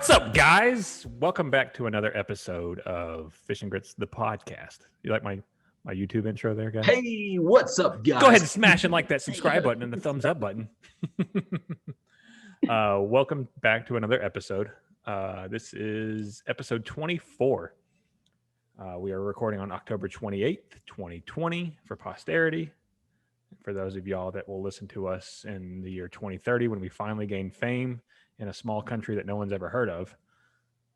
What's up, guys? Welcome back to another episode of Fish and Grits, the podcast. You like my YouTube intro there, guys? Hey, what's up, guys? Go ahead and smash and like that subscribe button and the thumbs up button. Welcome back to another episode. This is episode 24. We are recording on October 28th, 2020 for posterity. For those of y'all that will listen to us in the year 2030 when we finally gain fame in a small country that no one's ever heard of,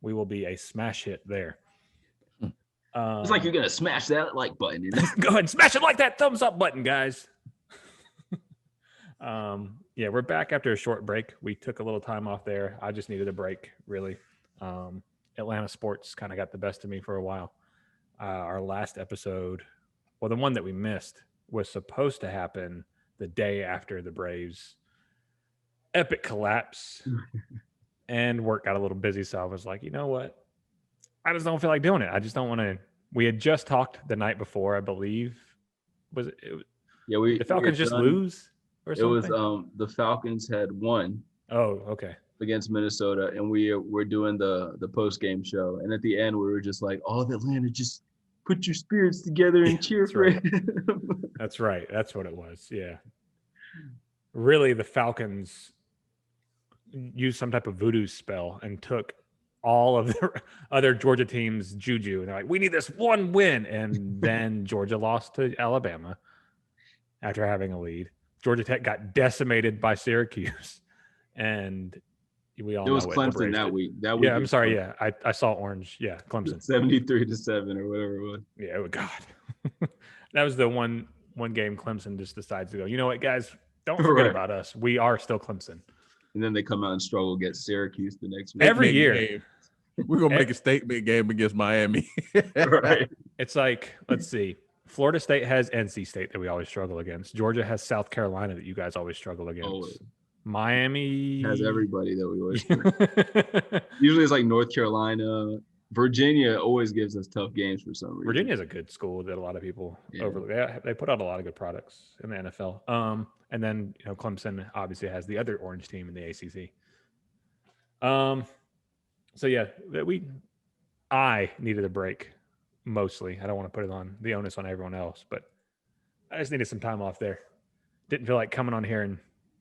we will be a smash hit there. It's like you're going to smash that like button. Go ahead and smash it like that thumbs up button, guys. Yeah, we're back after a short break. We took a little time off there. I just needed a break, really. Atlanta sports kind of got the best of me for a while. Our last episode, well, the one that we missed, was supposed to happen the day after the Braves' epic collapse. And work got a little busy, so I was like, you know what? I just don't feel like doing it. I just don't want to. We had just talked the night before, I believe. Was it? Yeah, the Falcons just lose or something? It was the Falcons had won. Oh, okay. Against Minnesota, and we're doing the post game show, and at the end we were just like, "Oh, Atlanta, just put your spirits together and cheer for it." That's right. That's what it was. Yeah. Really, the Falcons used some type of voodoo spell and took all of the other Georgia teams' juju. And they're like, we need this one win. And then Georgia lost to Alabama after having a lead. Georgia Tech got decimated by Syracuse. And we all know it was Clemson that week. That week. Yeah, I'm sorry. Yeah, I saw orange. Yeah, Clemson. 73-7 or whatever it was. Yeah, God. That was the one game Clemson just decides to go, you know what, guys? Don't forget about us. We are still Clemson. And then they come out and struggle against Syracuse the next week. Every year. We're going to make a statement game against Miami. Right. It's like, let's see. Florida State has NC State that we always struggle against. Georgia has South Carolina that you guys always struggle against. Always. Miami has everybody that we always usually it's like North Carolina. Virginia always gives us tough games for some reason. Virginia is a good school that a lot of people overlook. They put out a lot of good products in the NFL. And then Clemson obviously has the other orange team in the ACC. So yeah, I needed a break mostly. I don't want to put it on the onus on everyone else, but I just needed some time off there. Didn't feel like coming on here and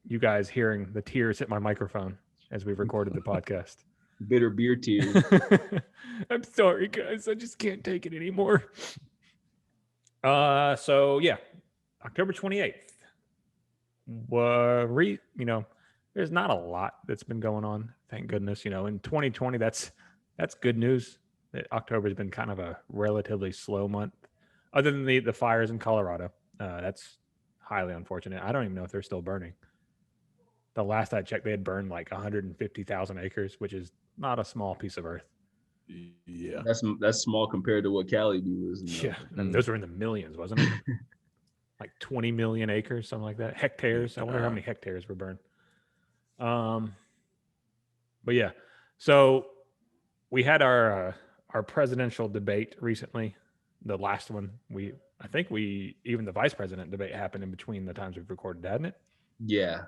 you guys hearing the tears hit my microphone as we recorded the podcast. Bitter beer tears. I'm sorry, guys. I just can't take it anymore. So yeah, October 28th. There's not a lot that's been going on. Thank goodness. In 2020, that's good news. October has been kind of a relatively slow month, other than the fires in Colorado. That's highly unfortunate. I don't even know if they're still burning. The last I checked, they had burned like 150,000 acres, which is not a small piece of earth. Yeah, that's small compared to what Cali was. Yeah, and those were in the millions, wasn't it? Like 20 million acres, something like that. Hectares. I wonder how many hectares were burned. But yeah, so we had our presidential debate recently. The last one, I think even the vice president debate happened in between the times we've recorded, hadn't it? Yeah,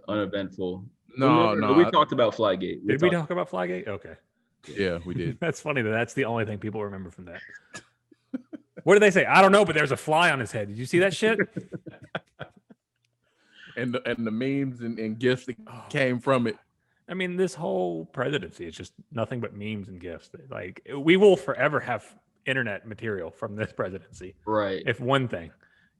uneventful. No. We talked about Flygate. Did we talk about Flygate? Okay. Yeah, we did. That's funny that's the only thing people remember from that. What did they say? I don't know, but there's a fly on his head. Did you see that shit? and the memes and gifts that came from it. I mean, this whole presidency is just nothing but memes and gifts. Like, we will forever have internet material from this presidency. Right. If one thing,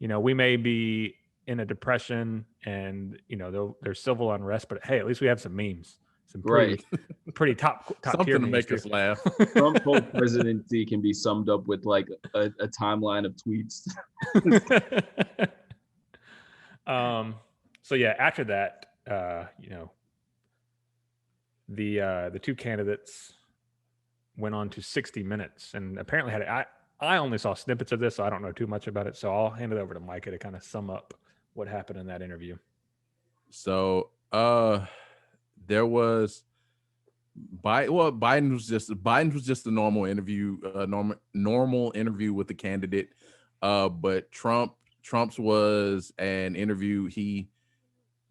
we may be in a depression and, there's civil unrest, but hey, at least we have some memes. Some pretty top something tier to make us laugh. Trump's whole presidency can be summed up with like a timeline of tweets. So yeah, after that, the two candidates went on to 60 Minutes and apparently I only saw snippets of this, so I don't know too much about it. So I'll hand it over to Micah to kind of sum up what happened in that interview. So there was Biden was just a normal interview, normal interview with the candidate. But Trump's was an interview. He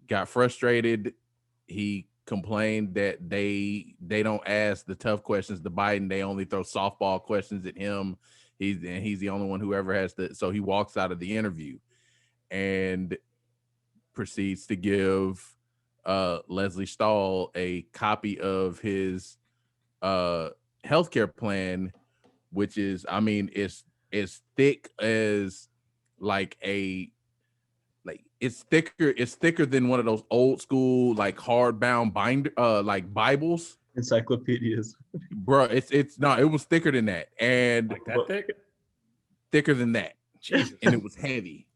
got frustrated. He complained that they don't ask the tough questions to Biden. They only throw softball questions at him. He's the only one who ever has to. So he walks out of the interview and proceeds to give Leslie Stahl a copy of his healthcare plan, which is, I mean, it's thick as it's thicker than one of those old school like hardbound binder like Bibles, encyclopedias, bro. It was thicker than that, and Like that thicker than that. Jesus. And it was heavy.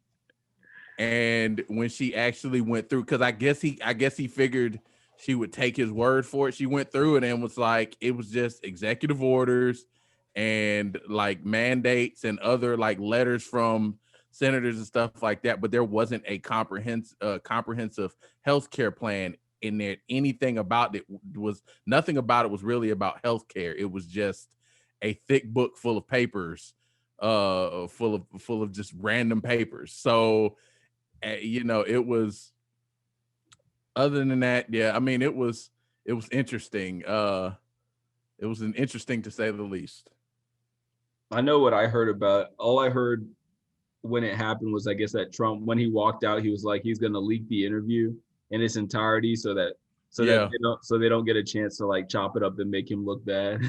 And when she actually went through, because I guess he figured she would take his word for it. She went through it and was like, it was just executive orders and like mandates and other like letters from senators and stuff like that. But there wasn't a comprehensive health care plan in there. Anything about it nothing about it was really about health care. It was just a thick book full of papers, full of just random papers. So, it was, other than that, yeah, I mean, it was interesting. It was an interesting, to say the least. I know what I heard about. All I heard when it happened was, I guess, that Trump, when he walked out, he was like, he's going to leak the interview in its entirety so that they don't get a chance to like chop it up and make him look bad.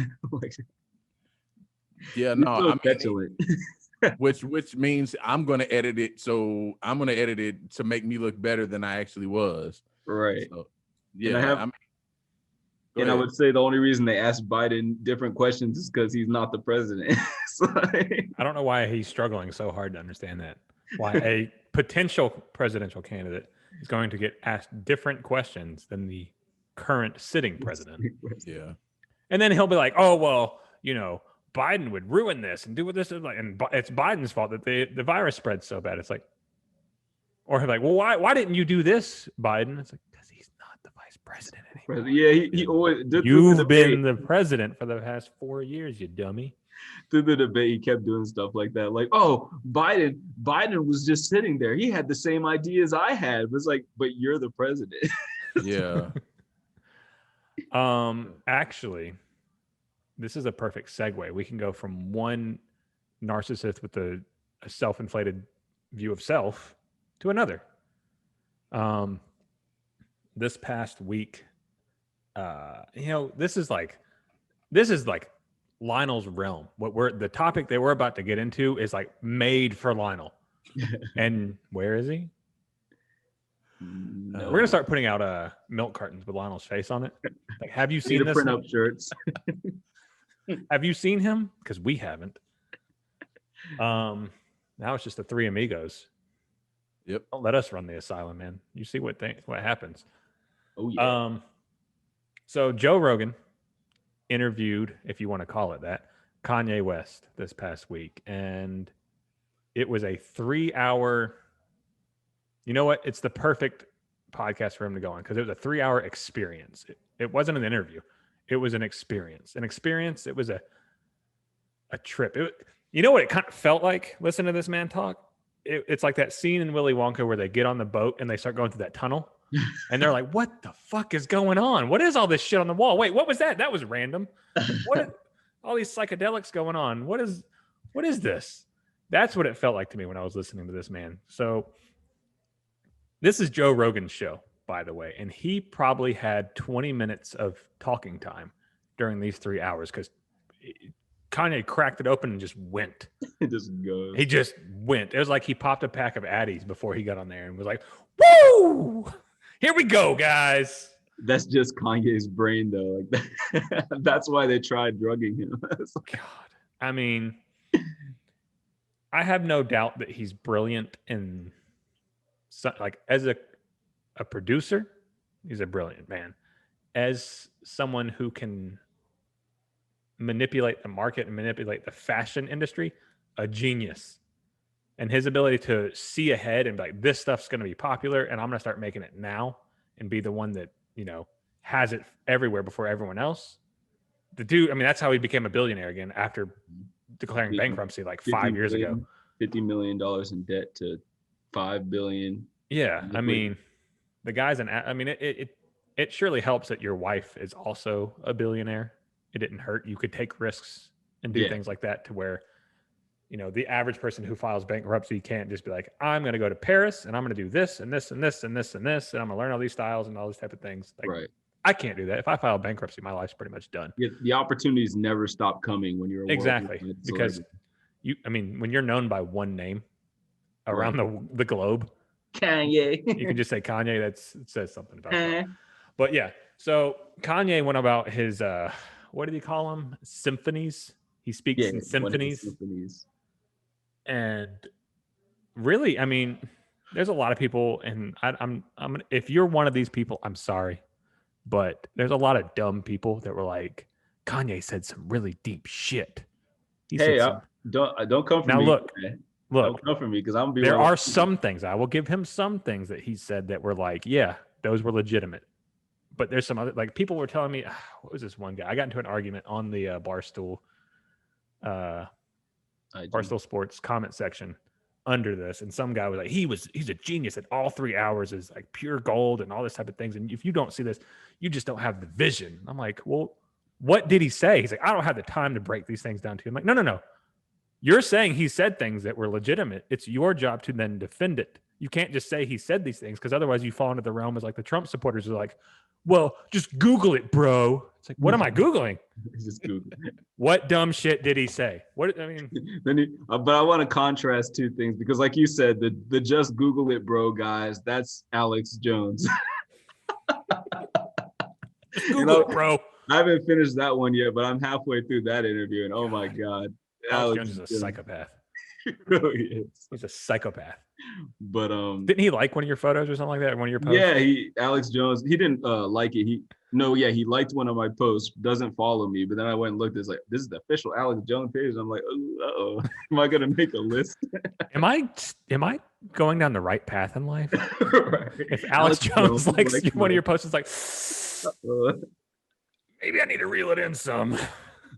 Yeah, no, I mean, petulant. which means I'm going to edit it. So I'm going to edit it to make me look better than I actually was. Right. So, yeah. I would say the only reason they asked Biden different questions is because he's not the president. I don't know why he's struggling so hard to understand that. Why a potential presidential candidate is going to get asked different questions than the current sitting president. Yeah. And then he'll be like, oh, well, Biden would ruin this and do what this is like, and it's Biden's fault that the virus spread so bad. It's like, or he'll be like, well, why didn't you do this, Biden? It's like, because he's not the vice president anymore. Yeah, he always did. You've been the president for the past 4 years, you dummy. Through the debate, he kept doing stuff like that, like, oh, Biden was just sitting there. He had the same ideas I had. It was like, but you're the president. Yeah. Actually, this is a perfect segue. We can go from one narcissist with a self-inflated view of self to another. This past week, this is like Lionel's realm. The topic that we're about to get into is like made for Lionel. And where is he? No. We're gonna start putting out milk cartons with Lionel's face on it. Like, have you seen this? Print up shirts. Have you seen him? Because we haven't. Now it's just the three amigos. Yep. Don't let us run the asylum, man. You see what happens. Oh yeah. So Joe Rogan interviewed, if you want to call it that, Kanye West this past week, and it was a 3-hour. You know what? It's the perfect podcast for him to go on because it was a 3-hour experience. It wasn't an interview. It was an experience. It was a trip. You know what it kind of felt like? Listen to this man talk. It's like that scene in Willy Wonka where they get on the boat and they start going through that tunnel. And they're like, what the fuck is going on? What is all this shit on the wall? Wait, what was that? That was random. All these psychedelics going on? What is this? That's what it felt like to me when I was listening to this man. So this is Joe Rogan's show, by the way, and he probably had 20 minutes of talking time during these 3 hours because Kanye cracked it open and just went. It just goes. He just went. It was like he popped a pack of Addies before he got on there and was like, woo! Here we go, guys. That's just Kanye's brain, though. Like that's why they tried drugging him. God, I mean, I have no doubt that he's brilliant in, like, as a producer, he's a brilliant man. As someone who can manipulate the market and manipulate the fashion industry, a genius. And his ability to see ahead and be like, this stuff's going to be popular and I'm going to start making it now and be the one that, has it everywhere before everyone else. The dude, I mean, that's how he became a billionaire again after declaring bankruptcy like 5 years ago. $50 million in debt to $5 billion. Yeah. I mean, the guy's it surely helps that your wife is also a billionaire. It didn't hurt. You could take risks and do things like that to where, the average person who files bankruptcy can't just be like, I'm going to go to Paris and I'm going to do this and this and this and this and this, and I'm going to learn all these styles and all these type of things. Like, right. I can't do that. If I file bankruptcy, my life's pretty much done. Yeah, the opportunities never stop coming when you're exactly because when you're known by one name around the globe, Kanye, you can just say Kanye. It says something about that. But yeah, so Kanye went about his what did he call them? Symphonies. He speaks in symphonies. And really, I mean, there's a lot of people, and I'm if you're one of these people, I'm sorry, but there's a lot of dumb people that were like, Kanye said some really deep shit. Don't come for me. Look, don't come for me because I'm. There are some things I will give him some things that he said that were like, yeah, those were legitimate. But there's some other, like, people were telling me, what was this one guy? I got into an argument on the Barstool Sports comment section under this, and some guy was like, he's a genius, and all 3 hours is like pure gold and all this type of things, and if you don't see this, you just don't have the vision. I'm like, well, what did he say? He's like, I don't have the time to break these things down to you. I'm like, no, you're saying he said things that were legitimate. It's your job to then defend it. You can't just say he said these things, because otherwise you fall into the realm as like the Trump supporters are like, well, just Google it, bro. It's like, what am I Googling? Just Google it. What dumb shit did he say? What, I mean, but I want to contrast two things, because like you said, the just Google it, bro, guys, that's Alex Jones. Google it, bro. I haven't finished that one yet, but I'm halfway through that interview, and oh my God. Alex Jones is a psychopath. He really is. He's a psychopath. But didn't he like one of your photos or something like that? One of your posts? Yeah, Alex Jones, he didn't like it. He liked one of my posts, doesn't follow me, but then I went and looked, it's like, this is the official Alex Jones page. I'm like, uh-oh, am I gonna make a list? Am I going down the right path in life? Right. If Alex Jones likes one of your posts, it's like, maybe I need to reel it in some.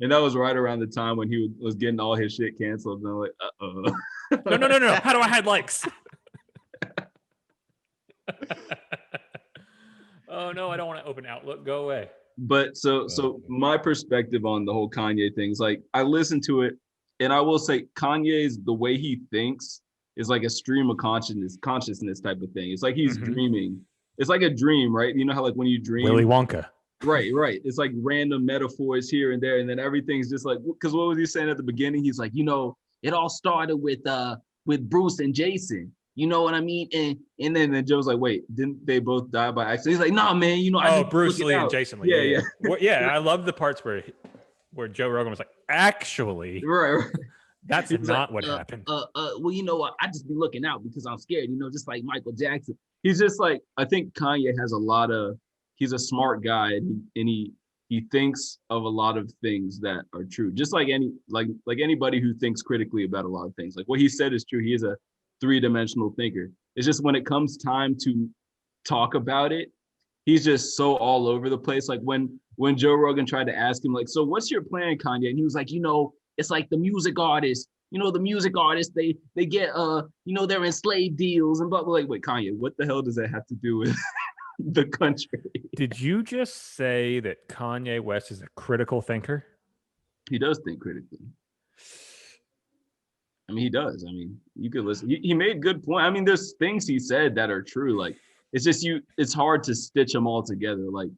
And that was right around the time when he was getting all his shit canceled. And I'm like, uh-oh. No. How do I hide likes? Oh, no, I don't want to open Outlook. Go away. But so my perspective on the whole Kanye thing is, like, I listened to it, and I will say Kanye's, the way he thinks is like a stream of consciousness type of thing. It's like he's dreaming. It's like a dream, right? You know how, like, when you dream. Willy Wonka. Right. It's like random metaphors here and there, and then everything's just like, because what was he saying at the beginning? He's like, it all started with Bruce and Jason. You know what I mean? And then Joe's like, wait, didn't they both die by accident? He's like, nah, man. Bruce Lee and Jason Lee. Yeah. Well, yeah, I love the parts where Joe Rogan was like, actually, right. That's not what happened. Well, you know what? I just be looking out because I'm scared. Just like Michael Jackson. He's just like, I think Kanye has he's a smart guy, and he thinks of a lot of things that are true. Just like anybody who thinks critically about a lot of things. Like, what he said is true. He is a three-dimensional thinker. It's just when it comes time to talk about it, he's just so all over the place. Like when Joe Rogan tried to ask him, like, so what's your plan, Kanye? And he was like, it's like the music artists. The music artists, they get they're in slave deals and blah blah. Like, wait, Kanye, what the hell does that have to do with the country? Did you just say that Kanye West is a critical thinker? He does think critically. I mean, he does. I mean, you could listen. He made good point. I mean, there's things he said that are true. Like, it's just it's hard to stitch them all together. Like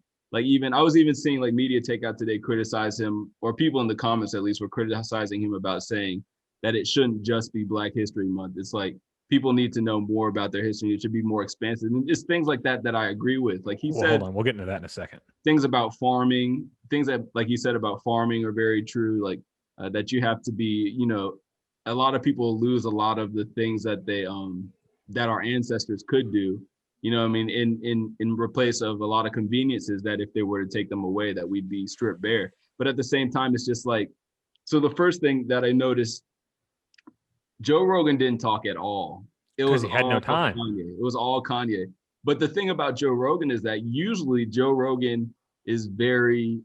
even I was even seeing like Media Takeout today criticize him, or people in the comments at least were criticizing him about saying that it shouldn't just be Black History Month. It's like, people need to know more about their history. It should be more expansive, and just things like that I agree with. Like he said, hold on, we'll get into that in a second. Things about farming, things that, like he said about farming, are very true. Like that you have to be, a lot of people lose a lot of the things that they that our ancestors could do. I mean, in replace of a lot of conveniences that if they were to take them away, that we'd be stripped bare. But at the same time, it's just like, so the first thing that I noticed, Joe Rogan didn't talk at all. It was he had no time. Kanye. It was all Kanye. But the thing about Joe Rogan is that usually Joe Rogan is very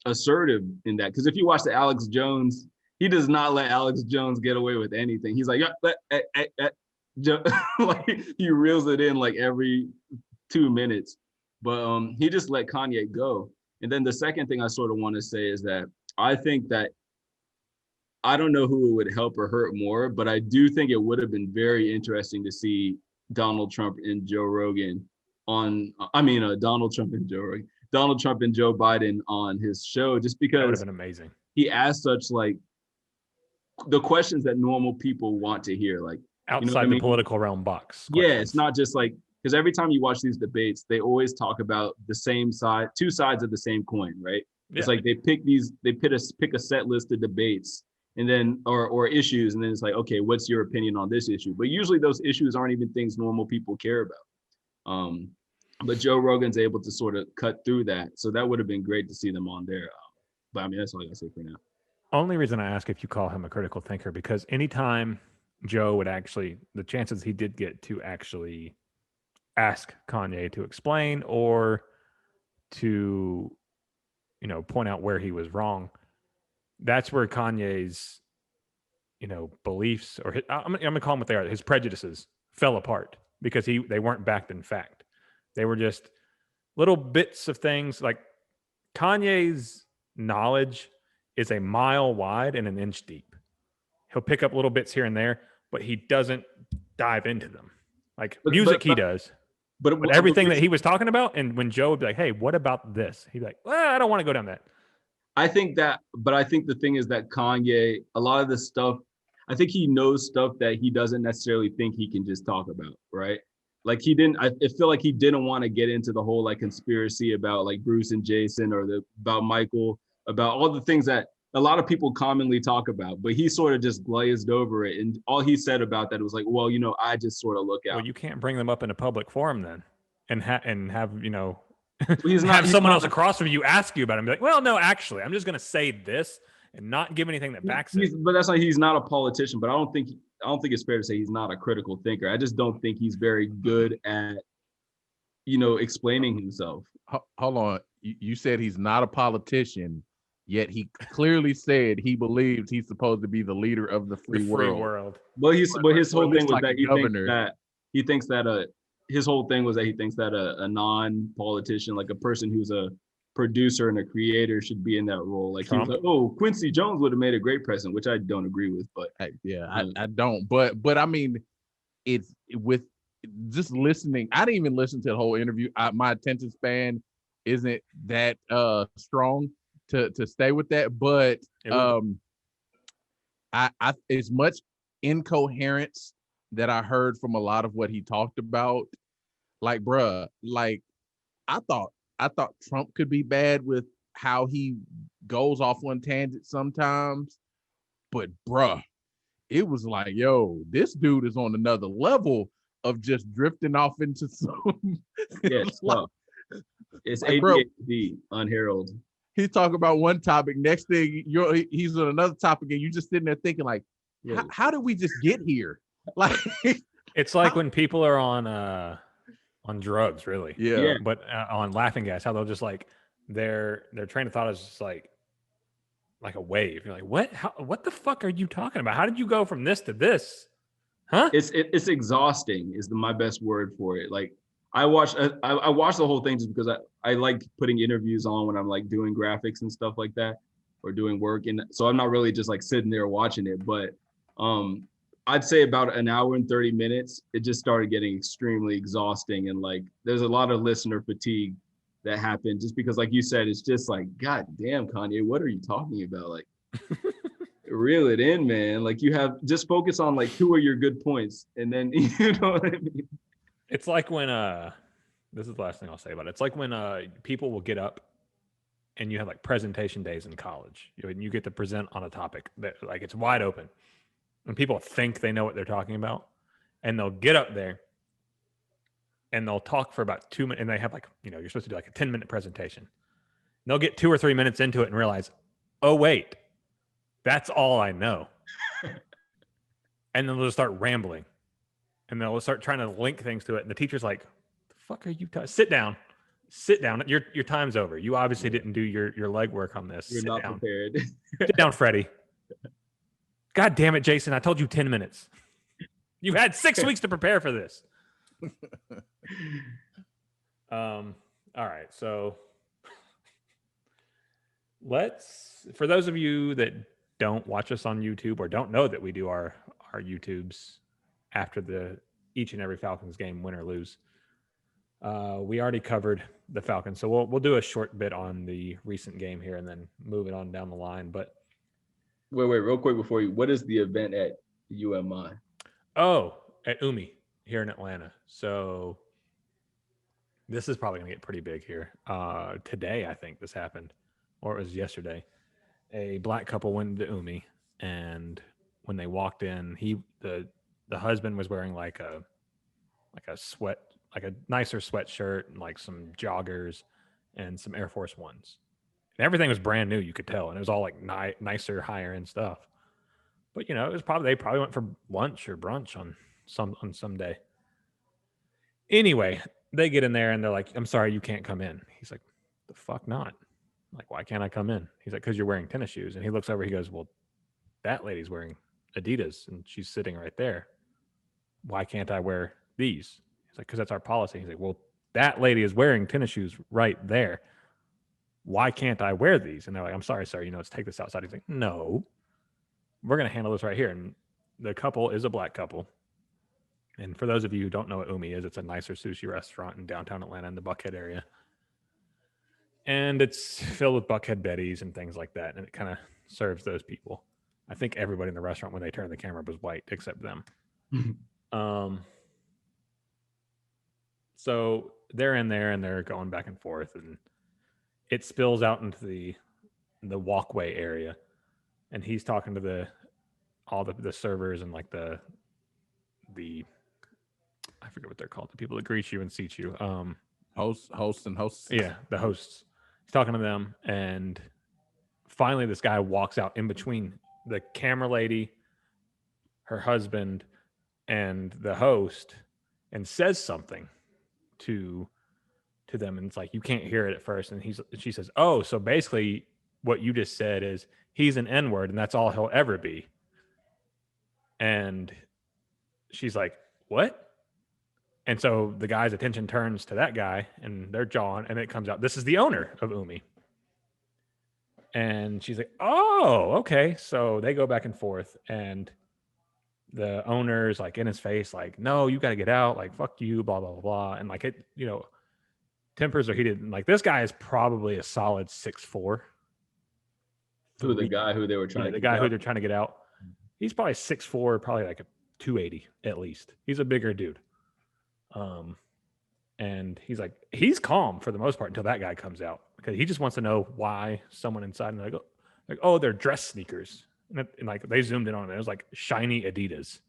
assertive in that. Because if you watch the Alex Jones, he does not let Alex Jones get away with anything. He's like, like he reels it in like every 2 minutes. But he just let Kanye go. And then the second thing I sort of want to say is that I think that I don't know who it would help or hurt more, but I do think it would have been very interesting to see Donald Trump and Joe Rogan Donald Trump and Joe Rogan, Donald Trump and Joe Biden on his show, just That would have because been amazing. he asked such like the questions that normal people want to hear, like Outside the political realm box. Yeah, questions. it's not just like, because every time you watch these debates, they always talk about the same side, two sides of the same coin, right? Yeah. It's like they pick a set list of debates and then or issues, and then it's like, okay, what's your opinion on this issue? But usually those issues aren't even things normal people care about. But Joe Rogan's able to sort of cut through that, so that would have been great to see them on there. But I mean, that's all I gotta say for now. Only reason I ask if you call him a critical thinker, because anytime Joe would actually, the chances he did get to actually ask Kanye to explain or to, point out where he was wrong, that's where Kanye's, beliefs, or I'm gonna call them what they are, his prejudices fell apart, because they weren't backed in fact. They were just little bits of things. Like Kanye's knowledge is a mile wide and an inch deep. He'll pick up little bits here and there, but he doesn't dive into them. Like music, he does. But everything that he was talking about, and when Joe would be like, "Hey, what about this?" He'd be like, "Well, I don't want to go down that." I think the thing is that Kanye, a lot of this stuff, I think he knows stuff that he doesn't necessarily think he can just talk about, right? Like I feel like he didn't want to get into the whole like conspiracy about like Bruce and Jason, or about Michael, about all the things that a lot of people commonly talk about, but he sort of just glazed over it. And all he said about that was like, well, I just sort of look out. Well, you can't bring them up in a public forum then and have, have someone else across from you ask you about it and be like, well, no, actually, I'm just going to say this and not give anything that backs it. But that's why he's not a politician, but I don't think it's fair to say he's not a critical thinker. I just don't think he's very good at, explaining himself. Hold on. You said he's not a politician, yet he clearly said he believes he's supposed to be the leader of the free world. Well, his whole thing was that he thinks that his whole thing was that he thinks that a non-politician, like a person who's a producer and a creator, should be in that role. Like Trump. He was like, oh, Quincy Jones would have made a great president, which I don't agree with. But I don't. But I mean, it's with just listening. I didn't even listen to the whole interview. My attention span isn't that strong to stay with that. But I as much incoherence that I heard from a lot of what he talked about, like, bruh, like I thought Trump could be bad with how he goes off on tangents sometimes, but bruh, it was like, yo, this dude is on another level of just drifting off into some. It's ADHD unheralded. He talk about one topic, next thing he's on another topic, and you just sitting there thinking like, how did we just get here? Like, it's like when people are on drugs, really. Yeah. But on laughing gas, how they'll just like their train of thought is just like a wave. You're like, what the fuck are you talking about? How did you go from this to this? Huh? It's exhausting is my best word for it. Like I watched the whole thing just because I like putting interviews on when I'm like doing graphics and stuff like that, or doing work, and so I'm not really just like sitting there watching it. But I'd say about an hour and 30 minutes, it just started getting extremely exhausting, and like there's a lot of listener fatigue that happened just because, like you said, it's just like, God damn, Kanye, what are you talking about? Like, reel it in, man. Like you have just focus on like 2 of your good points, and then you know what I mean. It's like when this is the last thing I'll say about it. It's like when people will get up and you have like presentation days in college. You get to present on a topic that like it's wide open. And people think they know what they're talking about, and they'll get up there and they'll talk for about 2 minutes, and they have like, you're supposed to do like a 10-minute presentation. And they'll get 2 or 3 minutes into it and realize, oh, wait, that's all I know. And then they'll just start rambling, and they'll start trying to link things to it. And the teacher's like, the fuck are you talking? Sit down. Your time's over. You obviously didn't do your legwork on this. You're not prepared. Sit down, Freddie. God damn it, Jason. I told you 10 minutes. You've had 6 weeks to prepare for this. All right. So for those of you that don't watch us on YouTube or don't know that we do our YouTubes after each and every Falcons game, win or lose, we already covered the Falcons, so we'll do a short bit on the recent game here and then move it on down the line. But wait, real quick before you, what is the event at UMI? Oh, at Umi here in Atlanta. So this is probably gonna get pretty big here. Today, I think this happened, or it was yesterday. A black couple went to Umi, and when they walked in, the husband was wearing like a sweat, like a nicer sweatshirt and like some joggers and some Air Force Ones. And everything was brand new, you could tell, and it was all like nicer, higher end stuff. But it was they probably went for lunch or brunch on some day. Anyway, they get in there and they're like, "I'm sorry, you can't come in." He's like, "The fuck not?" I'm like, "Why can't I come in?" He's like, "Because you're wearing tennis shoes." And he looks over, he goes, "Well, that lady's wearing Adidas and she's sitting right there. Why can't I wear these?" He's like, "Because that's our policy." He's like, "Well, that lady is wearing tennis shoes right there. Why can't I wear these?" And they're like, "I'm sorry, sir. Let's take this outside." He's like, "No, we're going to handle this right here." And the couple is a black couple. And for those of you who don't know what Umi is, it's a nicer sushi restaurant in downtown Atlanta in the Buckhead area. And it's filled with Buckhead Betties and things like that. And it kind of serves those people. I think everybody in the restaurant, when they turned the camera, was white except them. So they're in there and they're going back and forth. And it spills out into the walkway area. And he's talking to all the servers and like the I forget what they're called, the people that greet you and seat you. Hosts and hosts. Yeah, the hosts. He's talking to them, and finally this guy walks out in between the camera lady, her husband, and the host, and says something to them. And it's like, you can't hear it at first. And she says, "Oh, so basically what you just said is he's an N-word and that's all he'll ever be." And she's like, "What?" And so the guy's attention turns to that guy and they're jawing, and it comes out, this is the owner of Umi. And she's like, "Oh, okay." So they go back and forth, and the owner's like in his face, like, "No, you got to get out. Like, fuck you, blah, blah, blah, blah." And like, tempers are heated. And like, this guy is probably a solid 6'4". Who the guy who they were trying to get out. Who they're trying to get out. He's probably 6'4", probably like a 280 at least. He's a bigger dude. And he's calm for the most part until that guy comes out, because he just wants to know why someone inside, and they go like, "Oh, they're dress sneakers." And like they zoomed in on it. It was like shiny Adidas.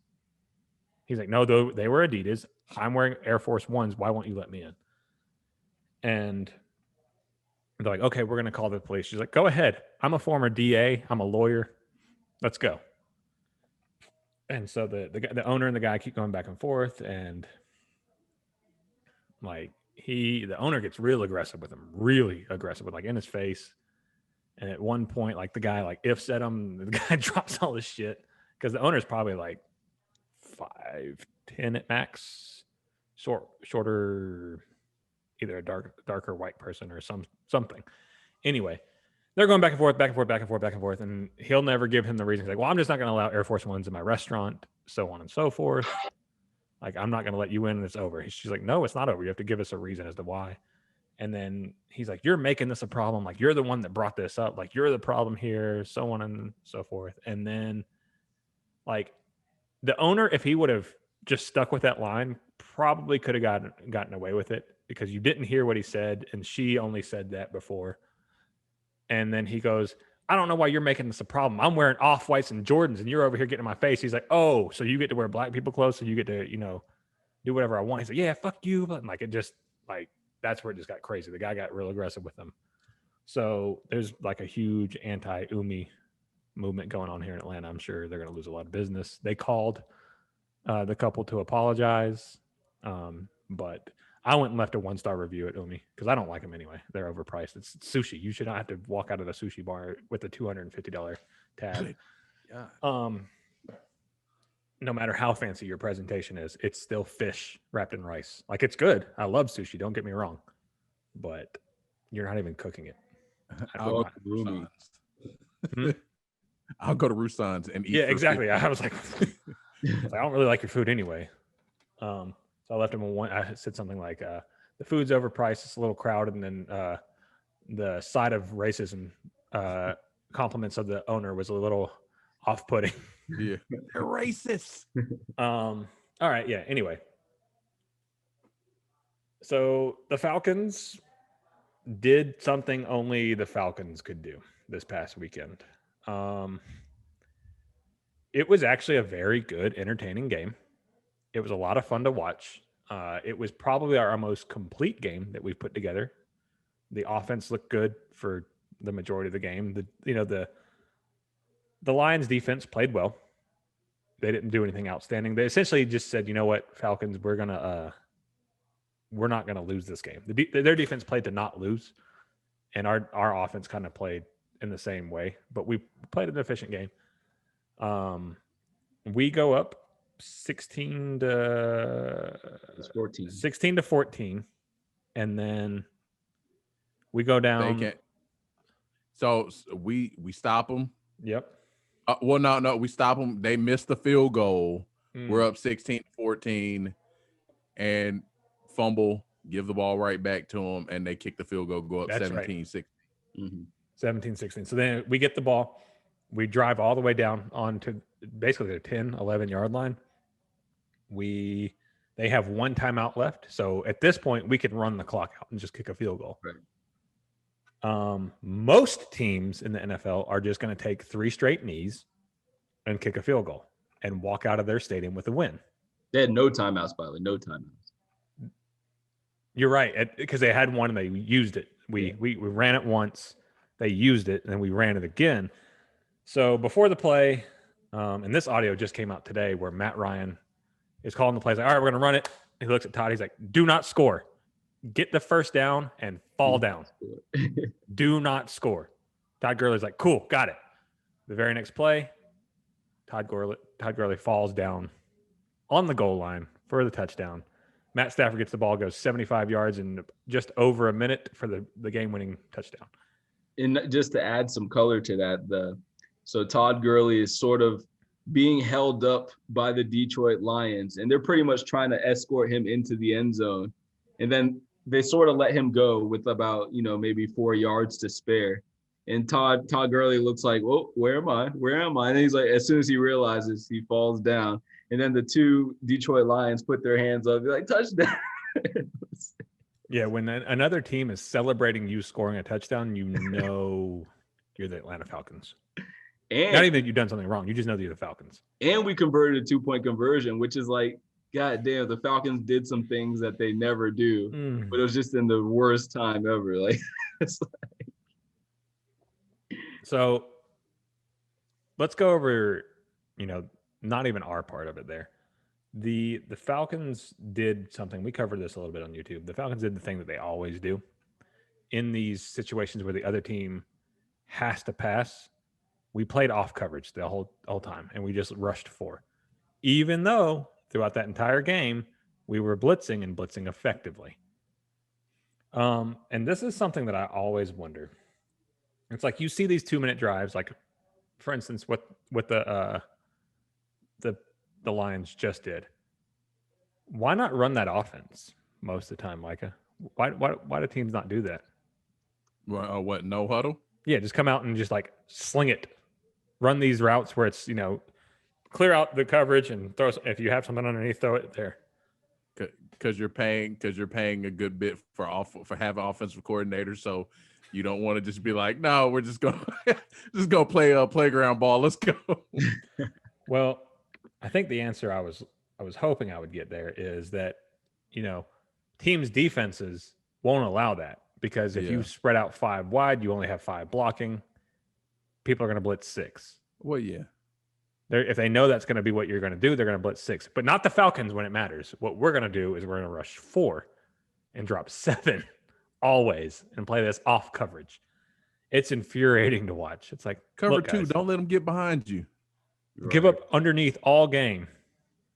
He's like, "No, they were Adidas. I'm wearing Air Force Ones. Why won't you let me in?" And they're like, "Okay, we're going to call the police." She's like, "Go ahead. I'm a former DA. I'm a lawyer. Let's go." And so the owner and the guy keep going back and forth, and like the owner gets real aggressive with him, really aggressive, with like in his face. And at one point, like the guy like ifs at him, the guy drops all his shit, because the owner's probably like 5'10" at max, shorter, either a darker white person or something. Anyway, they're going back and forth, back and forth, back and forth, back and forth, and he'll never give him the reason. He's like, "Well, I'm just not going to allow Air Force Ones in my restaurant," so on and so forth. Like, "I'm not going to let you in, and it's over." She's like, "No, it's not over. You have to give us a reason as to why." And then he's like, "You're making this a problem. Like, you're the one that brought this up. Like, you're the problem here," so on and so forth. And then, like, the owner, if he would have just stuck with that line, probably could have gotten away with it, because you didn't hear what he said, and she only said that before. And then he goes, "I don't know why you're making this a problem. I'm wearing off-whites and Jordans, and you're over here getting in my face." He's like, "Oh, so you get to wear black people clothes, so you get to, do whatever I want." He's like, "Yeah, fuck you." But like, it just like, that's where it just got crazy. The guy got real aggressive with them. So there's like a huge anti-Umi movement going on here in Atlanta. I'm sure they're going to lose a lot of business. They called the couple to apologize, but I went and left a 1-star review at Umi, because I don't like them anyway. They're overpriced. It's sushi. You should not have to walk out of the sushi bar with a $250 tab. Yeah. No matter how fancy your presentation is, it's still fish wrapped in rice. Like, it's good. I love sushi. Don't get me wrong. but you're not even cooking it. I'll go to roomy. I'll go to Roussan's and eat. Yeah, exactly. I was like, I don't really like your food anyway. So I left him one. I said something like, "The food's overpriced. It's a little crowded," and then the side of racism compliments of the owner was a little off-putting. Yeah, they're racist. All right. Yeah. Anyway, so the Falcons did something only the Falcons could do this past weekend. It was actually a very good, entertaining game. It was a lot of fun to watch. It was probably our most complete game that we've put together. The offense looked good for the majority of the game. The Lions defense played well. They didn't do anything outstanding. They essentially just said, you know what, Falcons, we're not gonna lose this game. Their defense played to not lose, and our offense kind of played in the same way. But we played an efficient game. We go up 16 to 14, and then we go down. So we stop them. Yep. No, we stop them. They missed the field goal. We're up 16-14, and fumble, give the ball right back to them, and they kick the field goal, go up 17-16. Right. 17-16. So then we get the ball. We drive all the way down onto basically the 10, 11-yard line. They have one timeout left. So at this point, we can run the clock out and just kick a field goal. Right. Most teams in the NFL are just going to take 3 straight knees and kick a field goal and walk out of their stadium with a win. They had no timeouts, by the way, no timeouts. You're right, because they had one and they used it. We ran it once, they used it, and then we ran it again. So before the play, and this audio just came out today where Matt Ryan is calling the plays like, all right, we're going to run it. He looks at Todd. He's like, do not score. Get the first down and fall down. Do not score. Todd Gurley's like, cool, got it. The very next play, Todd Gurley falls down on the goal line for the touchdown. Matt Stafford gets the ball, goes 75 yards in just over a minute for the game-winning touchdown. And just to add some color to that, so Todd Gurley is sort of being held up by the Detroit Lions, and they're pretty much trying to escort him into the end zone. And then they sort of let him go with about, maybe 4 yards to spare. And Todd Gurley looks like, well, where am I? And he's like, as soon as he realizes, he falls down. And then the 2 Detroit Lions put their hands up, they're like, touchdown. Yeah, when another team is celebrating you scoring a touchdown, you know you're the Atlanta Falcons. And not even that you've done something wrong. You just know that you're the Falcons. And we converted a 2-point conversion, which is like, God damn, the Falcons did some things that they never do, but it was just in the worst time ever. Like, So let's go over, not even our part of it there. The Falcons did something. We covered this a little bit on YouTube. The Falcons did the thing that they always do in these situations where the other team has to pass. We played off coverage the whole time, and we just rushed 4. Even though throughout that entire game, we were blitzing and blitzing effectively. And this is something that I always wonder. It's like you see these 2-minute drives, like for instance, what the Lions just did. Why not run that offense most of the time, Micah? Why do teams not do that? What, no huddle? Yeah, just come out and just like sling it. Run these routes where it's, clear out the coverage and throw. If you have something underneath, throw it there. Because you're paying a good bit for having offensive coordinators, so you don't want to just be like, no, we're just gonna play a playground ball. Let's go. Well, I think the answer I was hoping I would get there is that teams' defenses won't allow that, because if you spread out 5 wide, you only have 5 blocking. People are going to blitz 6. Well, yeah. If they know that's going to be what you're going to do, they're going to blitz 6. But not the Falcons when it matters. What we're going to do is we're going to rush 4 and drop 7 always and play this off coverage. It's infuriating to watch. It's like, cover look, 2. guys, don't let them get behind you. Give up underneath all game.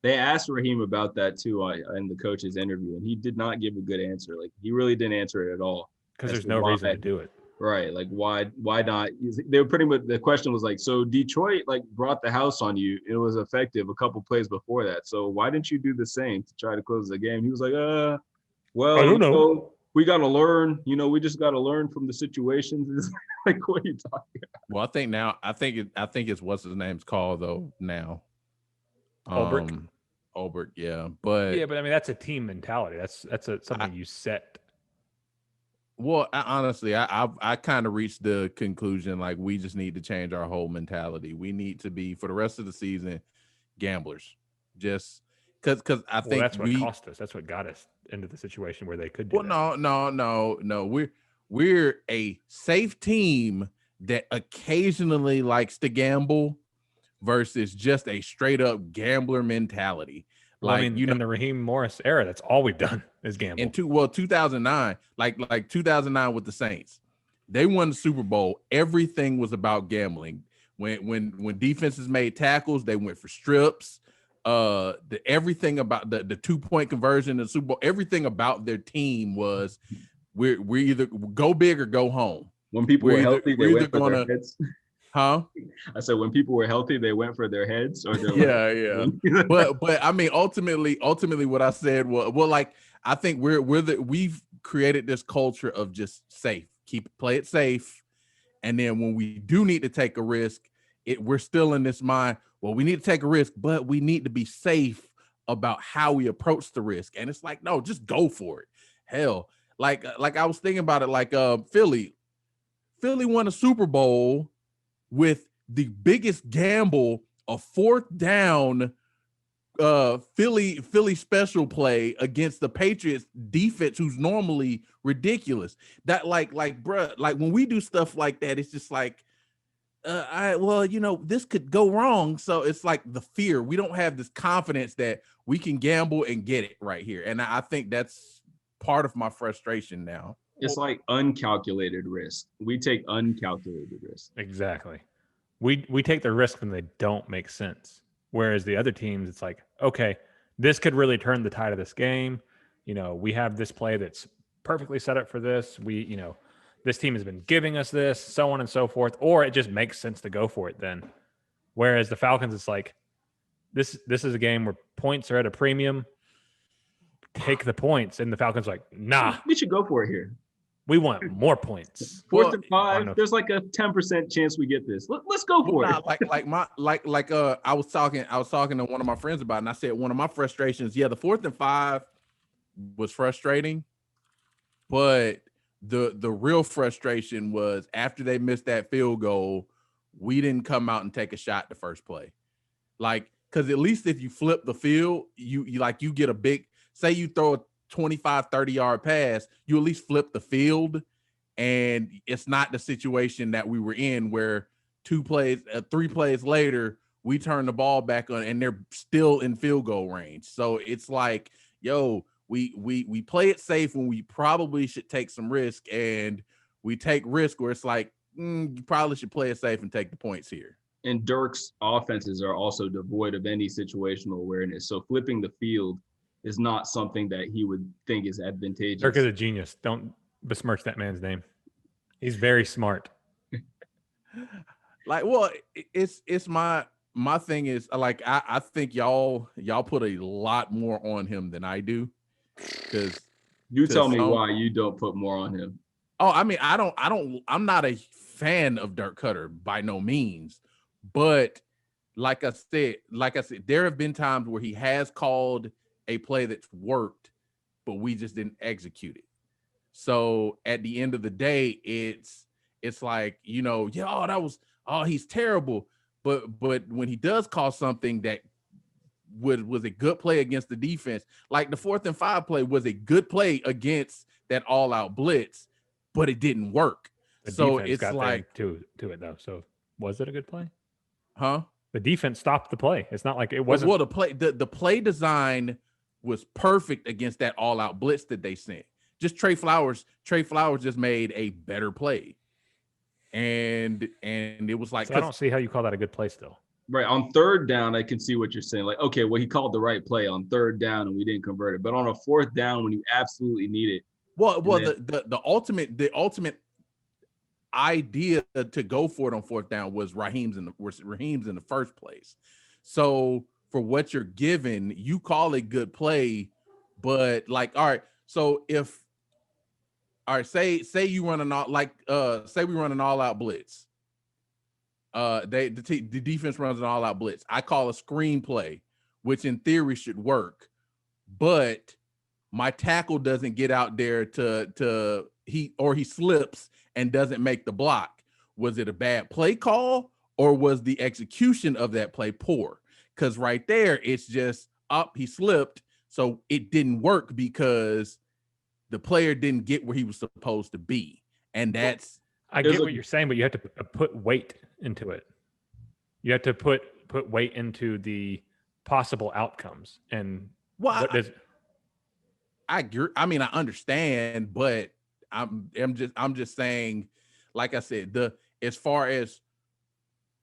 They asked Raheem about that too in the coach's interview, and he did not give a good answer. Like he really didn't answer it at all. Because there's no reason to do it. Right. Like why not? They were pretty much, the question was like, so Detroit like brought the house on you. It was effective a couple plays before that. So why didn't you do the same to try to close the game? He was like, well, I don't know. We got to learn, we just got to learn from the situations. Like, what are you talking about? Well, I think it's what's his name's called though now. Ulbrich, yeah. But I mean, that's a team mentality. That's something you set. Well, honestly, I kind of reached the conclusion like we just need to change our whole mentality. We need to be, for the rest of the season, gamblers. Just because I think that's what cost us. That's what got us into the situation where they could do that. No. We're a safe team that occasionally likes to gamble versus just a straight up gambler mentality. Like, in the Raheem Morris era, that's all we've done is gamble. In 2009, like 2009 with the Saints, they won the Super Bowl. Everything was about gambling. When defenses made tackles, they went for strips. Everything about the 2-point conversion in the Super Bowl, everything about their team was we're either go big or go home. When people were healthy, they went for their heads. Huh? I said when people were healthy, they went for their heads or their yeah. But I mean, ultimately, what I said was, well, like I think we've created this culture of just safe, play it safe, and then when we do need to take a risk, we're still in this mind. Well, we need to take a risk, but we need to be safe about how we approach the risk. And it's like, no, just go for it. Hell, like I was thinking about it, like Philly won a Super Bowl with the biggest gamble, a 4th down Philly special play against the Patriots defense, who's normally ridiculous. That like bruh, like when we do stuff like that, it's just like, this could go wrong. So it's like the fear. We don't have this confidence that we can gamble and get it right here. And I think that's part of my frustration now. It's like uncalculated risk. We take uncalculated risk. Exactly. We take the risk when they don't make sense. Whereas the other teams, it's like, okay, this could really turn the tide of this game. We have this play that's perfectly set up for this. This team has been giving us this, so on and so forth, or it just makes sense to go for it then. Whereas the Falcons, it's like, this is a game where points are at a premium. Take the points. And the Falcons are like, nah. We should go for it here. We want more points. 4th and 5. There's like a 10% chance we get this. Let's go for it. I was talking to one of my friends about it, and I said one of my frustrations, the 4th and 5 was frustrating, but the real frustration was after they missed that field goal, we didn't come out and take a shot the first play. Like, because at least if you flip the field, you get a big, say you throw a 25, 30-yard pass, you at least flip the field, and it's not the situation that we were in where 3 plays later, we turn the ball back on and they're still in field goal range. So it's like, we play it safe when we probably should take some risk, and we take risk where it's like, you probably should play it safe and take the points here. And Dirk's offenses are also devoid of any situational awareness. So flipping the field is not something that he would think is advantageous. Dirk is a genius. Don't besmirch that man's name. He's very smart. Like, well, it's my thing is like I think y'all put a lot more on him than I do. Because you tell me why you don't put more on him. Oh, I mean, I'm not a fan of Dirk Cutter by no means, but like I said, there have been times where he has called a play that's worked, but we just didn't execute it. So at the end of the day, it's like, he's terrible. But when he does call something that was a good play against the defense, like the 4th and 5 play was a good play against that all-out blitz, but it didn't work. So it's like to it though. So was it a good play? Huh? The defense stopped the play. It's not like it wasn't. Well, the play design was perfect against that all-out blitz that they sent. Just Trey Flowers just made a better play. And it was like, so I don't see how you call that a good play still. Right. On third down, I can see what you're saying. Like, okay, well, he called the right play on third down and we didn't convert it. But on a fourth down, when you absolutely need it. Well, then, the ultimate idea to go for it on fourth down was Raheem's in the first place. So for what you're given, you call it good play, but like, all right. So say you run an say we run an all out blitz. The defense runs an all out blitz. I call a screen play, which in theory should work, but my tackle doesn't get out there he slips and doesn't make the block. Was it a bad play call or was the execution of that play poor? Because right there, it's just he slipped. So it didn't work because the player didn't get where he was supposed to be. And that's, I get what you're saying, but you have to put weight into it. You have to put weight into the possible outcomes. And I understand, but I'm just saying, like I said, as far as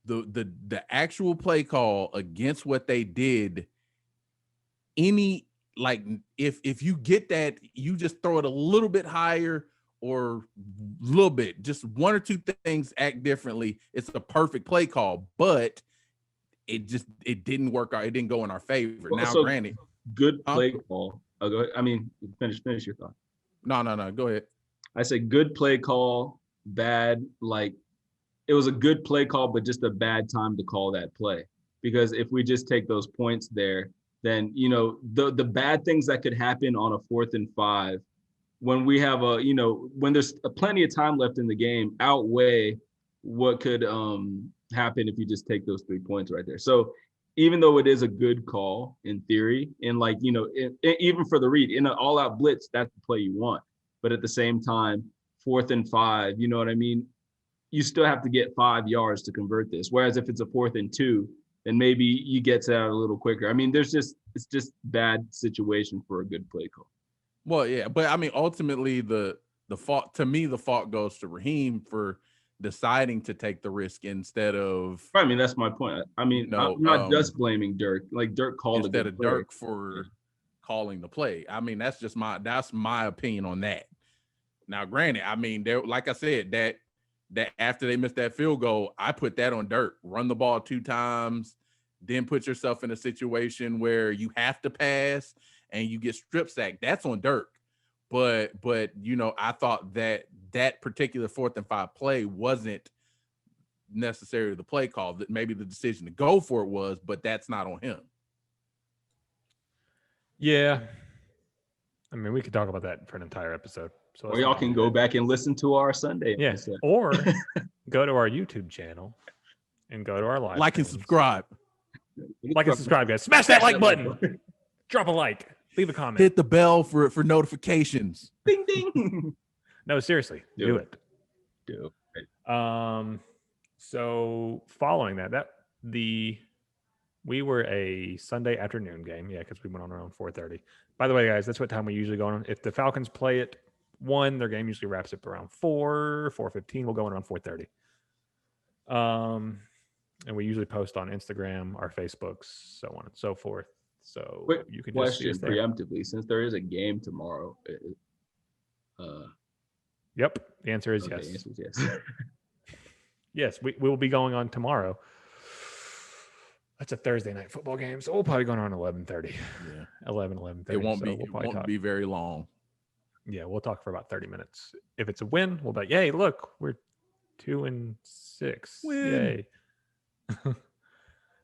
the actual play call against what they did, if you get that, you just throw it a little bit higher or a little bit, just one or two things act differently. It's a perfect play call, but it didn't work out. It didn't go in our favor. Well, now, so granted, good play call. Oh, go ahead. I mean, finish your thought. No. Go ahead. I said good play call, bad. Like it was a good play call, but just a bad time to call that play. Because if we just take those points there, then the bad things that could happen on a 4th and 5, when we have when there's plenty of time left in the game, outweigh what could happen if you just take those 3 points right there. So even though it is a good call in theory, and even for the read in an all-out blitz, that's the play you want. But at the same time, 4th and 5, you know what I mean? You still have to get 5 yards to convert this. Whereas if it's a 4th and 2, then maybe you get to that a little quicker. I mean, it's just bad situation for a good play call. Well, yeah, but I mean, ultimately the fault goes to Raheem for deciding to take the risk instead of. I mean, that's my point. I mean, I'm not just blaming Dirk. Like Dirk called instead of Dirk for calling the play. I mean, that's my opinion on that. Now, granted, I mean, like I said, that after they missed that field goal, I put that on Dirk. Run the ball 2 times, then put yourself in a situation where you have to pass and you get strip sacked. That's on Dirk. But I thought that particular 4th and 5 play wasn't necessarily the play call. That maybe the decision to go for it was, but that's not on him. Yeah. I mean, we could talk about that for an entire episode. So or y'all can go back and listen to our Sunday episode. Or go to our YouTube channel and go to our live. Like and subscribe. Like and subscribe, guys. Smash that like button. Drop a like. Leave a comment. Hit the bell for notifications. Ding ding. No, seriously. Do it. Do it. So following that we were a Sunday afternoon game. Yeah, because we went on around 4:30. By the way, guys, that's what time we usually go on. If the Falcons play at 1, their game usually wraps up around 4:15. We'll go in around 4:30. And we usually post on Instagram, our Facebooks, so on and so forth. So you can just see us there. Preemptively, since there is a game tomorrow. Yep. The answer is yes. The answer is yes. Yes, we will be going on tomorrow. That's a Thursday night football game, so we'll probably go on 11:30. Yeah, 11:30. It won't be very long. Yeah, we'll talk for about 30 minutes. If it's a win, we'll be, yay! Look, we're 2-6. Win. Yay!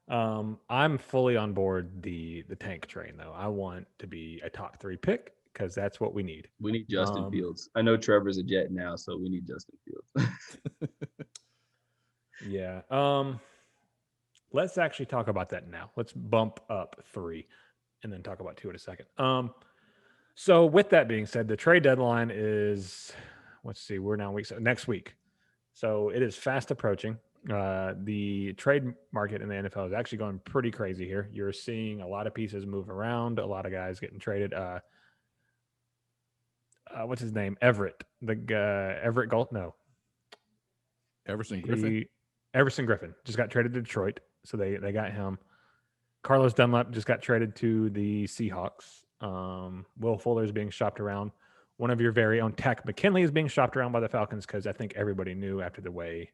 I'm fully on board the tank train, though. I want to be a top 3 pick because that's what we need. We need Justin Fields. I know Trevor's a Jet now, so we need Justin Fields. Yeah. Let's actually talk about that now. Let's bump up 3 and then talk about 2 in a second. So with that being said, the trade deadline is, let's see, we're now next week. So it is fast approaching. The trade market in the NFL is actually going pretty crazy here. You're seeing a lot of pieces move around, a lot of guys getting traded. What's his name? Everett. The guy, Everett Galt? No. Everson Griffin. Everson Griffin just got traded to Detroit. So they got him. Carlos Dunlap just got traded to the Seahawks. Will Fuller is being shopped around. One of your very own Tech McKinley is being shopped around by the Falcons because I think everybody knew after the way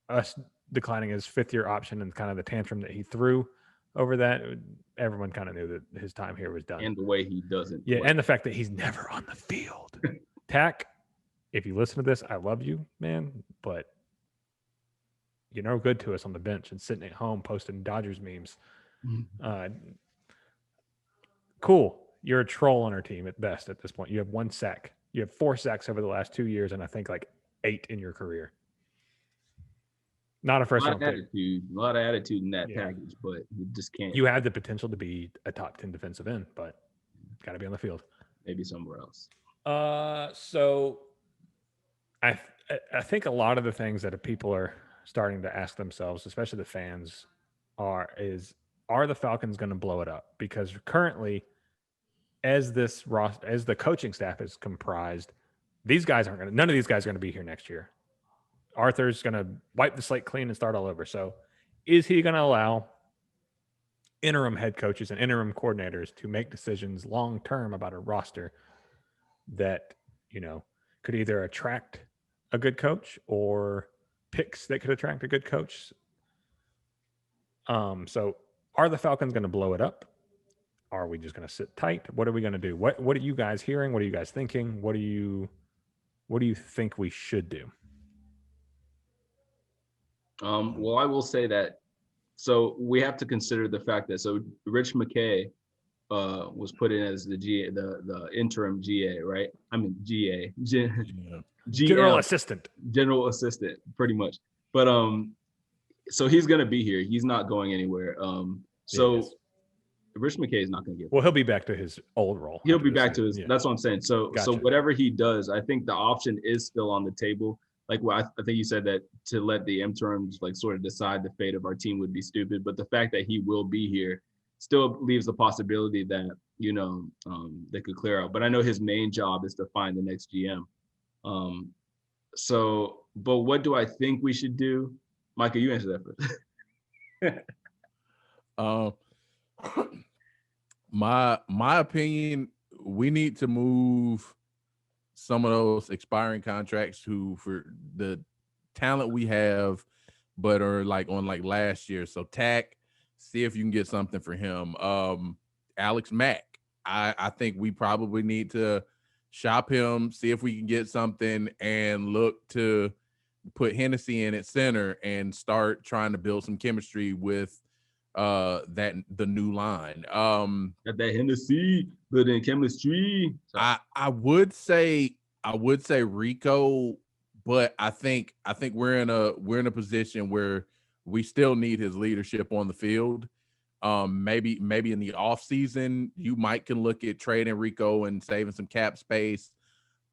us declining his 5th-year option and kind of the tantrum that he threw over that, everyone kind of knew that his time here was done. And the way he doesn't. Yeah, and the fact that he's never on the field. Tack, if you listen to this, I love you, man, but you're no good to us on the bench and sitting at home posting Dodgers memes. Cool. You're a troll on our team at best at this point. You have 1 sack. You have 4 sacks over the last 2 years, and I think like 8 in your career. Not a first round pick. A lot of attitude in that package, but you just can't. You have the potential to be a top 10 defensive end, but got to be on the field. Maybe somewhere else. So I think a lot of the things that people are starting to ask themselves, especially the fans, are the Falcons going to blow it up? Because currently, as the coaching staff is comprised, none of these guys are going to be here next year. Arthur's going to wipe the slate clean and start all over. So is he going to allow interim head coaches and interim coordinators to make decisions long-term about a roster that, could either attract a good coach or picks that could attract a good coach? So are the Falcons going to blow it up? Are we just going to sit tight? What are we going to do? What are you guys hearing? What are you guys thinking? What do you think we should do? Well, I will say that. So we have to consider the fact that Rich McKay was put in as the GA, the interim GA, right? I mean GA, General Assistant, pretty much. But so he's gonna be here. He's not going anywhere. Rich McKay is not going to get. Well, he'll be back to his old role. He'll be back to his. Yeah. That's what I'm saying. So whatever he does, I think the option is still on the table. Like I think you said that to let the interims like sort of decide the fate of our team would be stupid. But the fact that he will be here still leaves the possibility that they could clear out. But I know his main job is to find the next GM. But what do I think we should do? Micah, you answer that first. My opinion, we need to move some of those expiring contracts for the talent we have, but are like on like last year. So Tack, see if you can get something for him. Alex Mack, I think we probably need to shop him, see if we can get something, and look to put Hennessy in at center and start trying to build some chemistry with the new line. Got that Hennessy, but in chemistry. I would say Rico, but I think we're in a position where we still need his leadership on the field. Maybe in the off season, you can look at trading Rico and saving some cap space.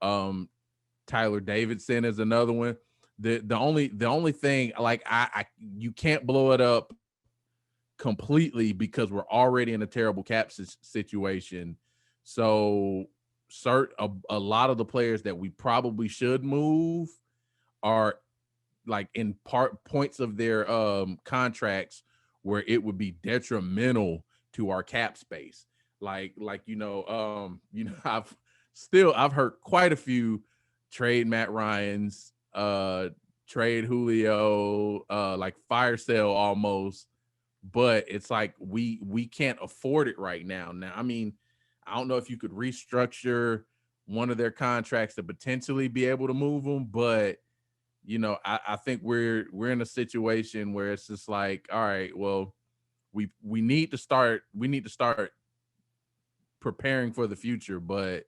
Tyler Davidson is another one. The only thing, like you can't blow it up completely because we're already in a terrible cap situation. So a lot of the players that we probably should move are like in points of their contracts where it would be detrimental to our cap space. I've heard quite a few trade Matt Ryan's, trade Julio, like fire sale almost. But it's like we can't afford it right now. Now, I mean, I don't know if you could restructure one of their contracts to potentially be able to move them, but I think we're in a situation where it's just like, all right, well, we need to start preparing for the future, but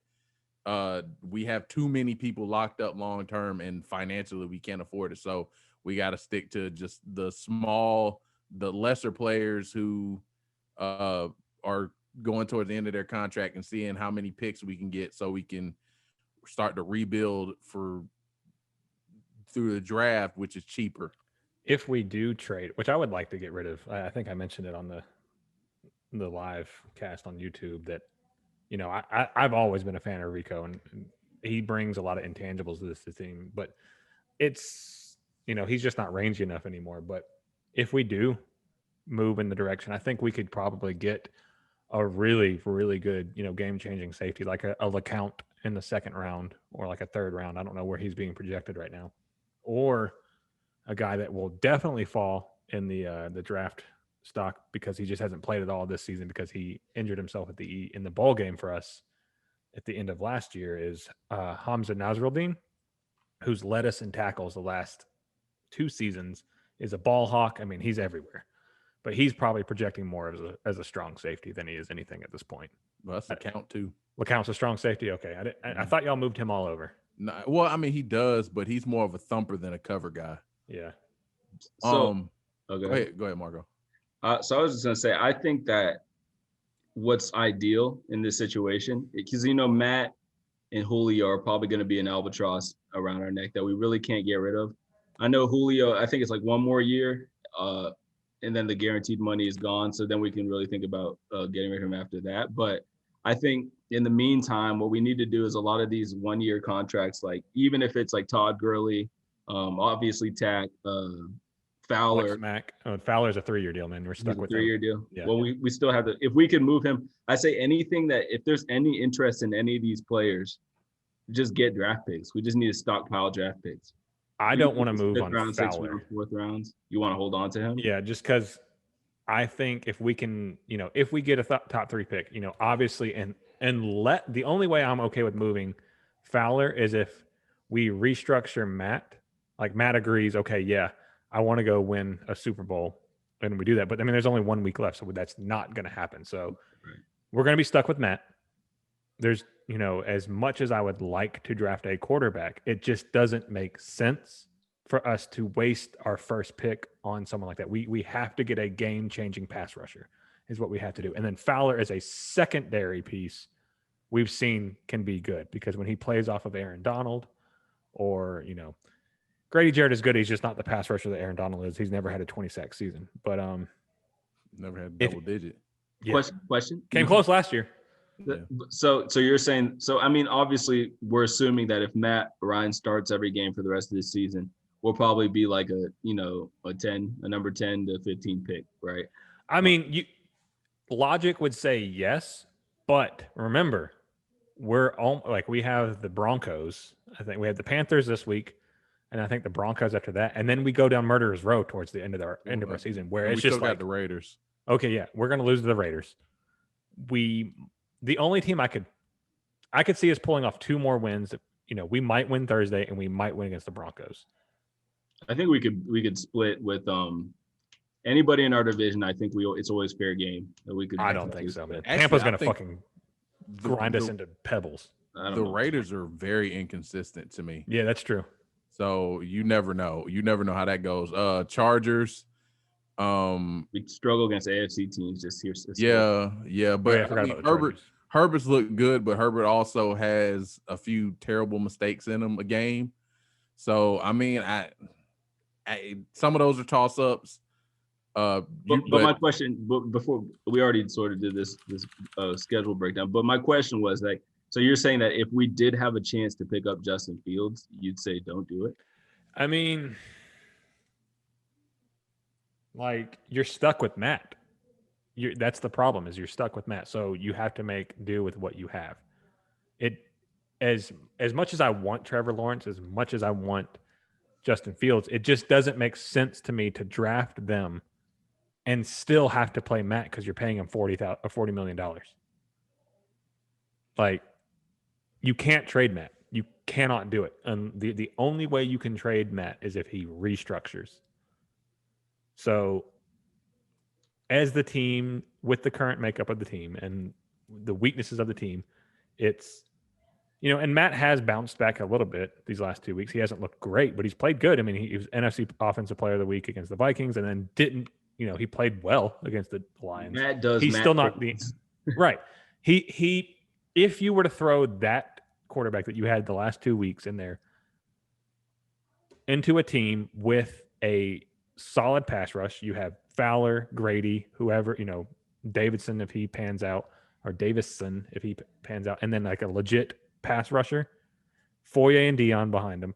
we have too many people locked up long term, and financially we can't afford it. So we got to stick to just the lesser players who are going towards the end of their contract and seeing how many picks we can get so we can start to rebuild through the draft, which is cheaper. If we do trade, which I would like to get rid of, I think I mentioned it on the live cast on YouTube that, I've always been a fan of Rico, and he brings a lot of intangibles to this team, but it's, he's just not rangy enough anymore. But if we do move in the direction, I think we could probably get a really, really good, game-changing safety, like a LeCount in the second round or like a third round. I don't know where he's being projected right now. Or a guy that will definitely fall in the draft stock because he just hasn't played at all this season because he injured himself in the bowl game for us at the end of last year is Hamza Nasruddin, who's led us in tackles the last 2 seasons, is a ball hawk. I mean, he's everywhere. But he's probably projecting more as a strong safety than he is anything at this point. Well, that's LeCount too. LeCount's a strong safety? Okay. I thought y'all moved him all over. No, well, I mean, he does, but he's more of a thumper than a cover guy. Yeah. So, go ahead, Margo. So I was just going to say, I think that what's ideal in this situation, because, Matt and Julio are probably going to be an albatross around our neck that we really can't get rid of. I know Julio, I think it's like one more year, and then the guaranteed money is gone. So then we can really think about getting rid of him after that. But I think in the meantime, what we need to do is a lot of these 1-year contracts, like even if it's like Todd Gurley, obviously Tack, Fowler. Fowler's a 3-year deal, man. We're stuck with him. 3-year deal. Yeah. Well, we still have if we can move him, I say anything that if there's any interest in any of these players, just get draft picks. We just need to stockpile draft picks. I don't want to move on round, Fowler. 6th round, 4th rounds. You want to hold on to him? Yeah, just because I think if we can, if we get a top 3 pick, obviously, and the only way I'm okay with moving Fowler is if we restructure Matt. Like Matt agrees, okay, yeah, I want to go win a Super Bowl, and we do that. But I mean, there's only 1 week left, so that's not going to happen. So we're going to be stuck with Matt. There's, as much as I would like to draft a quarterback, it just doesn't make sense for us to waste our first pick on someone like that. We have to get a game-changing pass rusher is what we have to do. And then Fowler is a secondary piece we've seen can be good because when he plays off of Aaron Donald or, Grady Jarrett is good. He's just not the pass rusher that Aaron Donald is. He's never had a 20-sack season. But never had double digit. Yeah. Question. Came close last year. Yeah. So you're saying, I mean, obviously we're assuming that if Matt Ryan starts every game for the rest of this season, we'll probably be like a number 10 to 15 pick, right? I mean, logic would say yes, but remember, we have the Broncos. I think we have the Panthers this week, and I think the Broncos after that, and then we go down murderer's row towards the end of our season, where it's just like the Raiders. Okay, yeah, we're gonna lose to the Raiders. The only team I could see us pulling off 2 more wins. We might win Thursday, and we might win against the Broncos. I think we could split with anybody in our division. I think it's always fair game that we could. I don't think so, man. Actually, Tampa's gonna fucking grind us into pebbles. The Raiders are very inconsistent to me. Yeah, that's true. So you never know. You never know how that goes. Chargers. We struggle against AFC teams just here. Yeah. But I mean, Herbert's looked good, but Herbert also has a few terrible mistakes in him a game. So I mean, I some of those are toss ups. But my question, before we already sort of did this schedule breakdown, but my question was like, so you're saying that if we did have a chance to pick up Justin Fields, you'd say don't do it? I mean, like you're stuck with Matt. That's the problem is you're stuck with Matt. So you have to make do with what you have. As much as I want Trevor Lawrence, as much as I want Justin Fields, it just doesn't make sense to me to draft them and still have to play Matt because you're paying him $40 million. Like, you can't trade Matt. You cannot do it. And the only way you can trade Matt is if he restructures. So, as the team, with the current makeup of the team and the weaknesses of the team, it's, and Matt has bounced back a little bit these last 2 weeks. He hasn't looked great, but he's played good. I mean, he was NFC Offensive Player of the Week against the Vikings and then didn't, he played well against the Lions. Matt does. He's still not the right. He if you were to throw that quarterback that you had the last 2 weeks in there into a team with a solid pass rush, you have Fowler, Grady, whoever, Davidson if he pans out, or Davison if he pans out, and then like a legit pass rusher, Foye and Dion behind him.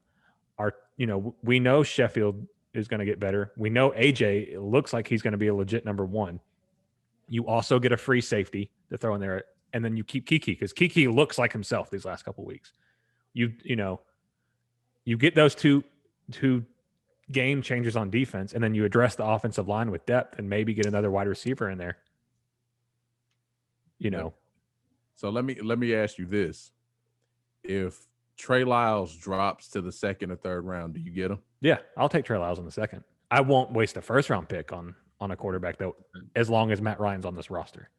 We know Sheffield is going to get better. We know AJ looks like he's going to be a legit number one. You also get a free safety to throw in there, and then you keep Kiki because Kiki looks like himself these last couple of weeks. You get those two game changers on defense, and then you address the offensive line with depth and maybe get another wide receiver in there. So let me ask you this. If Trey Lyles drops to the second or third round, do you get him? Yeah, I'll take Trey Lyles in the second. I won't waste a first round pick on a quarterback though, as long as Matt Ryan's on this roster.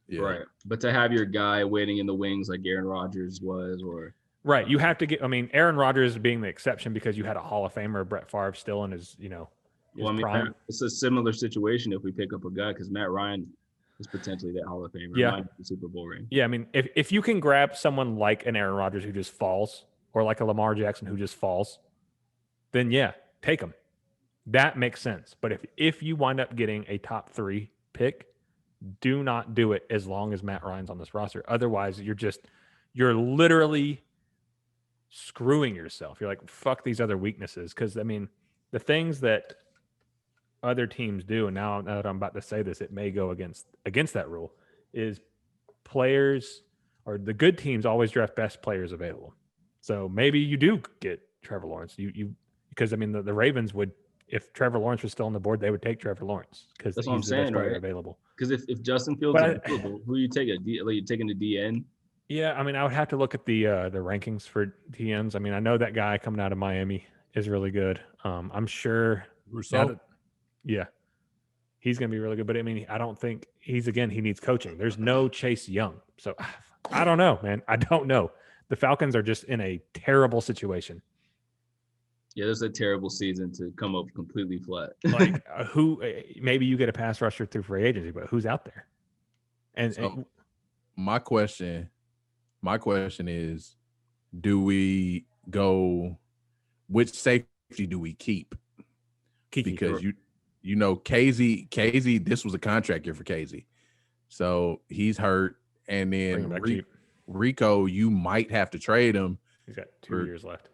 Yeah. Right. But to have your guy waiting in the wings like Aaron Rodgers was, or right, you have to get. I mean, Aaron Rodgers being the exception because you had a Hall of Famer, Brett Favre, still in his prime. It's a similar situation if we pick up a guy because Matt Ryan is potentially that Hall of Famer. Yeah, the Super Bowl ring. Yeah, I mean, if you can grab someone like an Aaron Rodgers who just falls, or like a Lamar Jackson who just falls, then yeah, take him. That makes sense. But if you wind up getting a top 3 pick, do not do it as long as Matt Ryan's on this roster. Otherwise, you're literally screwing yourself. You're like, fuck these other weaknesses. Because, I mean, the things that other teams do, and now that I'm about to say this, it may go against that rule, is players or the good teams always draft best players available. So maybe you do get Trevor Lawrence. Because, I mean, the Ravens would, if Trevor Lawrence was still on the board, they would take Trevor Lawrence because he's the best player available. Because if Justin Fields is available, who are you taking? Are you taking the DN? Yeah, I mean, I would have to look at the rankings for DNs. I mean, I know that guy coming out of Miami is really good. I'm sure. Rousseau? Yeah, he's going to be really good. But I mean, I don't think he needs coaching. There's no Chase Young. So I don't know, man. I don't know. The Falcons are just in a terrible situation. Yeah, there's a terrible season to come up completely flat. Like maybe you get a pass rusher through free agency, but who's out there? And my question is, do we go, which safety do we keep? Kiki, because KZ, this was a contract year for KZ. So he's hurt. And then Rico, you might have to trade him. He's got 2 years left.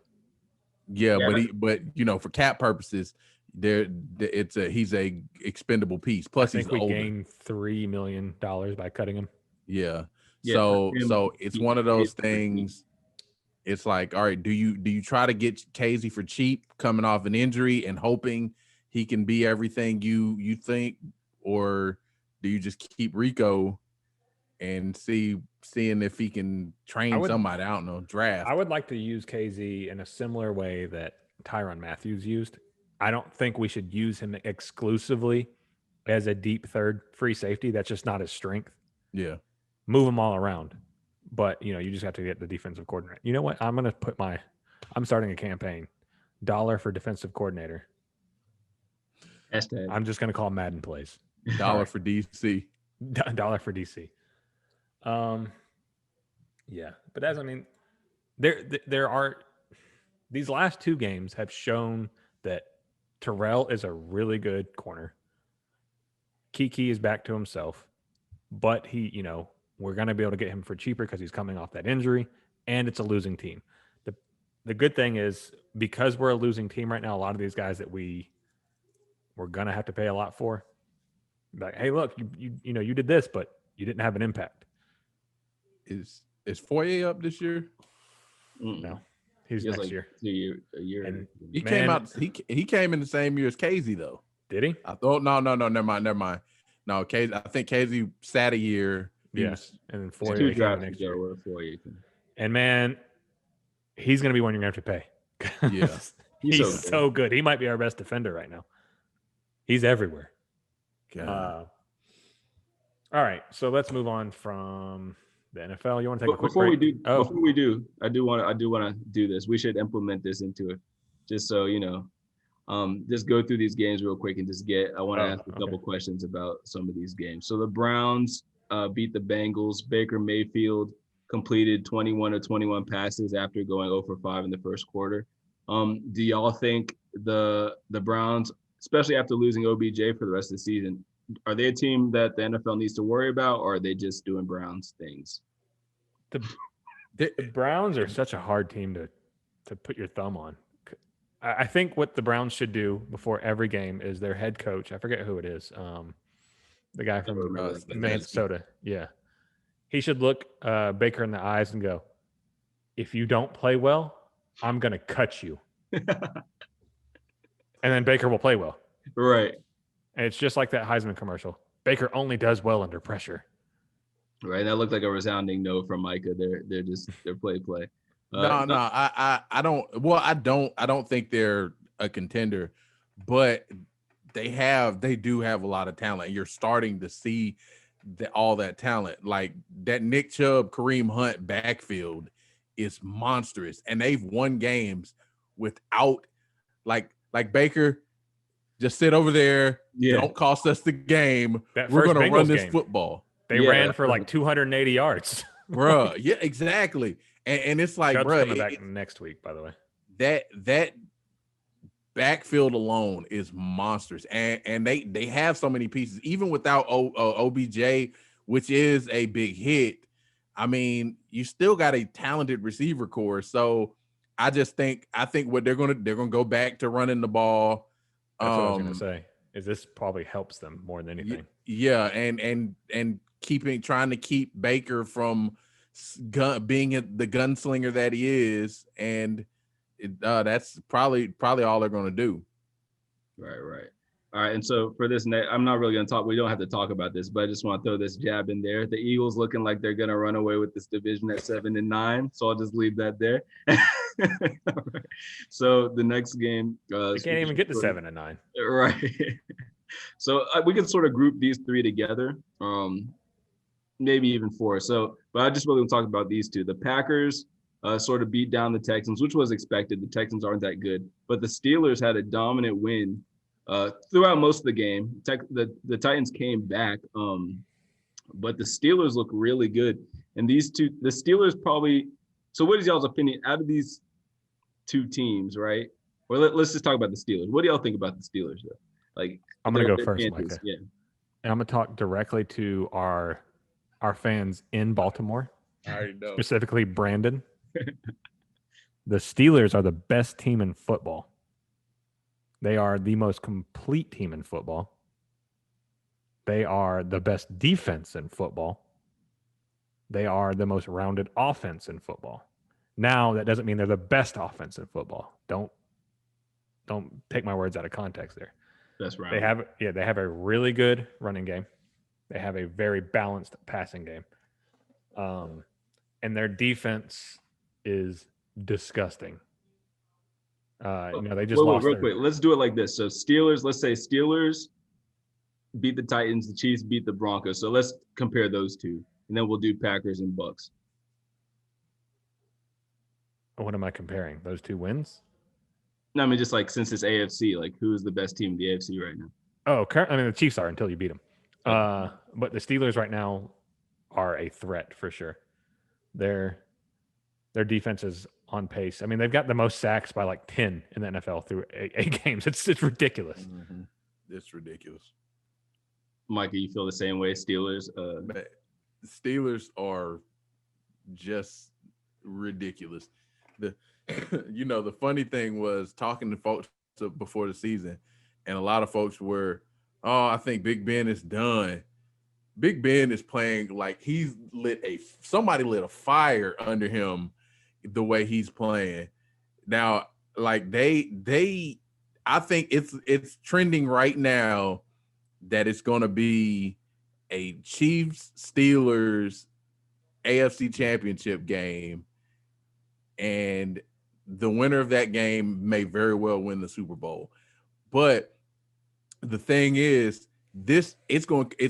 Yeah, but for cap purposes, he's a expendable piece. Plus, I think we gained $3 million by cutting him. Yeah. So it's one of those things. It's like, all right, do you try to get Casey for cheap coming off an injury and hoping he can be everything you think, or do you just keep Rico and seeing if he can train somebody? I don't know, draft. I would like to use KZ in a similar way that Tyrann Mathieu used. I don't think we should use him exclusively as a deep third free safety. That's just not his strength. Yeah. Move him all around. But, you just have to get the defensive coordinator. You know what? I'm starting a campaign. $1 for defensive coordinator. Hashtag. I'm just going to call Madden plays. $1 for DC. $1 for DC. Yeah, but there are these last 2 games have shown that Terrell is a really good corner. Kiki is back to himself, but we're going to be able to get him for cheaper because he's coming off that injury, and it's a losing team. The good thing is, because we're a losing team right now, a lot of these guys that we're going to have to pay a lot for, like, hey, look, you did this, but you didn't have an impact. Is Foye up this year? No, he's next year. A year. And he came out. He came in the same year as Casey, though. Did he? I thought no. Never mind. No, Casey. I think Casey sat a year. Yes, and then Foye 2 drafts next year. And man, he's going to be one you're going to have to pay. Yeah, he's so good. He might be our best defender right now. He's everywhere. All right, so let's move on from the NFL. You want to take a quick break? Before we do, I do want to do this. We should implement this into it, just so just go through these games real quick and I want to ask a couple questions about some of these games. So the Browns beat the Bengals. Baker Mayfield completed 21 of 21 passes after going 0 for 5 in the first quarter. Do y'all think the Browns, especially after losing OBJ for the rest of the season, are they a team that the NFL needs to worry about, or are they just doing Browns things? The Browns are such a hard team to put your thumb on. I think what the Browns should do before every game is their head coach. I forget who it is. The guy from Minnesota. Yeah. He should look Baker in the eyes and go, if you don't play well, I'm going to cut you. And then Baker will play well. Right. And it's just like that Heisman commercial. Baker only does well under pressure. Right. That looked like a resounding no from Micah. They're play. I don't think they're a contender, but they do have a lot of talent. You're starting to see all that talent. Like that Nick Chubb, Kareem Hunt backfield is monstrous, and they've won games without like Baker. Just sit over there. Yeah. Don't cost us the game. We're going to run this football. They ran for like 280 yards. Bro, yeah, exactly. And it's like, Chubb's bro, coming back next week, by the way. That backfield alone is monsters. And they have so many pieces, even without OBJ, which is a big hit. I mean, you still got a talented receiver core. So I think what they're gonna go back to running the ball. That's what I was gonna say. Is this probably helps them more than anything? Yeah, and trying to keep Baker from being the gunslinger that he is, and that's probably all they're going to do. Right. All right, and so for this, I'm not really going to talk. We don't have to talk about this, but I just want to throw this jab in there. The Eagles looking like they're going to run away with this division at 7-9, so I'll just leave that there. Right. So the next game, they can't even get to 7-9. Right. So we can sort of group these three together, maybe even four. So, but I just really want to talk about these two. The Packers sort of beat down the Texans, which was expected. The Texans aren't that good, but the Steelers had a dominant win throughout most of the game. The Titans came back, but the Steelers look really good. And the Steelers probably. So, what is y'all's opinion out of these two teams, right? Or let's just talk about the Steelers. What do y'all think about the Steelers, though? Like, I'm gonna go first, Micah. Yeah, and I'm gonna talk directly to our fans in Baltimore. I already know. Specifically, Brandon. The Steelers are the best team in football. They are the most complete team in football. They are the best defense in football. They are the most rounded offense in football. Now, that doesn't mean they're the best offense in football. Don't take my words out of context there. That's right. They have a really good running game. They have a very balanced passing game. And their defense is disgusting. They just lost. Real quick, let's do it like this. So let's say Steelers beat the Titans, the Chiefs beat the Broncos. So let's compare those two, and then we'll do Packers and Bucks. What am I comparing? Those two wins? No, I mean just like since it's AFC, like who's the best team in the AFC right now? Oh, the Chiefs are until you beat them. But the Steelers right now are a threat for sure. Their defense is on pace. I mean, they've got the most sacks by like 10 in the NFL through eight games. It's ridiculous. Mm-hmm. It's ridiculous. Micah, you feel the same way? Steelers? Steelers are just ridiculous. The funny thing was talking to folks before the season, and a lot of folks were, I think Big Ben is done. Big Ben is playing like somebody lit a fire under him the way he's playing. Now, like I think it's trending right now that it's going to be a Chiefs Steelers AFC Championship game, and the winner of that game may very well win the Super Bowl. But the thing is, it's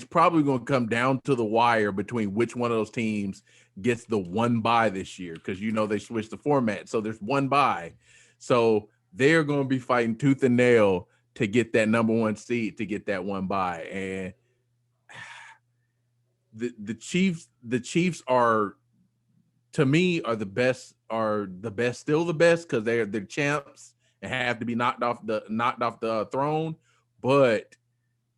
probably going to come down to the wire between which one of those teams gets the one bye this year, because they switched the format, so there's one bye. So they're going to be fighting tooth and nail to get that number one seed, to get that one bye. And the Chiefs are, to me, are the best, still the best, because they're the champs and have to be knocked off the throne. But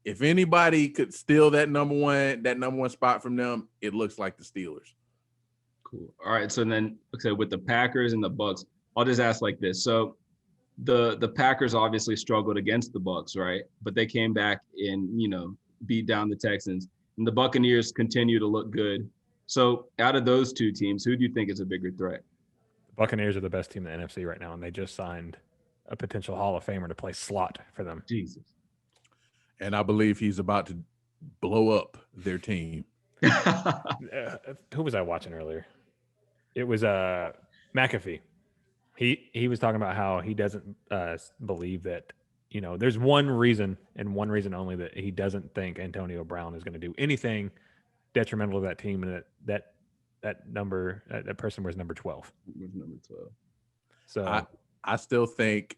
if anybody could steal that number one spot from them, it looks like the Steelers. Cool. All right. So then, with the Packers and the Bucks, I'll just ask like this. So the Packers obviously struggled against the Bucs, right? But they came back and, beat down the Texans. And the Buccaneers continue to look good. So out of those two teams, who do you think is a bigger threat? The Buccaneers are the best team in the NFC right now, and they just signed a potential Hall of Famer to play slot for them. Jesus. And I believe he's about to blow up their team. Who was I watching earlier? It was McAfee. He was talking about how he doesn't believe that, there's one reason and one reason only that he doesn't think Antonio Brown is going to do anything detrimental to that team, and that person was number 12. Number 12. So I still think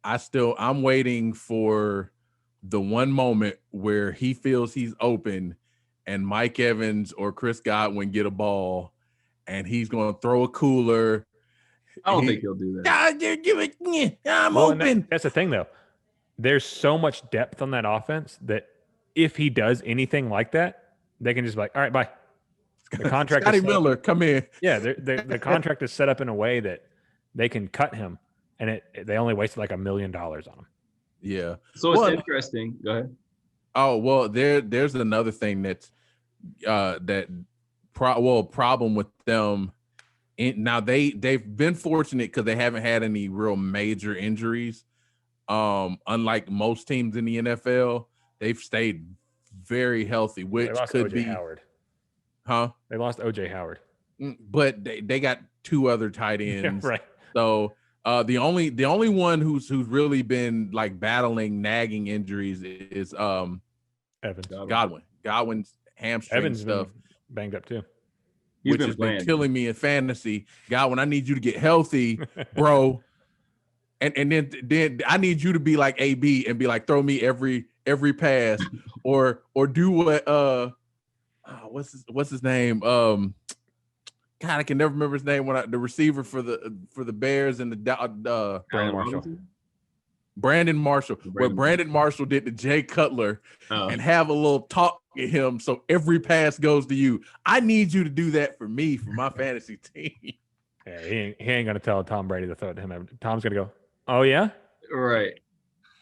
I'm waiting for the one moment where he feels he's open and Mike Evans or Chris Godwin get a ball and he's going to throw a cooler. I don't think he'll do that. I'm open. That's the thing, though. There's so much depth on that offense that if he does anything like that, they can just be like, all right, bye. The contract Scotty Miller, come in. Yeah, the contract is set up in a way that they can cut him, and they only wasted like $1 million on him. Yeah. So it's interesting. Go ahead. Oh, well, there's another thing that's problem with them. Now they've been fortunate because they haven't had any real major injuries. Unlike most teams in the NFL, they've stayed very healthy, which could O.J. be Howard. Huh? They lost O.J. Howard, but they got two other tight ends. Yeah, right. So the only one who's really been like battling nagging injuries is Evans. Godwin. Godwin's hamstring Evans stuff banged up too. He's which has been killing me in fantasy. Godwin, I need you to get healthy, bro. And then I need you to be like AB and be like, throw me every pass, or do what what's his name? God, I can never remember his name. The receiver for the Bears and the Brandon Marshall. Brandon Marshall. Where Brandon Marshall did to Jay Cutler and have a little talk at him, so every pass goes to you. I need you to do that for me, for my fantasy team. Yeah, he ain't gonna tell Tom Brady to throw it to him. Tom's gonna go, oh yeah, right.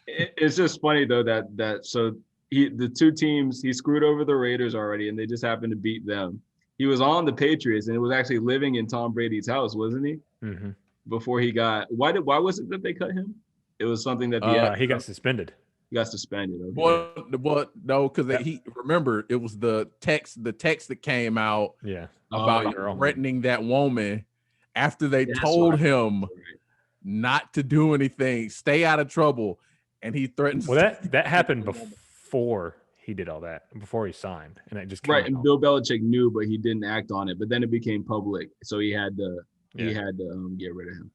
It's just funny though that so the two teams, he screwed over the Raiders already, and they just happened to beat them. He was on the Patriots, and it was actually living in Tom Brady's house, wasn't he? Mm-hmm. Before he got why was it that they cut him? It was something that he got suspended. He got suspended. Okay. Well, no, because he remember it was the text that came out about threatening that woman after they told him not to do anything, stay out of trouble, and he threatened. Well, that happened before he did all that, before he signed, and it just came right. out. And Bill Belichick knew, but he didn't act on it. But then it became public, so he had to get rid of him.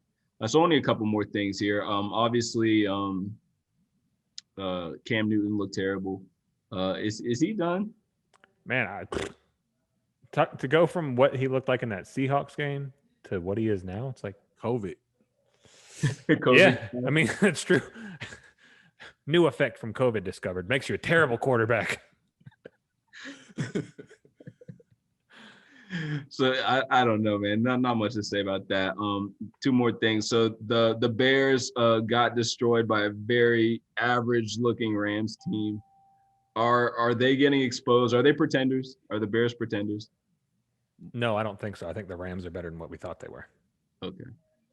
So only a couple more things here. Obviously, Cam Newton looked terrible. Is he done? Man, to go from what he looked like in that Seahawks game to what he is now, it's like COVID. Yeah, I mean, that's true. New effect from COVID discovered. Makes you a terrible quarterback. So I don't know, man. Not much to say about that. Two more things. So the Bears got destroyed by a very average looking Rams team. Are they getting exposed? Are they pretenders? Are the Bears pretenders? No, I don't think so. I think the Rams are better than what we thought they were. Okay.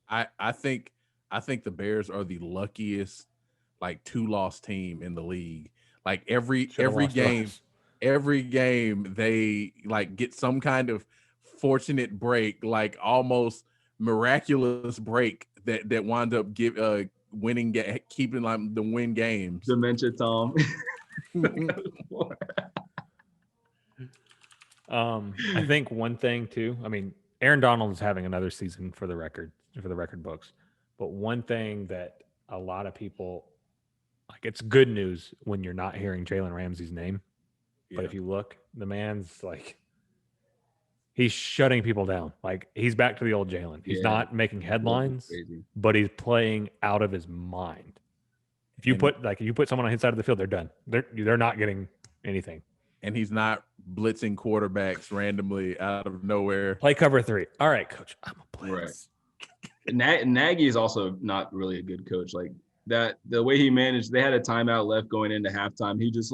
I think the Bears are the luckiest like 2-loss team in the league. Like every game they like get some kind of fortunate break, like almost miraculous break that wind up winning, keeping like the win games. Dementia Tom. I think one thing too, I mean, Aaron Donald is having another season for the record books, but one thing that a lot of people like, it's good news when you're not hearing Jalen Ramsey's name. But if you look, the man's like, he's shutting people down. Like, he's back to the old Jalen. He's not making headlines, but he's playing out of his mind. If you put someone on his side of the field, they're done. They're not getting anything. And he's not blitzing quarterbacks randomly out of nowhere. Play cover 3. All right, coach, I'm a blitz. Nagy is also not really a good coach. Like that, the way he managed, they had a timeout left going into halftime. He just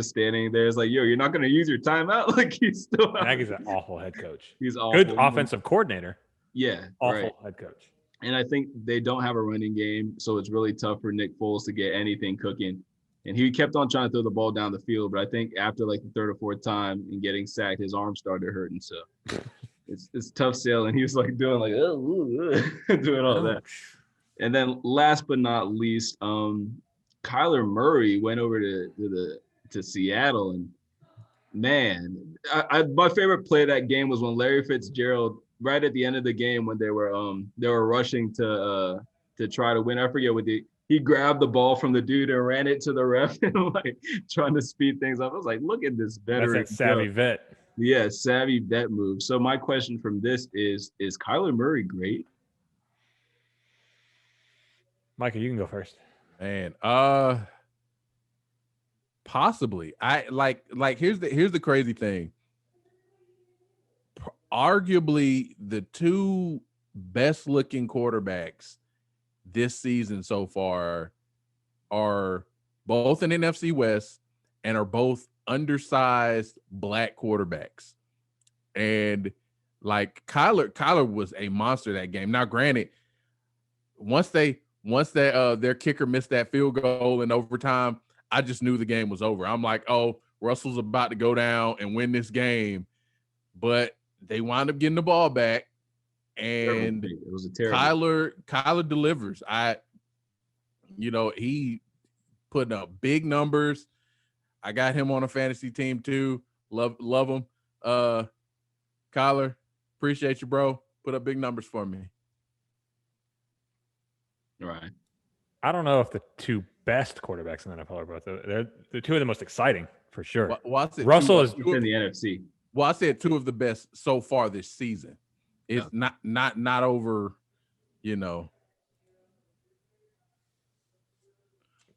standing there. It's like, yo, you're not going to use your timeout. Like he's still. Nagy's an awful head coach. He's awful. Good offensive coordinator. Yeah, awful head coach. And I think they don't have a running game, so it's really tough for Nick Foles to get anything cooking. And he kept on trying to throw the ball down the field, but I think after like the third or fourth time and getting sacked, his arm started hurting. So it's tough sailing. He was like doing like doing all that. And then last but not least, Kyler Murray went over to Seattle, and man, my favorite play of that game was when Larry Fitzgerald, right at the end of the game, when they were rushing to try to win. I forget what he grabbed the ball from the dude and ran it to the ref and like trying to speed things up. I was like, look at this veteran. That's that savvy vet. Yeah, savvy vet move. So my question from this is Kyler Murray great? Micah, you can go first. Man, possibly. I like here's the crazy thing. Arguably the two best looking quarterbacks this season so far are both in NFC West and are both undersized black quarterbacks. And like Kyler was a monster that game. Now, granted, once their kicker missed that field goal in overtime, I just knew the game was over. I'm like, oh, Russell's about to go down and win this game. But they wound up getting the ball back. And it was a terrible. Kyler delivers. He putting up big numbers. I got him on a fantasy team too. Love him. Kyler, appreciate you, bro. Put up big numbers for me. Right. I don't know if the two best quarterbacks in the NFL are both. They're two of the most exciting for sure. Well, Russell is in the NFC. Well, I said two of the best so far this season. It's not over,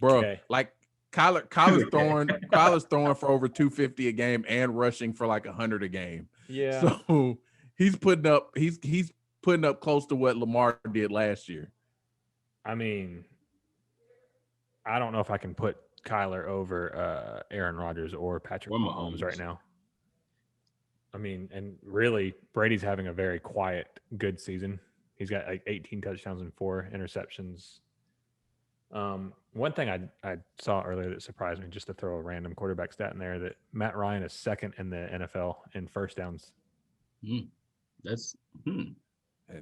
bro. Okay. Like Kyler's throwing for over 250 a game and rushing for like 100 a game. Yeah. So he's putting up close to what Lamar did last year. I mean, I don't know if I can put Kyler over Aaron Rodgers or Patrick Mahomes right now. I mean, and really, Brady's having a very quiet, good season. He's got like 18 touchdowns and 4 interceptions. One thing I saw earlier that surprised me, just to throw a random quarterback stat in there, that Matt Ryan is second in the NFL in first downs. It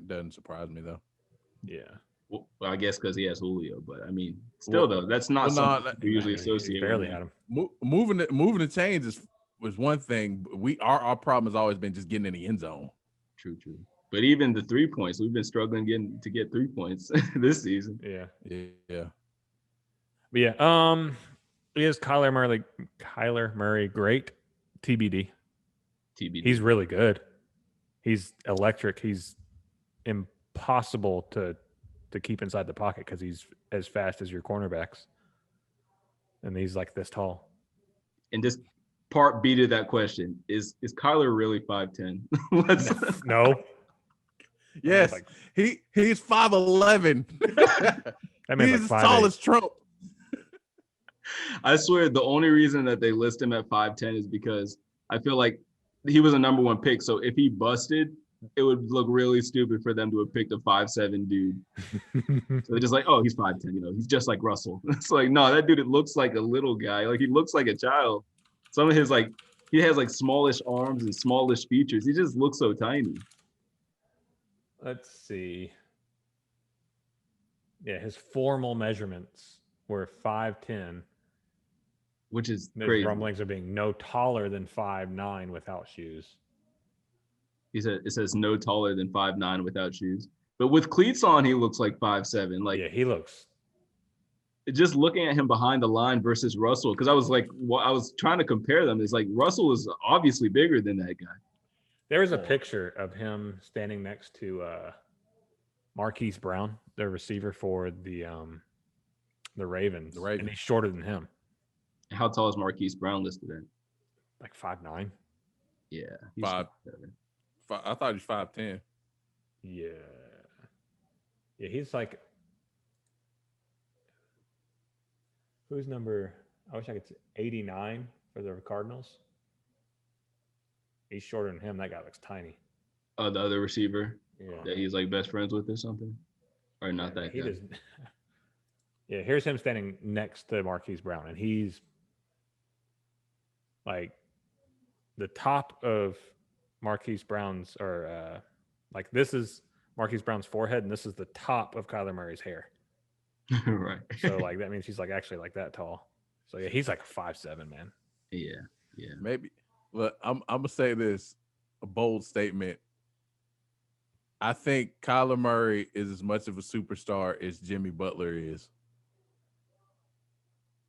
doesn't surprise me though. Yeah. Well, I guess because he has Julio, but I mean, still though, that's not something we usually associate. Barely had him. Moving the chains was one thing. Our problem has always been just getting in the end zone. True. But even the 3 points, we've been struggling to get 3 points this season. Yeah. But yeah, is Kyler Murray great? TBD. He's really good. He's electric. He's impossible to keep inside the pocket because he's as fast as your cornerbacks, and he's like this tall. And just part B to that question is Kyler really 5'10"? No. Yes, he's 5'11". He's as tall as Trump. I swear the only reason that they list him at 5'10" is because I feel like he was a number 1 pick. So if he busted, it would look really stupid for them to have picked a 5'7" dude. So they're just like, oh, he's 5'10", he's just like Russell. It's like, no, that dude, it looks like a little guy. Like he looks like a child. Some of his he has like smallish arms and smallish features. He just looks so tiny. Let's see. Yeah, his formal measurements were 5'10", which is His crazy. rumblings are being no taller than 5'9" without shoes. It says no taller than 5'9" without shoes. But with cleats on, he looks like 5'7". Like, yeah, he looks. Just looking at him behind the line versus Russell, because I was trying to compare them. It's like Russell is obviously bigger than that guy. There was a picture of him standing next to Marquise Brown, the receiver for the Ravens. And he's shorter than him. How tall is Marquise Brown listed at? Like 5'9". Yeah. 5. I thought he was 5'10". Yeah. Yeah, he's like, who's number? I wish I could say 89 for the Cardinals. He's shorter than him. That guy looks tiny. Oh, the other receiver Yeah, that he's like best friends with or something, or not that he guy. does. Yeah, here's him standing next to Marquise Brown, and he's like the top of Marquise Brown's, or like this is Marquise Brown's forehead, and this is the top of Kyler Murray's hair. Right. So like that means he's like actually like that tall. So yeah, he's like a 5'7", man. Yeah. Maybe. But I'm gonna say this, a bold statement. I think Kyler Murray is as much of a superstar as Jimmy Butler is.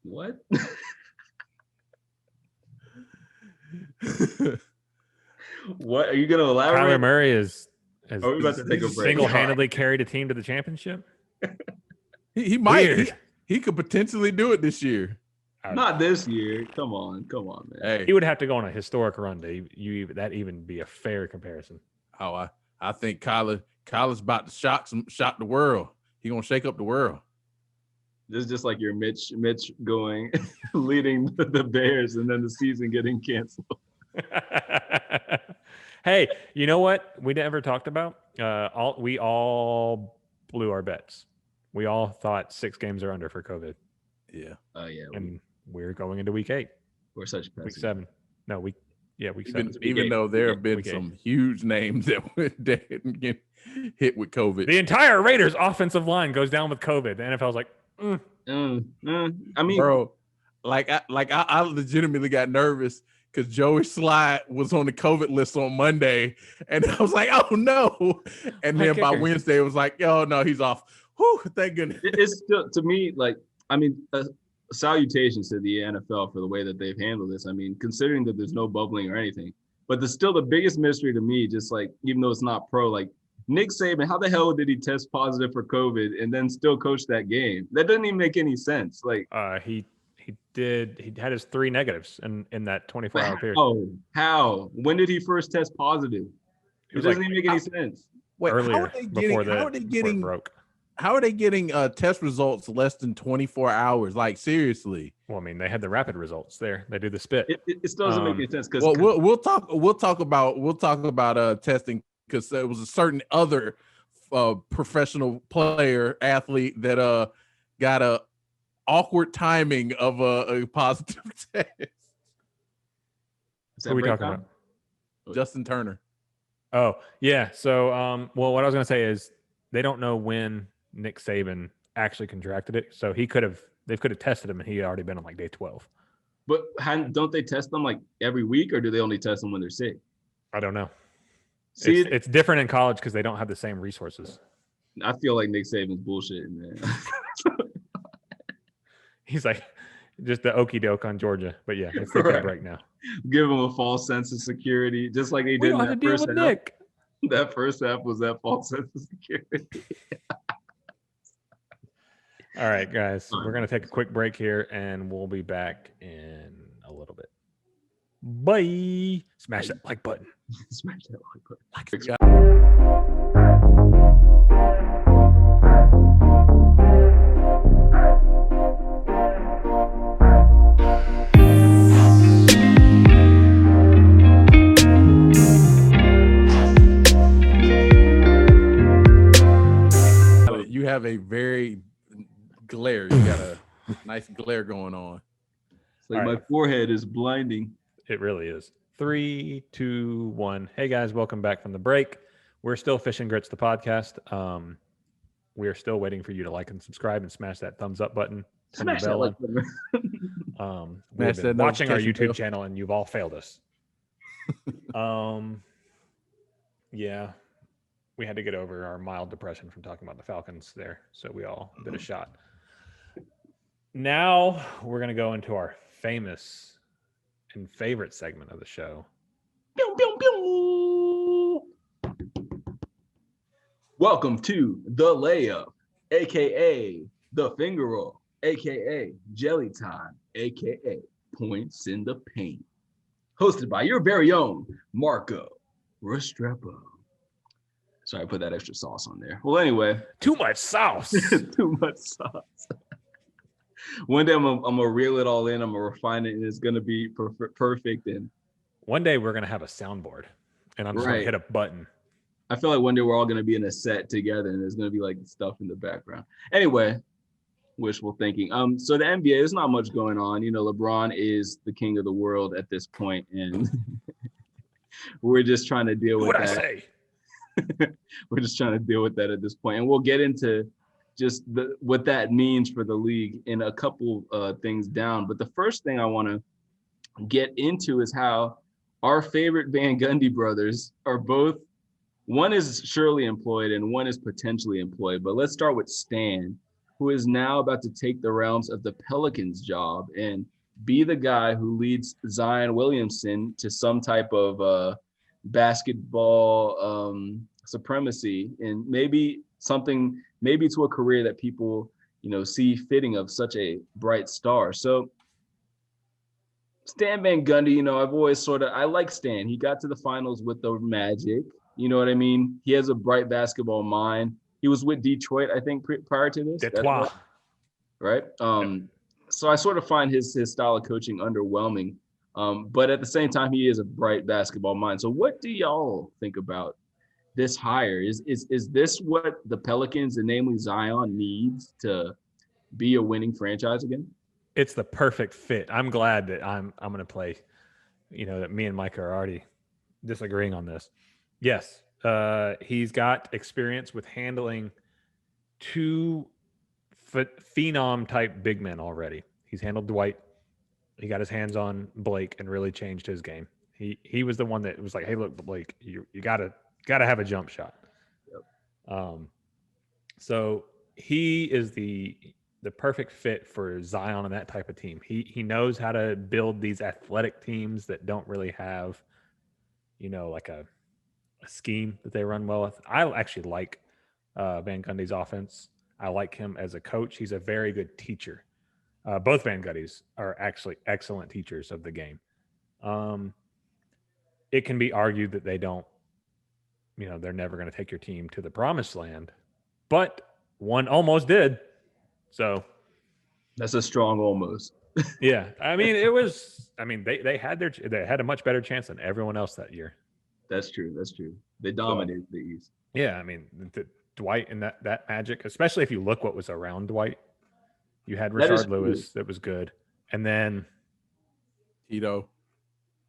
What? What are you gonna elaborate? Kyler Murray is Are we about to take a break? single-handedly carried a team to the championship. He might. Weird. He could potentially do it this year. Not this year. Come on, man. Hey, He would have to go on a historic run to that even be a fair comparison. oh, I think Kyler's about to shock the world. He gonna shake up the world. This is just like your Mitch going leading the Bears and then the season getting canceled. Hey, you know what we never talked about? We all blew our bets. We all thought 6 games or under for COVID. Yeah. Oh yeah. And we're going into week 8. We're such Week 7. No, week 7. Even though there have been some huge names that didn't get hit with COVID. The entire Raiders offensive line goes down with COVID. The NFL's like, I mean, bro, I legitimately got nervous because Joey Slye was on the COVID list on Monday, and I was like, oh no. And then by Wednesday, it was like, oh no, he's off. Whew, thank goodness. It's still, to me, like, I mean, salutations to the NFL for the way that they've handled this. I mean, considering that there's no bubbling or anything, but still the biggest mystery to me, just like, even though it's not pro, like Nick Saban, how the hell did he test positive for COVID and then still coach that game? That doesn't even make any sense. Like, he had his 3 negatives in that 24-hour period. Oh, how? When did he first test positive? It doesn't even make any sense. Wait, Earlier, how are they getting test results less than 24 hours? Like, seriously. Well, I mean, they had the rapid results there. They do the spit. It still doesn't make any sense because we'll talk about testing, because there was a certain other professional player athlete that got a awkward timing of a positive test. Who are we talking about? Justin Turner. Oh, yeah. So, well, what I was going to say is they don't know when Nick Saban actually contracted it. So they could have tested him and he had already been on like day 12. But don't they test them like every week, or do they only test them when they're sick? I don't know. See, it's different in college because they don't have the same resources. I feel like Nick Saban's bullshitting, man. He's like just the okey doke on Georgia. But yeah, let's take that break now. Give him a false sense of security, just like they did in that first half. Nick. That first half was that false sense of security. All right, guys, we're going to take a quick break here, and we'll be back in a little bit. Bye. Smash that like button. Smash that like button. You have a very glare. You got a nice glare going on. It's like my forehead is blinding. It really is. 3, 2, 1. Hey guys, welcome back from the break. We're still Fish and Grits, the podcast. We are still waiting for you to like and subscribe and smash that thumbs up button. Smash that like button. We've been watching our YouTube channel and you've all failed us. Yeah, we had to get over our mild depression from talking about the Falcons there, so we all did a shot. Now we're going to go into our famous and favorite segment of the show. Pew, pew, pew. Welcome to The Layup, a.k.a. The Finger Roll, a.k.a. Jelly Time, a.k.a. Points in the Paint. Hosted by your very own Marco Restrepo. Sorry, I put that extra sauce on there. Well, anyway. Too much sauce. Too much sauce. One day I'm gonna reel it all in. I'm gonna refine it, and it's gonna be perfect. And one day we're gonna have a soundboard, and I'm just gonna hit a button. I feel like one day we're all gonna be in a set together, and there's gonna be like stuff in the background. Anyway, wishful thinking. So the NBA, there's not much going on. You know, LeBron is the king of the world at this point, and we're just trying to deal with that. We're just trying to deal with that at this point, and we'll get into just what that means for the league in a couple things down. But the first thing I want to get into is how our favorite Van Gundy brothers are both, one is surely employed and one is potentially employed. But let's start with Stan, who is now about to take the realms of the Pelicans job and be the guy who leads Zion Williamson to some type of basketball supremacy, and maybe to a career that people, see fitting of such a bright star. So Stan Van Gundy, I've always I like Stan. He got to the finals with the Magic. You know what I mean? He has a bright basketball mind. He was with Detroit, I think, prior to this. Detroit. Right? So I sort of find his style of coaching underwhelming. But at the same time, he is a bright basketball mind. So what do y'all think about this hire? Is this what the Pelicans, and namely Zion, needs to be a winning franchise again? It's the perfect fit. I'm glad that I'm going to play, that me and Mike are already disagreeing on this. Yes, he's got experience with handling two phenom type big men already. He's handled Dwight. He got his hands on Blake and really changed his game. He was the one that was like, hey, look, Blake, you gotta have a jump shot. Yep. So he is the perfect fit for Zion and that type of team. He knows how to build these athletic teams that don't really have, like a scheme that they run well with. I actually like Van Gundy's offense. I like him as a coach. He's a very good teacher. Both Van Gundys are actually excellent teachers of the game. It can be argued that they don't, they're never going to take your team to the promised land, but one almost did. So that's a strong almost. Yeah. They had a much better chance than everyone else that year. That's true. They dominated the East. Yeah. Dwight and that Magic, especially if you look what was around Dwight, you had Rashard Lewis that was good. And then Hito.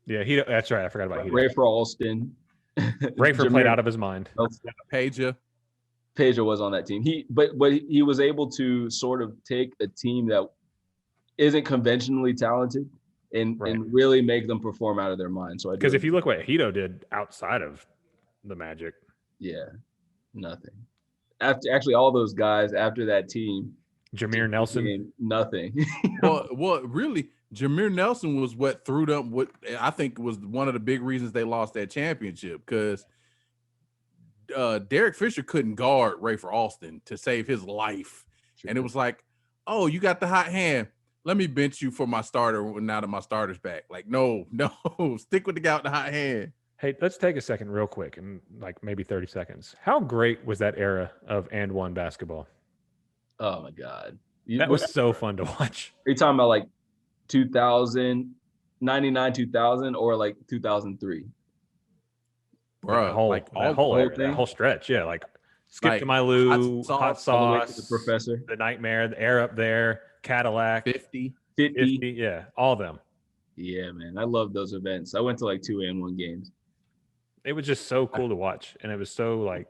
Yeah, Hito. That's right. I forgot about Hito. Rafer Alston. Rafer played out of his mind. Peja was on that team. But he was able to sort of take a team that isn't conventionally talented and really make them perform out of their mind. So because if you look what Hito did outside of the Magic, nothing. After actually all those guys after that team, Jameer Nelson, nothing. well, really, Jameer Nelson was what threw them. What I think was one of the big reasons they lost that championship, because Derek Fisher couldn't guard Rafer Alston to save his life, and it was like, oh, you got the hot hand. Let me bench you for my starter now that my starter's back. Like, no, stick with the guy with the hot hand. Hey, let's take a second real quick, and like maybe 30 seconds. How great was that era of and one basketball? Oh my God. That was so fun to watch. Are you talking about like 2000, 99, 2000, or like 2003? Bro, that whole stretch. Yeah. Like Skip to My Lou, Hot Sauce, the Professor, The Nightmare, The Air Up There, Cadillac, 50. Yeah. All of them. Yeah, man. I love those events. I went to like 2 and 1 games. It was just so cool to watch. And it was so like,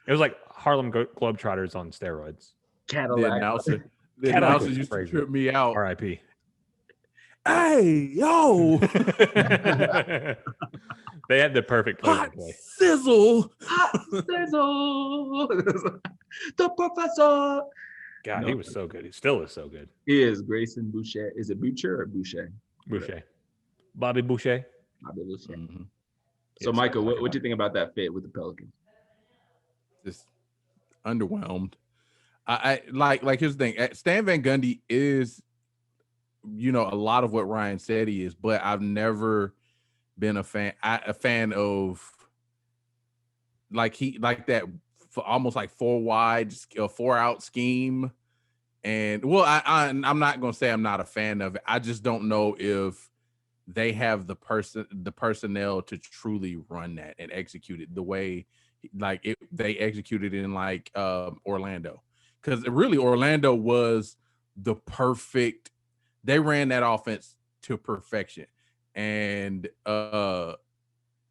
it was like Harlem Globetrotters on steroids. Cadillac. The announcer used to trip me out. R.I.P. Hey, yo. They had the perfect play. Sizzle. Hot sizzle. The Professor. God, he was so good. He still is so good. He is. Grayson Boucher. Is it Boucher or Boucher? Boucher. Bobby Boucher. Mm-hmm. So, Michael, what do you think about that fit with the Pelicans? Just underwhelmed. I like here's the thing. Stan Van Gundy is, a lot of what Ryan said he is, but I've never been a fan of that almost like 4 wide, 4 out scheme. And well, I'm not gonna say I'm not a fan of it. I just don't know if they have the personnel to truly run that and execute it the way they executed in Orlando. Because really Orlando was the perfect, they ran that offense to perfection. And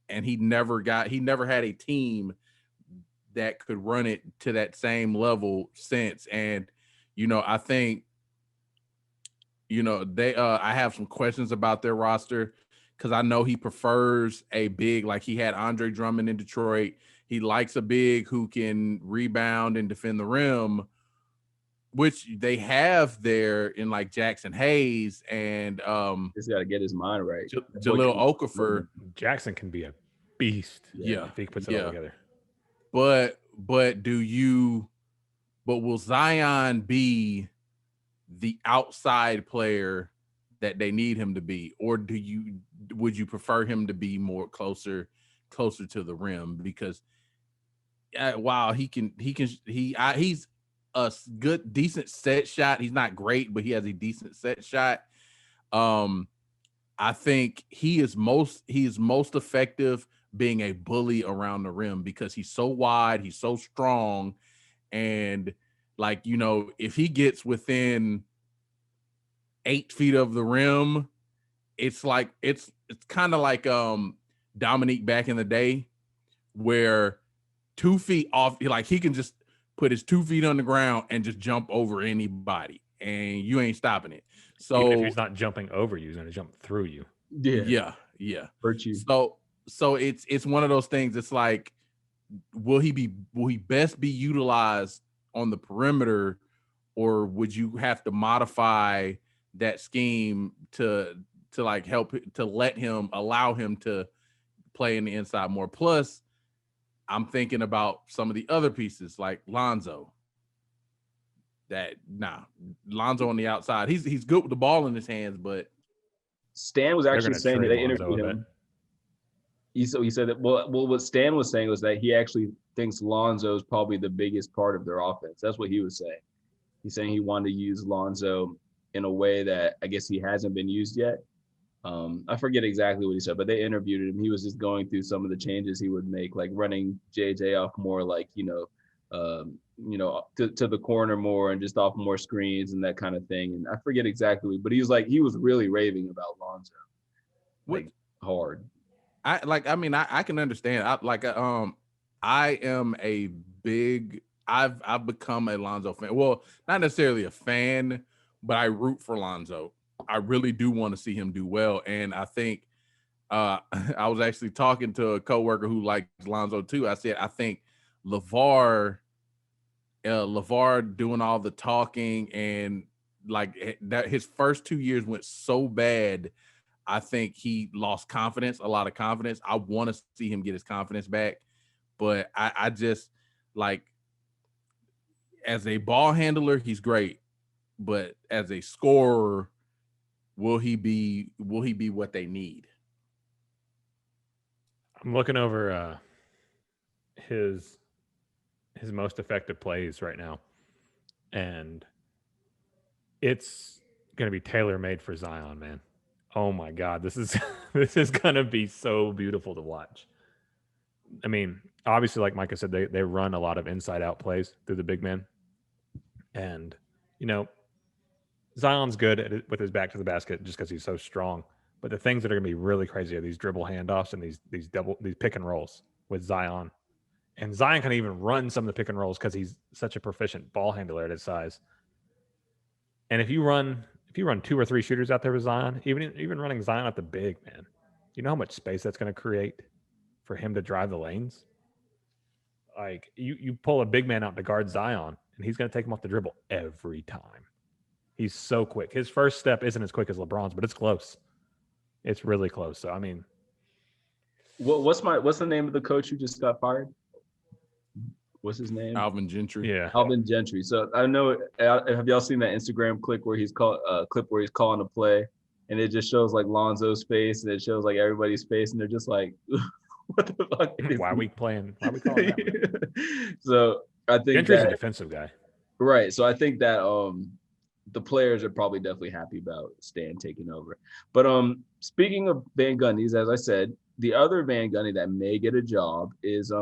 he never had a team that could run it to that same level since. And I think they I have some questions about their roster because I know he prefers a big, like he had Andre Drummond in Detroit. He likes a big who can rebound and defend the rim, which they have there in like Jackson Hayes and he's got to get his mind right. Jahlil Okafor. Jackson can be a beast. Yeah, if he puts it all together. But will Zion be the outside player that they need him to be, or would you prefer him to be more closer to the rim? Because while he's a good, decent set shot. He's not great, but he has a decent set shot. I think he is most effective being a bully around the rim because he's so wide, he's so strong, and if he gets within 8 feet of the rim, it's kind of like Dominique back in the day, where 2 feet off, like he can just put his 2 feet on the ground and just jump over anybody, and you ain't stopping it. So even if he's not jumping over you, he's going to jump through you. Yeah. Hurt you. So it's one of those things. It's like, will he best be utilized on the perimeter, or would you have to modify that scheme to like help to allow him to play in the inside more? Plus, I'm thinking about some of the other pieces like Lonzo. Lonzo on the outside. He's good with the ball in his hands, but Stan was actually saying that they interviewed him. He said that what Stan was saying was that he actually thinks Lonzo is probably the biggest part of their offense. That's what he was saying. He's saying he wanted to use Lonzo in a way that I guess he hasn't been used yet. I forget exactly what he said, but they interviewed him. He was just going through some of the changes he would make, like running JJ off more, like to the corner more and just off more screens and that kind of thing. And I forget exactly, but he was really raving about Lonzo, hard. I can understand. I've become a Lonzo fan. Well, not necessarily a fan, but I root for Lonzo. I really do want to see him do well. And I think I was actually talking to a coworker who likes Lonzo too. I said, I think LeVar doing all the talking and like that, his first 2 years went so bad. I think he lost a lot of confidence. I want to see him get his confidence back. But I just like, as a ball handler, he's great. But as a scorer, will he be what they need? I'm looking over his most effective plays right now, and it's going to be tailor-made for Zion, man. Oh my God, this is going to be so beautiful to watch. I mean, obviously, like Micah said, they run a lot of inside-out plays through the big man, and Zion's good at it with his back to the basket just because he's so strong. But the things that are going to be really crazy are these dribble handoffs and these pick and rolls with Zion. And Zion can even run some of the pick and rolls because he's such a proficient ball handler at his size. And if you run 2 or 3 shooters out there with Zion, even running Zion at the big, man, you know how much space that's going to create for him to drive the lanes? Like you pull a big man out to guard Zion, and he's going to take him off the dribble every time. He's so quick. His first step isn't as quick as LeBron's, but it's close. It's really close. So, I mean, what's the name of the coach who just got fired? What's his name? Alvin Gentry. Yeah, Alvin Gentry. So I know. Have y'all seen that Instagram clip where he's calling a play, and it just shows like Lonzo's face, and it shows like everybody's face, and they're just like, What the fuck? Why are we calling that? So I think Gentry's a defensive guy. right. So I think that the players are probably definitely happy about Stan taking over. But speaking of Van Gundy's, as I said, the other Van Gundy that may get a job is Jeff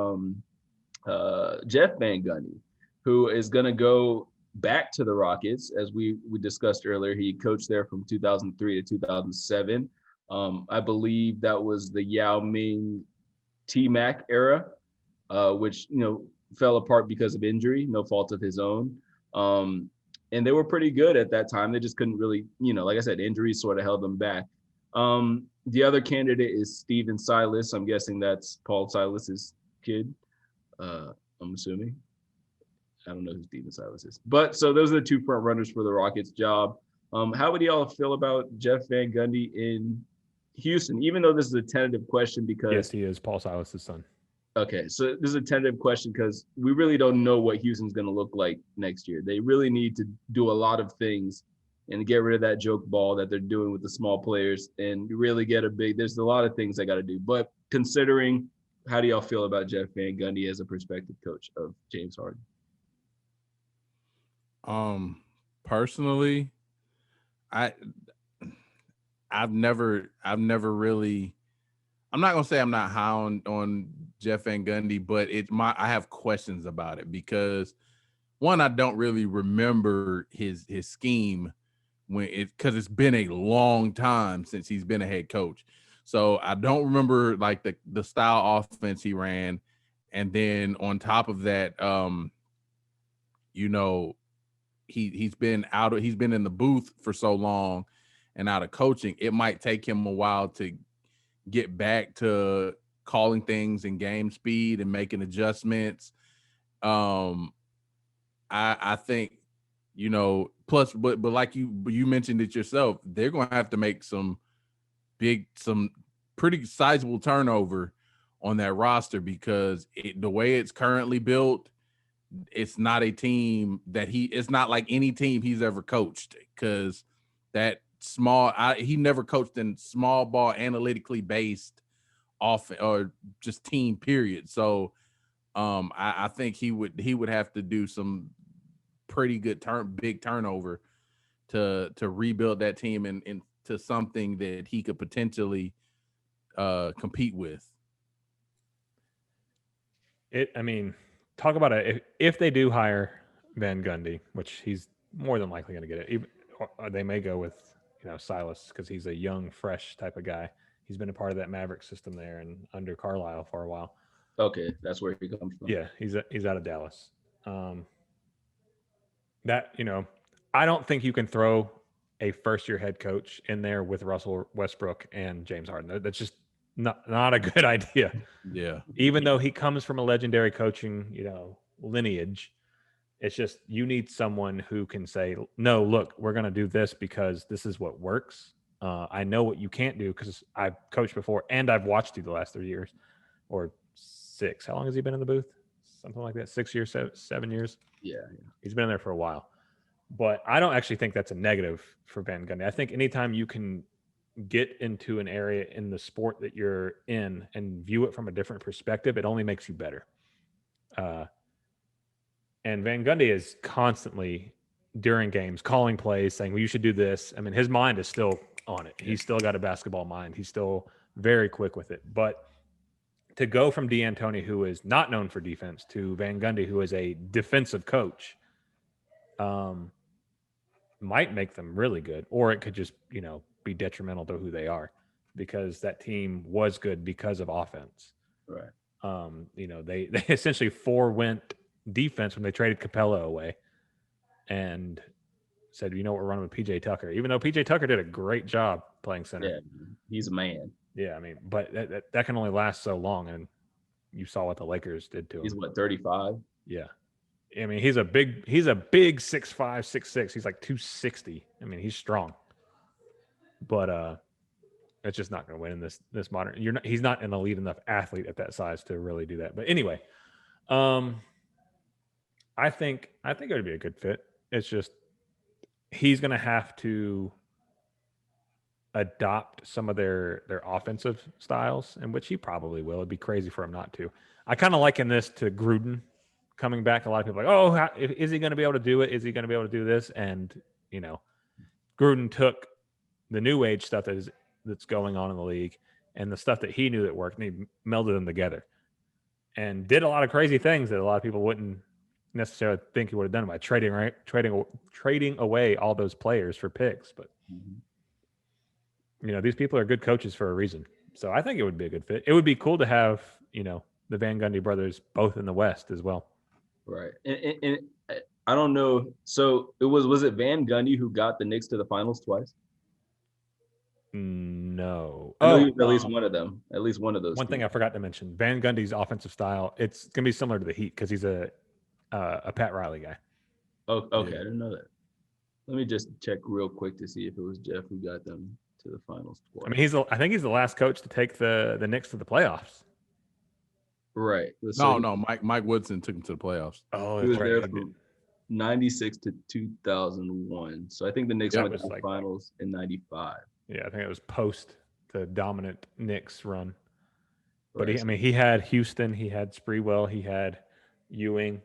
Van Gundy, who is gonna go back to the Rockets. As we discussed earlier, he coached there from 2003 to 2007. I believe that was the Yao Ming T-Mac era, which, fell apart because of injury, no fault of his own. And they were pretty good at that time. They just couldn't really, like I said, injuries sort of held them back. The other candidate is Steven Silas. I'm guessing that's Paul Silas's kid. I'm assuming. I don't know who Steven Silas is. But so those are the two front runners for the Rockets job. How would y'all feel about Jeff Van Gundy in Houston? Even though this is a tentative question because... Yes, he is Paul Silas's son. Okay, so this is a tentative question because we really don't know what Houston's going to look like next year. They really need to do a lot of things and get rid of that joke ball that they're doing with the small players and really get a big... There's a lot of things they got to do. But considering, how do y'all feel about Jeff Van Gundy as a prospective coach of James Harden? Personally, I've never really... I'm not gonna say I'm not high on Jeff Van Gundy, but I have questions about it because one, I don't really remember his scheme because it's been a long time since he's been a head coach. So I don't remember like the style offense he ran. And then on top of that, he's been in the booth for so long and out of coaching. It might take him a while to get back to calling things in game speed and making adjustments. I think, plus, but like you mentioned it yourself, they're going to have to make some pretty sizable turnover on that roster because the way it's currently built, it's not a team it's not like any team he's ever coached because that he never coached in small ball analytically based off or just team period. So I think he would have to do some pretty good big turnover to rebuild that team into something that he could potentially compete with. Talk about if they do hire Van Gundy, which he's more than likely going to get it. They may go with Silas because he's a young, fresh type of guy. He's been a part of that Maverick system there and under Carlisle for a while. Okay, that's where he comes from. Yeah, he's out of Dallas. I don't think you can throw a first-year head coach in there with Russell Westbrook and James Harden. That's just not a good idea. Yeah. Even though he comes from a legendary coaching, lineage, it's just you need someone who can say, no, look, we're going to do this because this is what works. I know what you can't do because I've coached before and I've watched you the last 3 years or 6. How long has he been in the booth? Something like that. 6 years, 7 years. Yeah. He's been in there for a while. But I don't actually think that's a negative for Van Gundy. I think anytime you can get into an area in the sport that you're in and view it from a different perspective, it only makes you better. And Van Gundy is constantly during games calling plays, saying, well, you should do this. I mean, his mind is still on it. He's still got a basketball mind. He's still very quick with it. But to go from D'Antoni, who is not known for defense, to Van Gundy, who is a defensive coach, might make them really good, or it could just, be detrimental to who they are because that team was good because of offense. Right. They essentially forewent defense when they traded Capella away and said, we're running with PJ Tucker, even though PJ Tucker did a great job playing center. Yeah, he's a man. Yeah. But that can only last so long. And you saw what the Lakers did to him. He's 35. Yeah. He's a big 6'5", 6'6". He's like 260. He's strong, but it's just not going to win in this modern. He's not an elite enough athlete at that size to really do that. But anyway, I think it would be a good fit. It's just he's going to have to adopt some of their offensive styles, in which he probably will. It'd be crazy for him not to. I kind of liken this to Gruden coming back. A lot of people are like, oh, is he going to be able to do it? Is he going to be able to do this? And Gruden took the new age stuff that's going on in the league and the stuff that he knew that worked, and he melded them together and did a lot of crazy things that a lot of people wouldn't necessarily think he would have done by trading away all those players for picks. But these people are good coaches for a reason. So I think it would be a good fit. It would be cool to have the Van Gundy brothers both in the West as well. Right. And I don't know. So was it Van Gundy who got the Knicks to the finals twice? No. I know he was at least one of them. At least one of those. One thing I forgot to mention: Van Gundy's offensive style. It's gonna be similar to the Heat because he's a Pat Riley guy. Oh, okay. Yeah. I didn't know that. Let me just check real quick to see if it was Jeff who got them to the finals twice. I mean, I think he's the last coach to take the Knicks to the playoffs. Right. No. Mike Woodson took him to the playoffs. Oh, he was there from 96 to 2001. So I think the Knicks went to the finals in 95. Yeah, I think it was post the dominant Knicks run. But he had Houston, he had Sprewell, he had Ewing.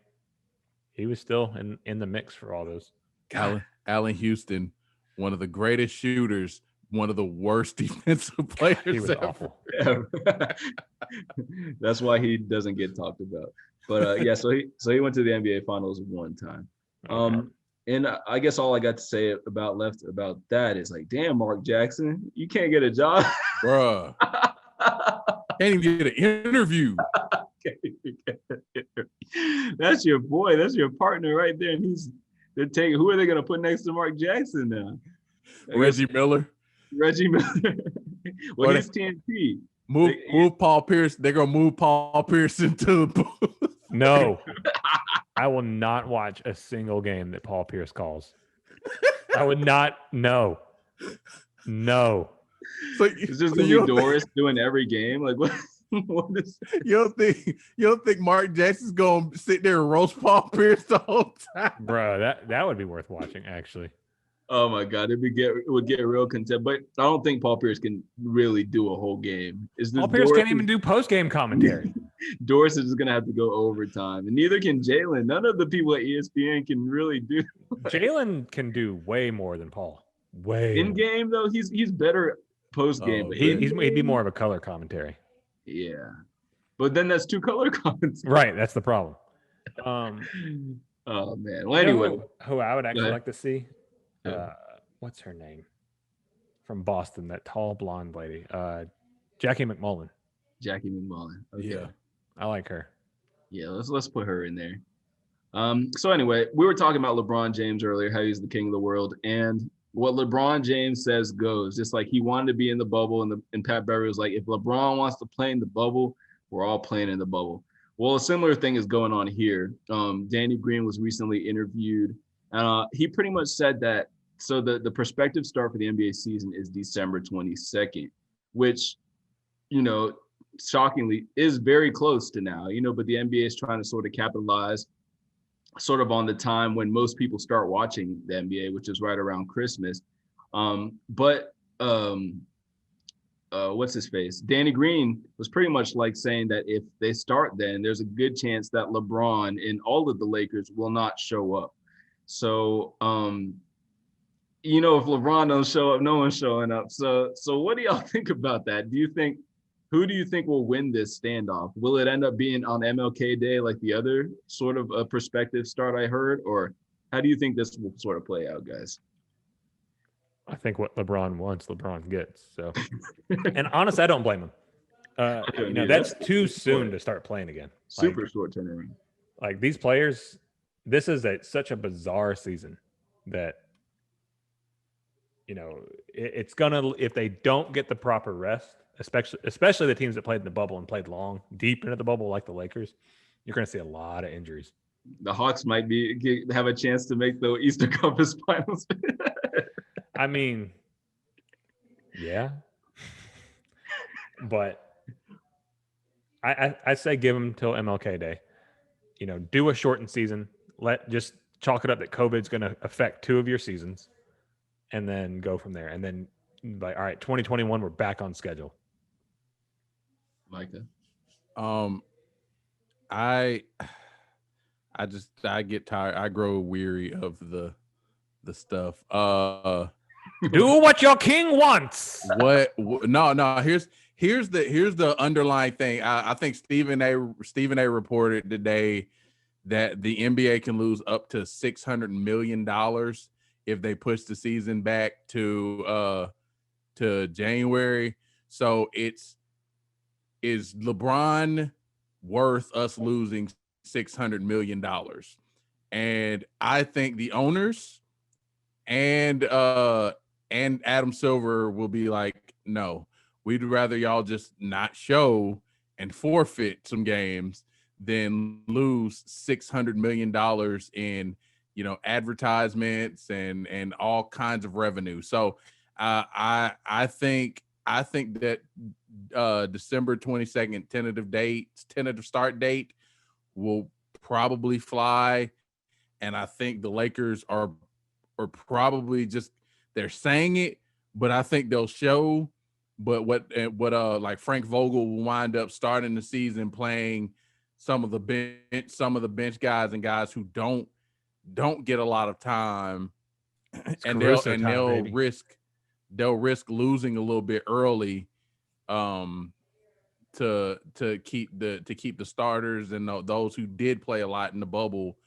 He was still in the mix for all those. Allen Houston, one of the greatest shooters, one of the worst defensive players. He was ever. awful. That's why he doesn't get talked about. But so he went to the NBA Finals one time. Okay. And I guess all I got to say about that is like, damn, Mark Jackson, you can't get a job, bruh. Can't even get an interview. That's your boy. That's your partner right there. And who are they going to put next to Mark Jackson now? Reggie Miller. Well, he's TNT. Move Paul Pierce. They're going to move Paul Pierce into the booth. No. I will not watch a single game that Paul Pierce calls. I would not. No. So it's just gonna be Doris doing every game. Like what? What is? You don't think Mark Jackson's gonna sit there and roast Paul Pierce the whole time, bro? That would be worth watching, actually. Oh my God, it would get real content. But I don't think Paul Pierce can really do a whole game. Paul Pierce can't even do post-game commentary. Doris is going to have to go overtime, and neither can Jalen. None of the people at ESPN can really do. Jalen can do way more than Paul. Way in game though, he's better post game. He'd be more of a color commentary. Yeah, but then that's two color comments. Right, that's the problem. Oh man. Well, anyway, who I would actually like to see. What's her name from Boston? That tall blonde lady, Jackie McMullen. Jackie McMullen. Okay. Yeah, I like her. Yeah, let's put her in there. So anyway, we were talking about LeBron James earlier, how he's the king of the world, and what LeBron James says goes. Just like he wanted to be in the bubble, and Pat Beverly was like, if LeBron wants to play in the bubble, we're all playing in the bubble. Well, a similar thing is going on here. Danny Green was recently interviewed, and he pretty much said that. So the prospective start for the NBA season is December 22nd, which, shockingly is very close to now, but the NBA is trying to sort of capitalize sort of on the time when most people start watching the NBA, which is right around Christmas. What's his face? Danny Green was pretty much like saying that if they start then, there's a good chance that LeBron and all of the Lakers will not show up. So, if LeBron don't show up, no one's showing up. So what do y'all think about that? Who do you think will win this standoff? Will it end up being on MLK Day like the other sort of a prospective start I heard? Or how do you think this will sort of play out, guys? I think what LeBron wants, LeBron gets. So, and honestly, I don't blame him. That's too soon to start playing again. Super short turnaround. Like these players, this is such a bizarre season that, it's gonna, if they don't get the proper rest, especially the teams that played in the bubble and played long, deep into the bubble like the Lakers, you're going to see a lot of injuries. The Hawks might have a chance to make the Eastern Conference Finals. I mean, yeah, but I say give them till MLK Day. Do a shortened season. Just chalk it up that COVID's going to affect 2 of your seasons, and then go from there. And then Like, all right, 2021, we're back on schedule. Micah. I get tired. I grow weary of the stuff. Do what your king wants. No. Here's the underlying thing. I think Stephen A reported today that the NBA can lose up to $600 million if they push the season back to January. So is LeBron worth us losing $600 million? And I think the owners and Adam Silver will be like, no, we'd rather y'all just not show and forfeit some games than lose $600 million in, advertisements and all kinds of revenue. So I think that December 22nd tentative start date will probably fly. And I think the Lakers are probably just, they're saying it, but I think they'll show. But what like Frank Vogel will wind up starting the season playing some of the bench guys and guys who don't get a lot of time, and they'll risk losing a little bit early to keep the starters and those who did play a lot in the bubble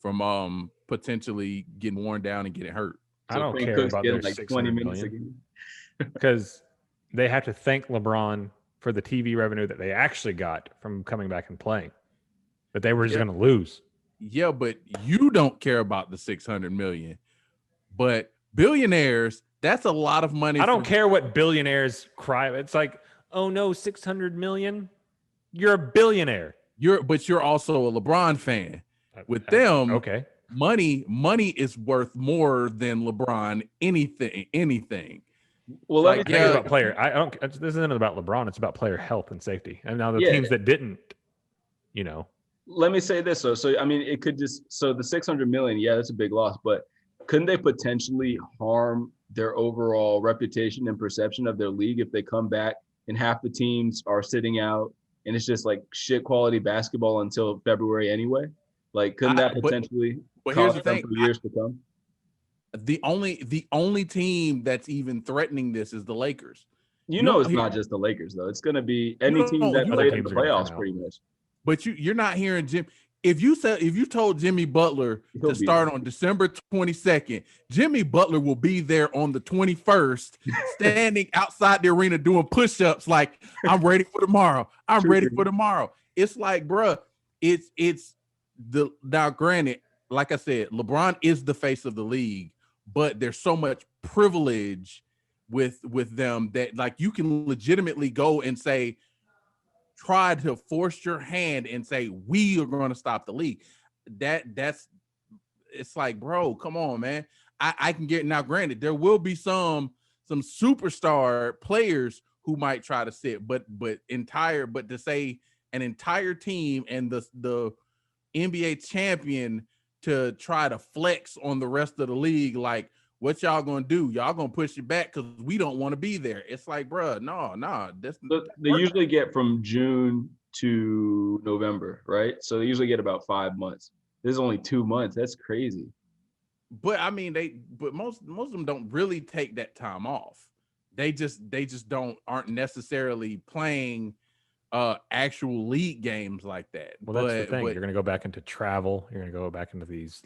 from potentially getting worn down and getting hurt. I don't care about their like 20 minutes again because they have to thank LeBron for the TV revenue that they actually got from coming back and playing, but they were just going to lose. Yeah, but you don't care about the $600 million, but billionaires, that's a lot of money. I don't care what billionaires cry. It's like, oh no, 600 million. You're a billionaire. But you're also a LeBron fan. With them, okay, money is worth more than LeBron anything. Well, let me think about player. I don't. This isn't about LeBron. It's about player health and safety. And now the teams that didn't, Let me say this. So I mean, it could just. So the 600 million, yeah, that's a big loss. But couldn't they potentially harm their overall reputation and perception of their league if they come back and half the teams are sitting out and it's just like shit quality basketball until February anyway? Like, couldn't that potentially cost them for years to come? The only team that's even threatening this is the Lakers. It's not just the Lakers though. It's going to be any team that played in the playoffs pretty much. But you're not hearing Jim. If you told Jimmy Butler to start on December 22nd, Jimmy Butler will be there on the 21st, standing outside the arena doing push-ups like, I'm ready for tomorrow. I'm ready for tomorrow. It's like, bruh, now granted, like I said, LeBron is the face of the league, but there's so much privilege with them that like you can legitimately go and say, try to force your hand and say, we are going to stop the league. It's like, bro, come on, man. I can get, now granted, there will be some superstar players who might try to sit, but to say an entire team and the NBA champion to try to flex on the rest of the league, like, what y'all gonna do? Y'all gonna push it back because we don't want to be there. It's like, bro, no. They usually get from June to November, right? So they usually get about 5 months. This is only 2 months. That's crazy. But I mean, most of them don't really take that time off. They just aren't necessarily playing actual league games like that. Well, that's the thing. You're going to go back into travel. You're going to go back into these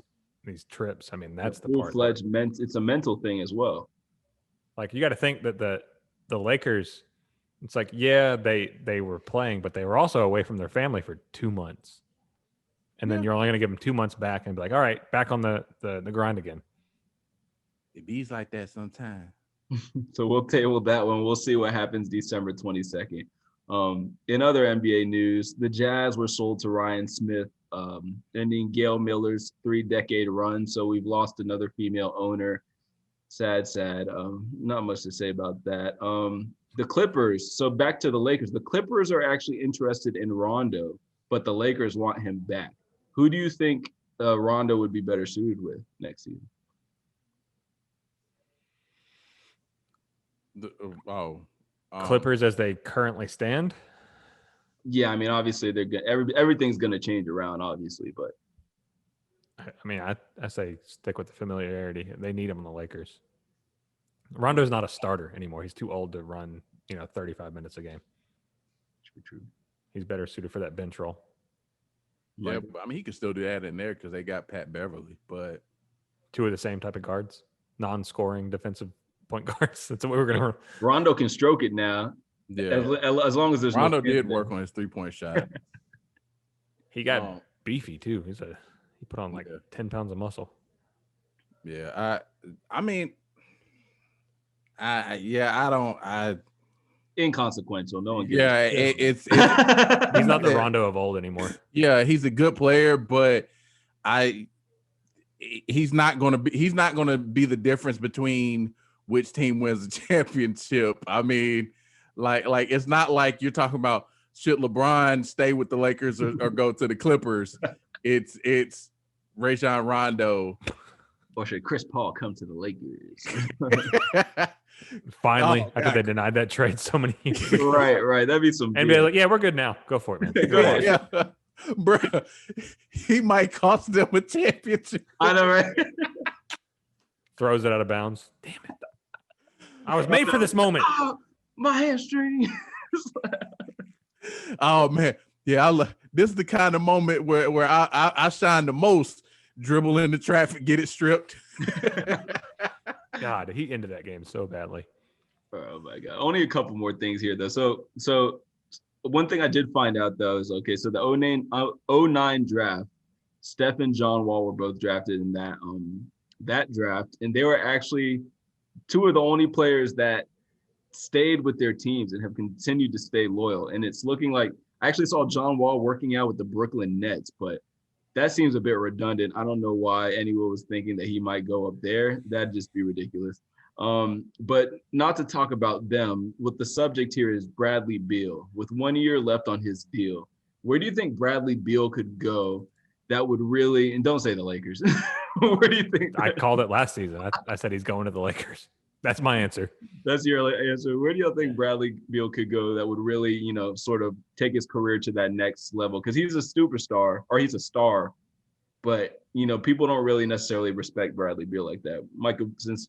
trips. I mean, that's the part. It's a mental thing as well. Like, you got to think that the Lakers, it's like, yeah, they were playing, but they were also away from their family for 2 months. And then you're only going to give them 2 months back and be like, all right, back on the grind again. It bees like that sometime. So we'll table that one. We'll see what happens December 22nd. In other NBA news, the Jazz were sold to Ryan Smith, ending Gail Miller's 3-decade run. So we've lost another female owner. Sad. Not much to say about that. The Clippers. So back to the Lakers. The Clippers are actually interested in Rondo, but the Lakers want him back. Who do you think Rondo would be better suited with next season? Clippers as they currently stand. Yeah, I mean, obviously they're good. Everything's gonna change around, obviously, but I mean, I say stick with the familiarity. They need him on the Lakers. Rondo's not a starter anymore. He's too old to run, 35 minutes a game. true. He's better suited for that bench role. Yeah, but, I mean, he could still do that in there because they got Pat Beverly, but two of the same type of guards, non-scoring defensive point guards. That's what we're gonna. Rondo can stroke it now. yeah, as long as there's Rondo no did work on his 3-point shot. He got beefy too. He put on like 10 pounds of muscle. Yeah, I mean, I don't. Inconsequential. No one gives. Yeah, it's he's not the Rondo of old anymore. Yeah, he's a good player, but he's not gonna be the difference between which team wins the championship. I mean, like it's not like you're talking about should LeBron stay with the Lakers or go to the Clippers. It's Rajon Rondo. Or should Chris Paul come to the Lakers? Finally, after they denied that trade so many years. Right. That'd be some. And be like, yeah, we're good now. Go for it, man. Go ahead. Yeah. Bro, he might cost them a championship. I know, right? Throws it out of bounds. Damn it. I was made for this moment. Oh, my hamstring. Oh, man. Yeah, this is the kind of moment where I shine the most. Dribble into traffic, get it stripped. God, he ended that game so badly. Oh my God. Only a couple more things here though. So one thing I did find out though is so the 09 draft, Steph and John Wall were both drafted in that draft, and they were actually two of the only players that stayed with their teams and have continued to stay loyal. And it's looking like I actually saw John Wall working out with the Brooklyn Nets, but that seems a bit redundant. I don't know why anyone was thinking that he might go up there. That'd just be ridiculous. But not to talk about them. What the subject here is Bradley Beal. With 1 year left on his deal, where do you think Bradley Beal could go that would really, and don't say the Lakers. Where do you think? I called it last season. I said he's going to the Lakers. That's my answer. That's your answer. Where do you think Bradley Beal could go that would really, sort of take his career to that next level? Because he's a superstar, or he's a star, but people don't really necessarily respect Bradley Beal like that. Michael, since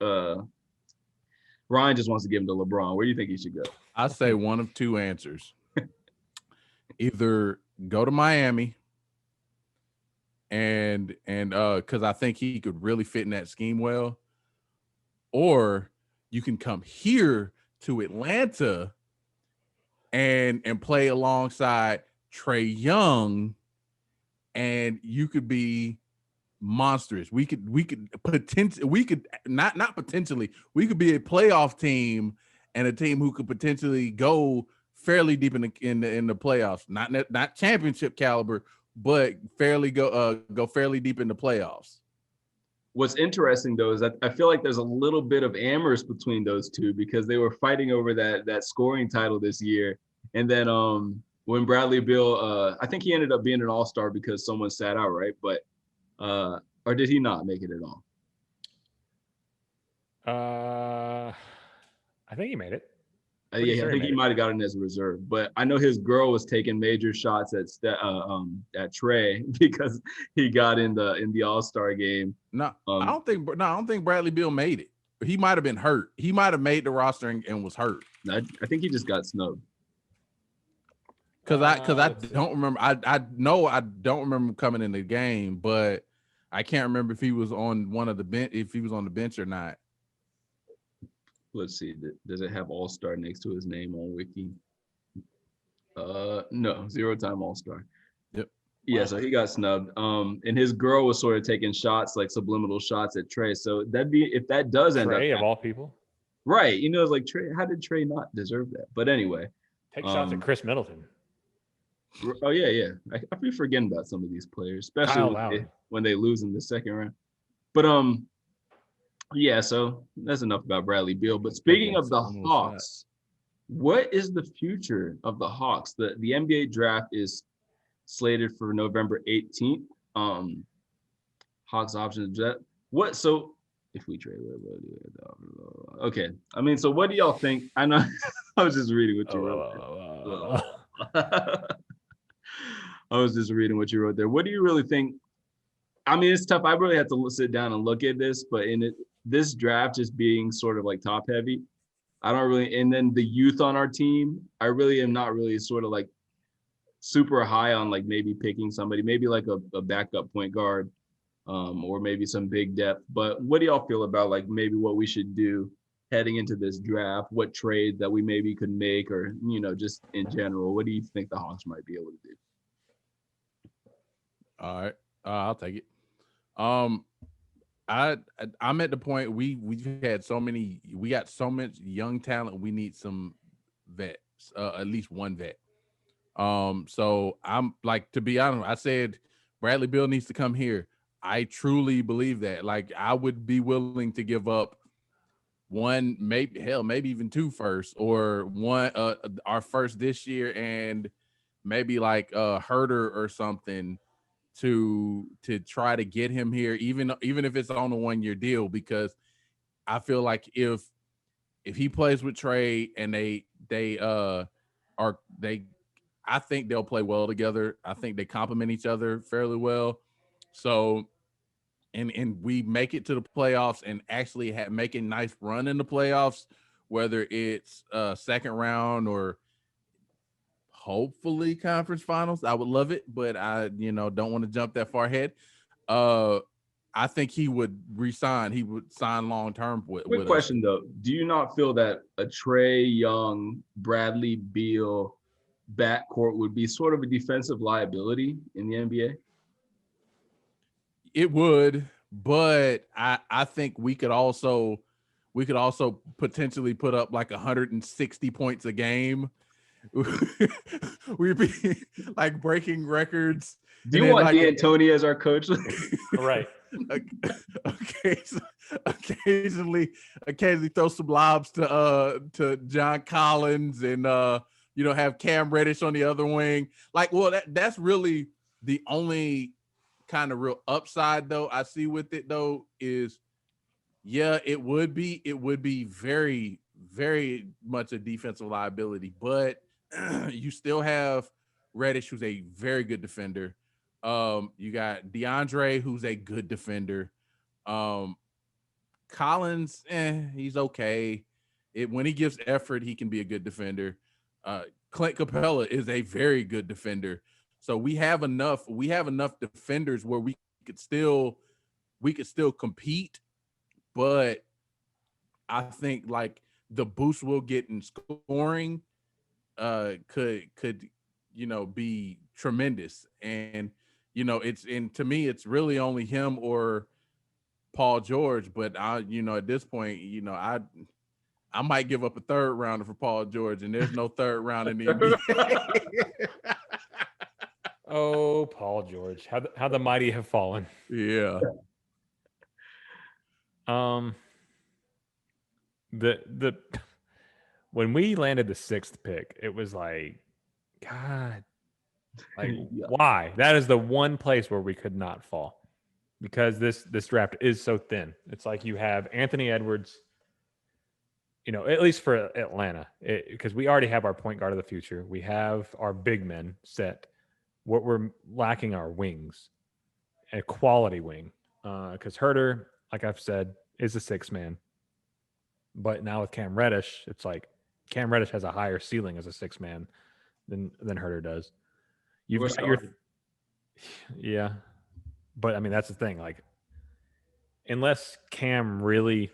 Ryan just wants to give him to LeBron, where do you think he should go? I say one of two answers. Either go to Miami, and because I think he could really fit in that scheme well. Or you can come here to Atlanta and play alongside Trae Young, and you could be monstrous. We could potentially, we could not potentially, we could be a playoff team and a team who could potentially go fairly deep in the playoffs. Not championship caliber, but go fairly deep in the playoffs. What's interesting though is that I feel like there's a little bit of amherst between those two because they were fighting over that scoring title this year. And then when Bradley Beal, I think he ended up being an all-star because someone sat out, right? But or did he not make it at all? I think he made it. Yeah, I think he might have gotten as a reserve, but I know his girl was taking major shots at Trae because he got in the All-Star game. No, I don't think Bradley Beal made it. He might have been hurt. He might have made the roster and was hurt. I think he just got snubbed. Because I don't remember. I know I don't remember him coming in the game, but I can't remember if he was on one of the bench, if he was on the bench or not. Let's see. Does it have All-Star next to his name on Wiki? No, 0-time All-Star. Yep. Yeah, Wow. so he got snubbed. And his girl was sort of taking shots, like subliminal shots at Trae. So if that does end up, Trae of all people, right? It's like Trae. How did Trae not deserve that? But anyway, take shots at Chris Middleton. Oh yeah. I be forgetting about some of these players, especially when they lose in the second round. But yeah, so that's enough about Bradley Beal. But speaking of the Hawks, what is the future of the Hawks? The NBA draft is slated for November 18th. Hawks options. So If we trade, okay. I mean, so what do y'all think? I know I was just reading what you wrote. I was just reading what you wrote there. What do you really think? I mean, it's tough. I really have to sit down and look at this, but this draft just being sort of like top heavy, I don't really. And then the youth on our team, I really am not really sort of like super high on like maybe picking somebody, maybe like a backup point guard, or maybe some big depth. But what do y'all feel about like maybe what we should do heading into this draft? What trade that we maybe could make, or just in general, what do you think the Hawks might be able to do? All right, I'll take it. I'm at the point we've had we got so much young talent. We need some vets, at least one vet. So I'm like, to be honest, I said Bradley Beal needs to come here. I truly believe that. Like, I would be willing to give up one, maybe even two first, or one our first this year, and maybe like Herder or something to try to get him here, even if it's on a 1-year deal, because I feel like if he plays with Trey and I think they'll play well together. I think they complement each other fairly well. So and we make it to the playoffs and actually make a nice run in the playoffs, whether it's second round or hopefully conference finals. I would love it, but I, don't want to jump that far ahead. I think he would resign. He would sign long term with Quick question though. Do you not feel that a Trey Young, Bradley Beal backcourt would be sort of a defensive liability in the NBA? It would, but I think we could also potentially put up like 160 points a game. We'd be like breaking records. Do you want D'Antoni as our coach? Right. Occasionally throw some lobs to John Collins and have Cam Reddish on the other wing. Like, well, that's really the only kind of real upside though I see with it though is, yeah, it would be very, very much a defensive liability, but you still have Reddish, who's a very good defender. You got DeAndre, who's a good defender. Collins, he's okay. When he gives effort, he can be a good defender. Clint Capella is a very good defender. So we have enough defenders where we could still compete, but I think like the boost we'll get in scoring could be tremendous. And to me it's really only him or Paul George, but at this point, I might give up a third rounder for Paul George, and there's no third round in the NBA. Oh, Paul George, how the mighty have fallen. Yeah. The when we landed the 6th pick, it was like, God, like yeah. Why? That is the one place where we could not fall, because this draft is so thin. It's like you have Anthony Edwards, at least for Atlanta, because we already have our point guard of the future. We have our big men set. What we're lacking are wings, a quality wing, because Herder, like I've said, is a 6-man. But now with Cam Reddish, it's like Cam Reddish has a higher ceiling as a 6-man than Herder does. You've got yeah, but I mean that's the thing. Like, unless Cam really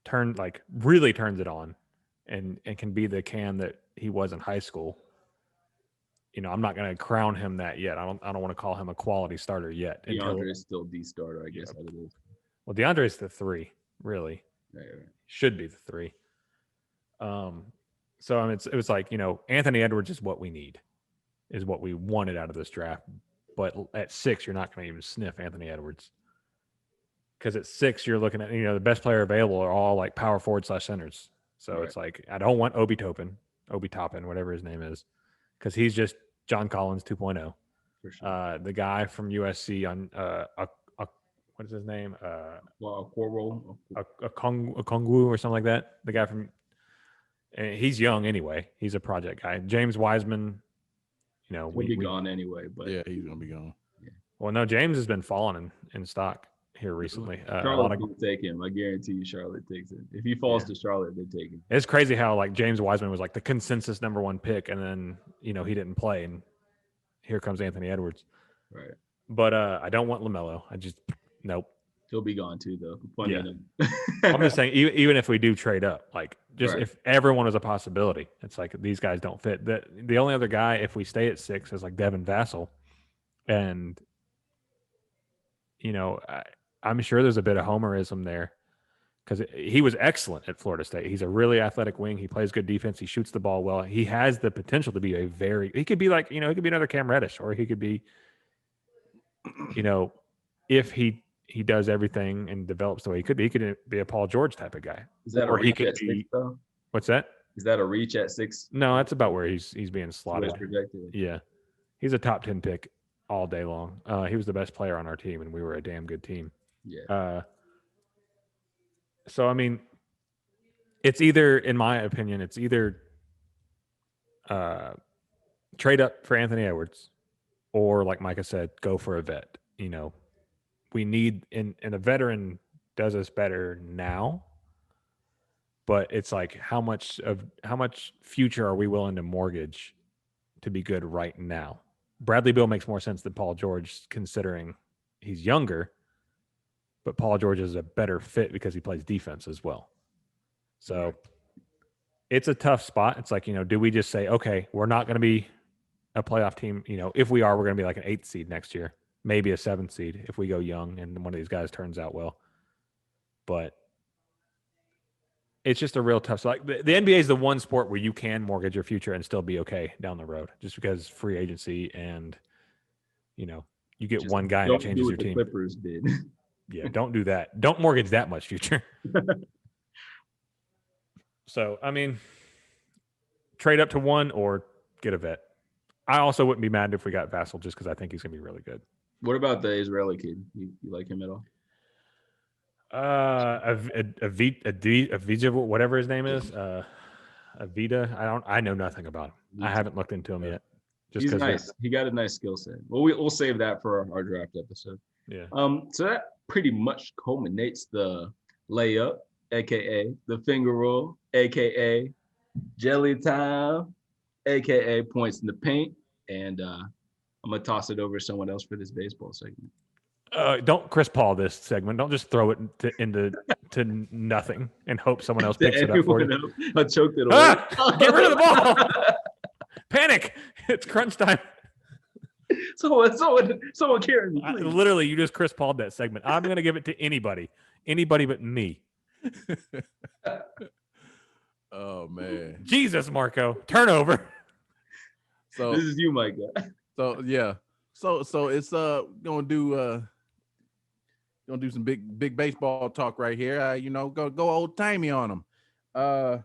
turns it on, and can be the Cam that he was in high school, I'm not going to crown him that yet. I don't want to call him a quality starter yet. DeAndre is still the starter, I guess. Yeah. Well, DeAndre is the 3, really. Right. Should be the 3. So I mean, it was like, Anthony Edwards is what we need, is what we wanted out of this draft. But at 6, you're not going to even sniff Anthony Edwards, because at 6, you're looking at, the best player available are all like power forward / centers. So It's like, I don't want Obi Toppin, whatever his name is, because he's just John Collins 2.0. For sure. The guy from USC on what is his name? Corwell. Okongwu or something like that. The guy from, and he's young anyway. He's a project guy. James Wiseman, He'll be gone anyway, but yeah, he's gonna be gone. Yeah. Well, no, James has been falling in stock here recently. Charlotte will take him. I guarantee you, Charlotte takes him. If he falls to Charlotte, they take him. It's crazy how like James Wiseman was like the consensus number 1 pick, and then he didn't play, and here comes Anthony Edwards. Right. But I don't want LaMelo. I just nope. He'll be gone too, though. Yeah. I'm just saying, even if we do trade up, like just if everyone was a possibility, it's like these guys don't fit. The only other guy, if we stay at 6, is like Devin Vassell, and I'm sure there's a bit of homerism there because he was excellent at Florida State. He's a really athletic wing. He plays good defense. He shoots the ball well. He has the potential to be he could be like, he could be another Cam Reddish, or he could be, if he does everything and develops the way he could be a Paul George type of guy. Is that or a reach at 6, though? What's that? Is that a reach at 6? No, that's about where he's being slotted. Projected. Yeah. He's a top 10 pick all day long. He was the best player on our team, and we were a damn good team. Yeah. So, I mean, it's either, in my opinion, trade up for Anthony Edwards, or like Micah said, go for a vet. We need, and a veteran does us better now, but it's like how much future are we willing to mortgage to be good right now? Bradley Beal makes more sense than Paul George, considering he's younger, but Paul George is a better fit because he plays defense as well. So it's a tough spot. It's like, do we just say, okay, we're not going to be a playoff team? If we are, we're going to be like an 8th seed next year, maybe a 7th seed if we go young and one of these guys turns out well. But it's just a real tough. So like the NBA is the one sport where you can mortgage your future and still be okay down the road, just because free agency and you get just one guy and it changes your team. Clippers did. Yeah, don't do that. Don't mortgage that much future. So, I mean, trade up to 1 or get a vet. I also wouldn't be mad if we got Vassell, just because I think he's going to be really good. What about the Israeli kid? You like him at all? Avija, whatever his name is, Avita. I know nothing about him. I haven't looked into him yet. He's nice. He got a nice skill set. Well, we'll save that for our draft episode. Yeah. So that pretty much culminates the layup, aka the finger roll, aka jelly time, aka points in the paint, and I'm gonna toss it over to someone else for this baseball segment. Don't Chris Paul this segment. Don't just throw it into nothing and hope someone else picks it up for you. I choked it away. Get rid of the ball. Panic. It's crunch time. Someone carry me. Literally, you just Chris Paul'd that segment. I'm going to give it to anybody but me. Oh, man. Jesus, Marco. Turnover. So this is you, Micah. So, yeah. So it's gonna do some big baseball talk right here. Go old timey on them.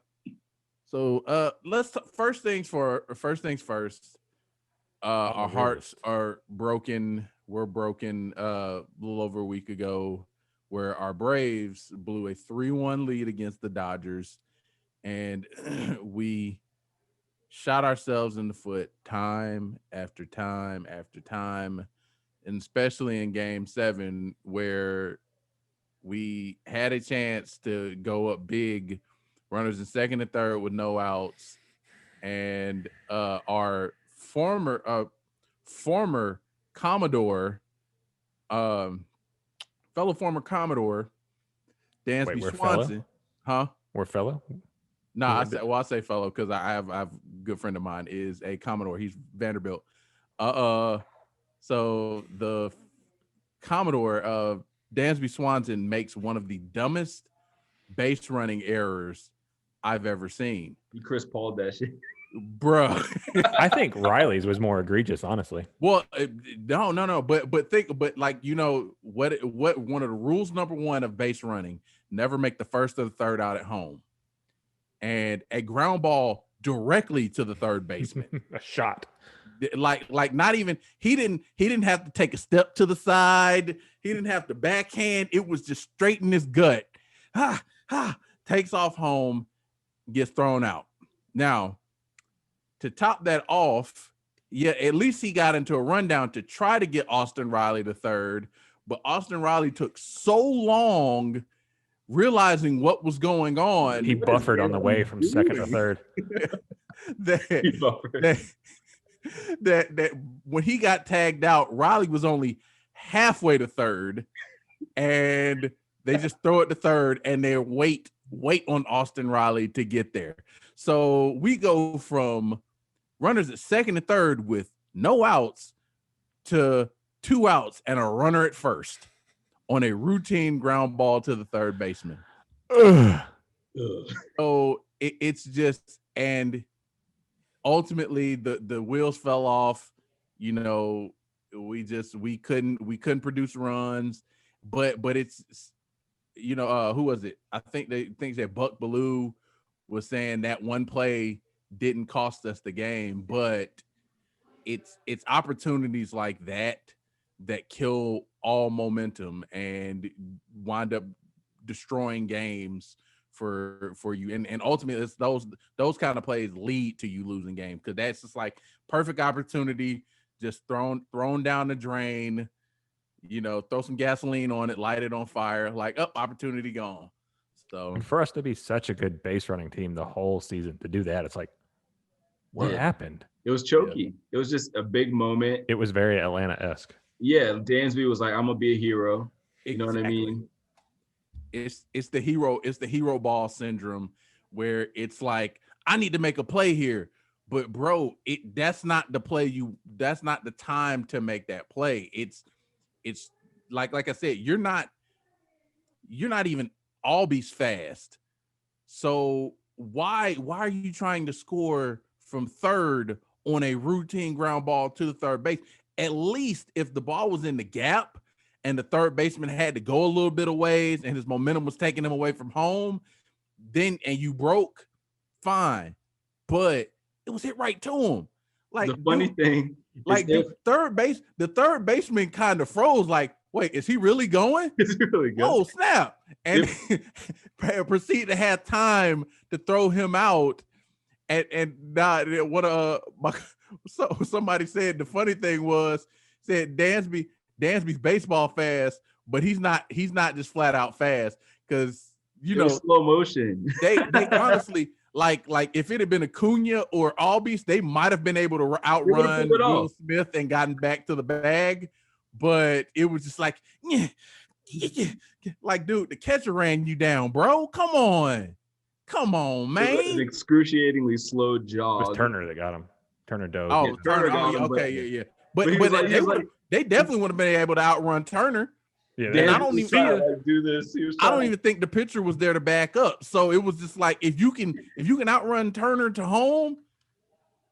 Let's first things first. Our hearts are broken. We're broken a little over a week ago, where our Braves blew a 3-1 lead against the Dodgers, and we shot ourselves in the foot time after time after time, and especially in Game 7, where we had a chance to go up big, runners in second and third with no outs, and our former Commodore, fellow former Commodore, Dansby Swanson, huh? We're fellow. No, I say fellow because I have a good friend of mine is a Commodore. He's Vanderbilt. So the Commodore Dansby Swanson makes one of the dumbest base running errors I've ever seen. You Chris Paul that shit. Bro. I think Riley's was more egregious, honestly. Well, no. But like, what one of the rules number 1 of base running, never make the first or the third out at home. And a ground ball directly to the third baseman. A shot. Like not even he didn't have to take a step to the side. He didn't have to backhand. It was just straight in his gut. Takes off home, gets thrown out. Now, to top that off, yeah, at least he got into a rundown to try to get Austin Riley to third, but Austin Riley took so long realizing what was going on. He buffered on the way from second to third. that when he got tagged out, Riley was only halfway to third, and they just throw it to third, and they wait on Austin Riley to get there. So we go from runners at second and third with no outs to 2 outs and a runner at first on a routine ground ball to the third baseman. So it's just, and ultimately the wheels fell off. You know, we couldn't produce runs, but it's, you know, who was it? I think that Buck Bellew was saying that one play didn't cost us the game, but it's opportunities like that kill all momentum and wind up destroying games for you. And ultimately it's those kind of plays lead to you losing games, because that's just like perfect opportunity just thrown down the drain. You know, throw some gasoline on it, light it on fire, like, opportunity gone. So, and for us to be such a good base running team the whole season, to do that, it's like, what happened? It was choky. Yeah. It was just a big moment. It was very Atlanta-esque. Yeah, Dansby was like, I'm gonna be a hero. You know what I mean? It's the hero ball syndrome, where it's like, I need to make a play here. But bro, that's not the play that's not the time to make that play. It's like I said, you're not even Albies fast. So why are you trying to score from third on a routine ground ball to the third base? At least if the ball was in the gap and the third baseman had to go a little bit of ways and his momentum was taking him away from home, then and you broke, fine. But it was hit right to him. Like, the funny thing, like the third baseman kind of froze. Like, wait, is he really going? Is he really going? Oh, snap! And proceed to have time to throw him out. And somebody said the funny thing was, said Dansby's baseball fast, but he's not just flat out fast, because you know, slow motion. They honestly. Like if it had been Acuna or Albies, they might have been able to outrun Will Smith and gotten back to the bag. But it was just like, like, dude, the catcher ran you down, bro. Come on, man. It was an excruciatingly slow jog. It was Turner that got him. Turner dove. Oh, Turner. Okay, yeah. But they definitely would have been able to outrun Turner. Yeah, and I don't even do this. I don't even think the pitcher was there to back up. So it was just like, if you can outrun Turner to home,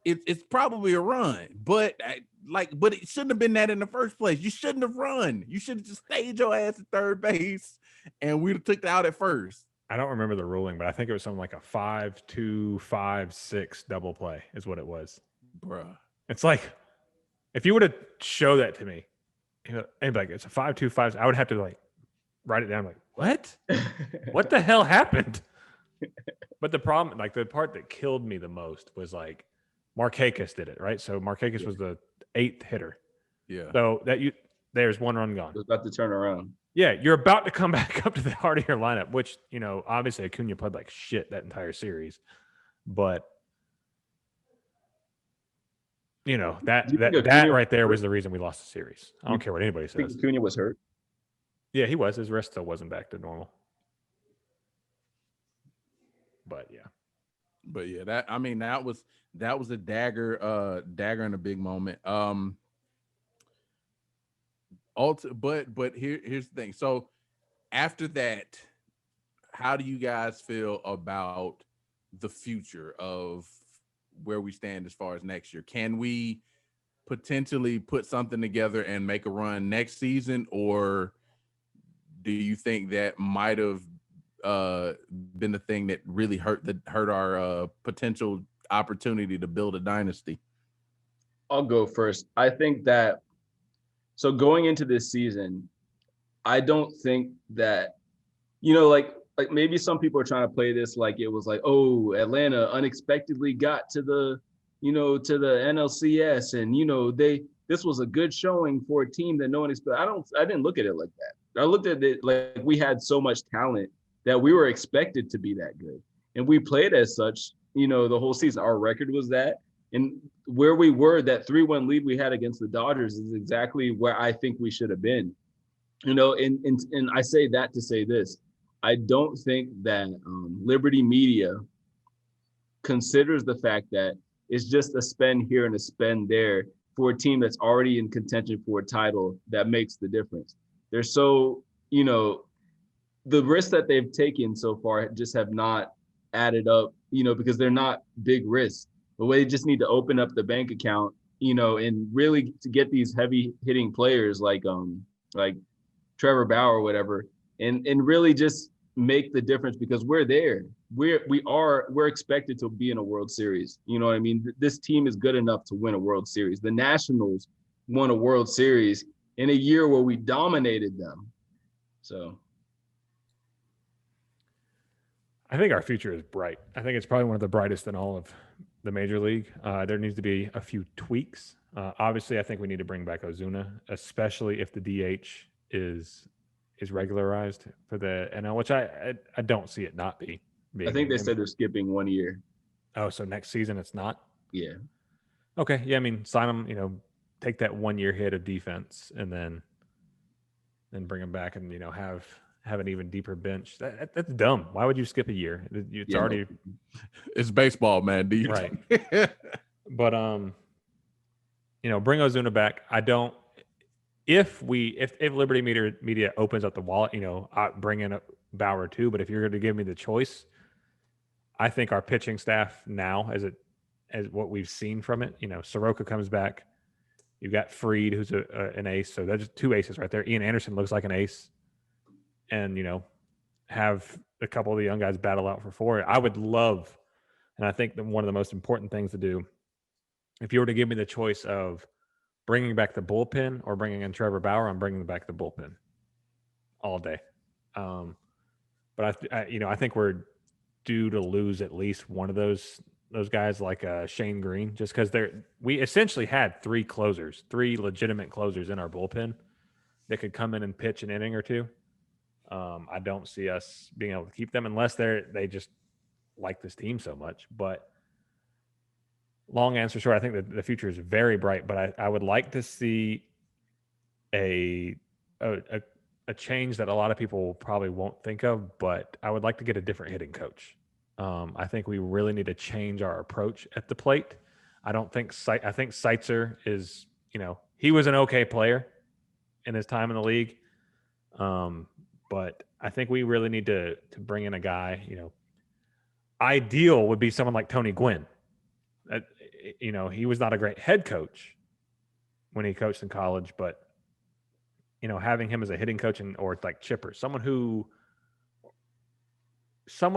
it's probably a run. But it shouldn't have been that in the first place. You shouldn't have run. You should have just stayed your ass at third base, and we'd have took it out at first. I don't remember the ruling, but I think it was something like a 5-2, 5-6 double play is what it was. Bruh. It's like, if you would have showed that to me, and like, it's a 5-2, 5, I would have to like write it down. Like, what? What the hell happened? But the problem, like the part that killed me the most was like Markakis did it, right? So Markakis was the 8th hitter. Yeah. So there's one run gone. It was about to turn around. Yeah, you're about to come back up to the heart of your lineup, which, you know, obviously Acuna played like shit that entire series, but you know, that right there was the reason we lost the series. I don't care what anybody says. Acuna was hurt. Yeah, he was. His wrist still wasn't back to normal. But yeah, that was a dagger in a big moment. But here's the thing. So after that, how do you guys feel about the future of where we stand as far as next year? Can we potentially put something together and make a run next season, or do you think that might have been the thing that really hurt our potential opportunity to build a dynasty? I'll go first. I think that so going into this season, I don't think that, like maybe some people are trying to play this like it was like, oh, Atlanta unexpectedly got to to the NLCS, and this was a good showing for a team that no one expected. I didn't look at it like that. I looked at it like we had so much talent that we were expected to be that good, and we played as such. The whole season, our record was that, and where we were, that 3-1 lead we had against the Dodgers is exactly where I think we should have been. And I say that to say this. I don't think that Liberty Media considers the fact that it's just a spend here and a spend there for a team that's already in contention for a title that makes the difference. They're so, the risks that they've taken so far just have not added up, because they're not big risks. But they just need to open up the bank account, and really to get these heavy hitting players like Trevor Bauer or whatever, and really just make the difference, because we're there. We're expected to be in a World Series. You know what I mean? This team is good enough to win a World Series. The Nationals won a World Series in a year where we dominated them. So I think our future is bright. I think it's probably one of the brightest in all of the major league. There needs to be a few tweaks. Obviously, I think we need to bring back Ozuna, especially if the DH is regularized for the NL, which I don't see it not being. I think they said they're skipping 1 year. Oh, so next season it's not? Yeah. Okay. Yeah, I mean, sign them, take that 1 year hit of defense and then bring them back and, have an even deeper bench. That's dumb. Why would you skip a year? It's already it's baseball, man. Right. But bring Ozuna back. I don't. If Liberty Media opens up the wallet, I bring in a Bauer too. But if you're going to give me the choice, I think our pitching staff now, as what we've seen from it, Soroka comes back. You've got Fried, who's an ace. So that's two aces right there. Ian Anderson looks like an ace. And, have a couple of the young guys battle out for 4. I would love, and I think that one of the most important things to do, if you were to give me the choice of bringing back the bullpen or bringing in Trevor Bauer, I'm bringing back the bullpen all day. But I think we're due to lose at least one of those guys, like Shane Green, just because we essentially had 3 legitimate closers in our bullpen that could come in and pitch an inning or two. I don't see us being able to keep them unless they just like this team so much. But long answer short, I think that the future is very bright. But I would like to see a change that a lot of people probably won't think of. But I would like to get a different hitting coach. I think we really need to change our approach at the plate. I think Seitzer is, he was an okay player in his time in the league. But I think we really need to bring in a guy, ideal would be someone like Tony Gwynn. He was not a great head coach when he coached in college, but, having him as a hitting coach or like Chipper, someone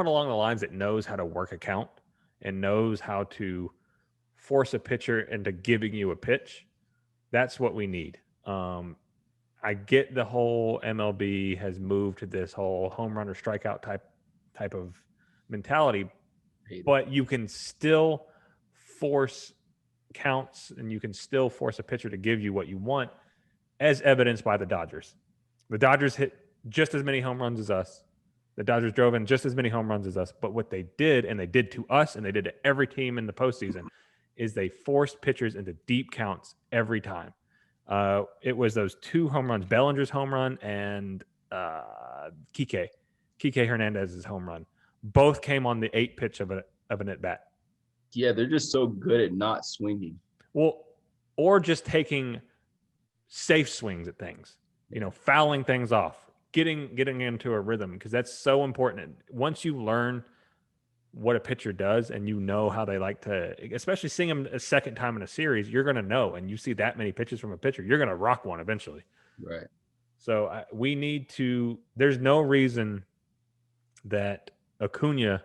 along the lines that knows how to work a count and knows how to force a pitcher into giving you a pitch. That's what we need. I get the whole MLB has moved to this whole home run or strikeout type of mentality, but you can still force counts and you can still force a pitcher to give you what you want, as evidenced by the Dodgers. The Dodgers hit just as many home runs as us. The Dodgers drove in just as many home runs as us. But what they did, and they did to us, and they did to every team in the postseason, is they forced pitchers into deep counts every time. It was those 2 home runs, Bellinger's home run and Kike Hernandez's home run. Both came on the 8th pitch of an at-bat. Yeah, they're just so good at not swinging. Well, or just taking safe swings at things, fouling things off, getting into a rhythm, because that's so important. Once you learn what a pitcher does and how they like to, especially seeing him a second time in a series, you're going to know, and you see that many pitches from a pitcher, you're going to rock one eventually. Right. So we need to, there's no reason that Acuna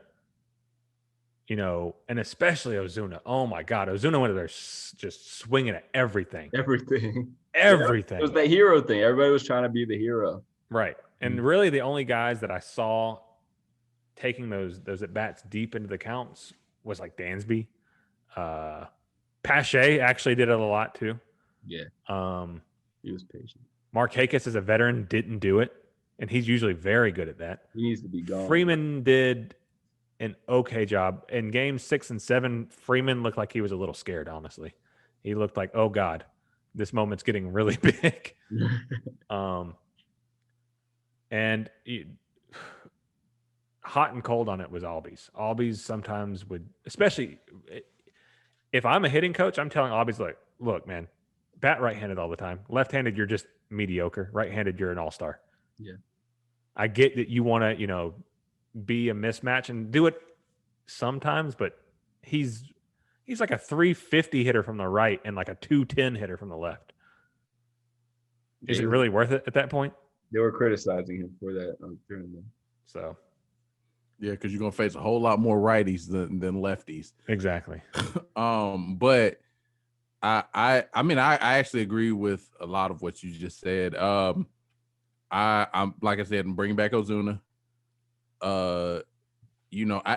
and especially Ozuna. Oh my God, Ozuna went in there just swinging at everything. Everything. Everything. It was that hero thing. Everybody was trying to be the hero. Right. And really the only guys that I saw taking those at bats deep into the counts was like Dansby. Pache actually did it a lot too. Yeah. He was patient. Markakis as a veteran didn't do it, and he's usually very good at that. He needs to be gone. Freeman did an okay job. In games 6 and 7, Freeman looked like he was a little scared, honestly. He looked like, oh God, this moment's getting really big. And hot and cold on it was Albies. Albies sometimes would, especially if I'm a hitting coach, I'm telling Albies, look, man, bat right-handed all the time. Left-handed, you're just mediocre. Right-handed, you're an all-star. Yeah. I get that you want to, be a mismatch and do it sometimes, but he's like a 350 hitter from the right and like a 210 hitter from the left. Is it really worth it at that point? They were criticizing him for that during them. So, yeah, because you're gonna face a whole lot more righties than lefties. Exactly. But I mean I actually agree with a lot of what you just said. I'm like I said, I'm bringing back Ozuna. I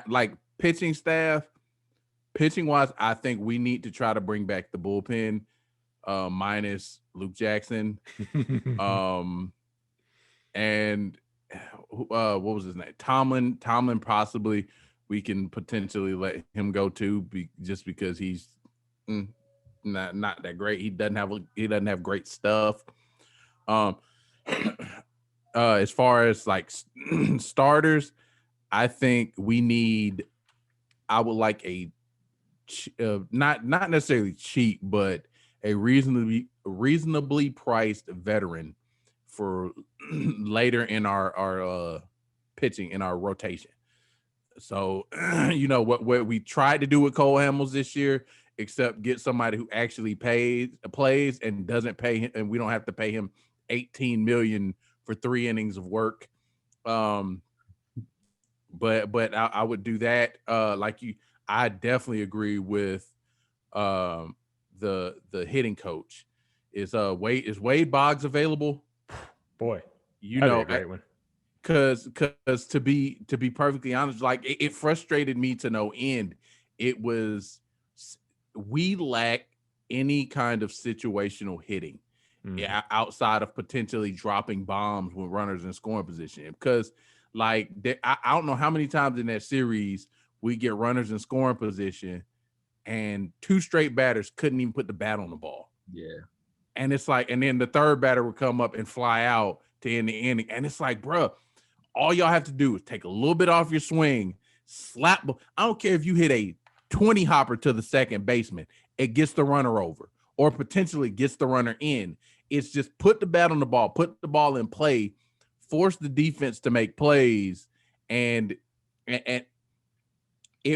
like pitching staff. Pitching wise, I think we need to try to bring back the bullpen, minus Luke Jackson. And what was his name? Tomlin possibly we can potentially let him go too, just because he's not that great. He doesn't have great stuff. As far as like starters, I think I would like a not necessarily cheap, but a reasonably priced veteran for later in our pitching in our rotation. So what we tried to do with Cole Hamels this year, except get somebody who actually plays and doesn't pay him, and we don't have to pay him $18 million for 3 innings of work. But I would do that. I definitely agree with the hitting coach. Is Wade Boggs available? Boy, a great one. Because to be perfectly honest, like it frustrated me to no end. We lack any kind of situational hitting. Yeah, outside of potentially dropping bombs with runners in scoring position. Because I don't know how many times in that series we get runners in scoring position and 2 straight batters couldn't even put the bat on the ball. Yeah. And it's like, and then the third batter would come up and fly out to end the inning. And it's like, bro, all y'all have to do is take a little bit off your swing, slap. I don't care if you hit a 20 hopper to the second baseman, it gets the runner over or potentially gets the runner in. It's just put the bat on the ball, put the ball in play, force the defense to make plays. And it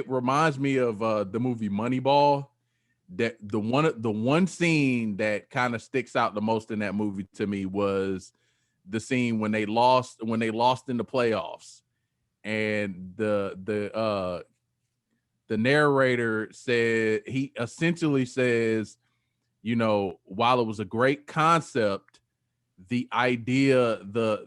reminds me of the movie Moneyball. That the one scene that kind of sticks out the most in that movie to me was the scene when they lost in the playoffs, and the narrator he essentially says, while it was a great concept, the idea, the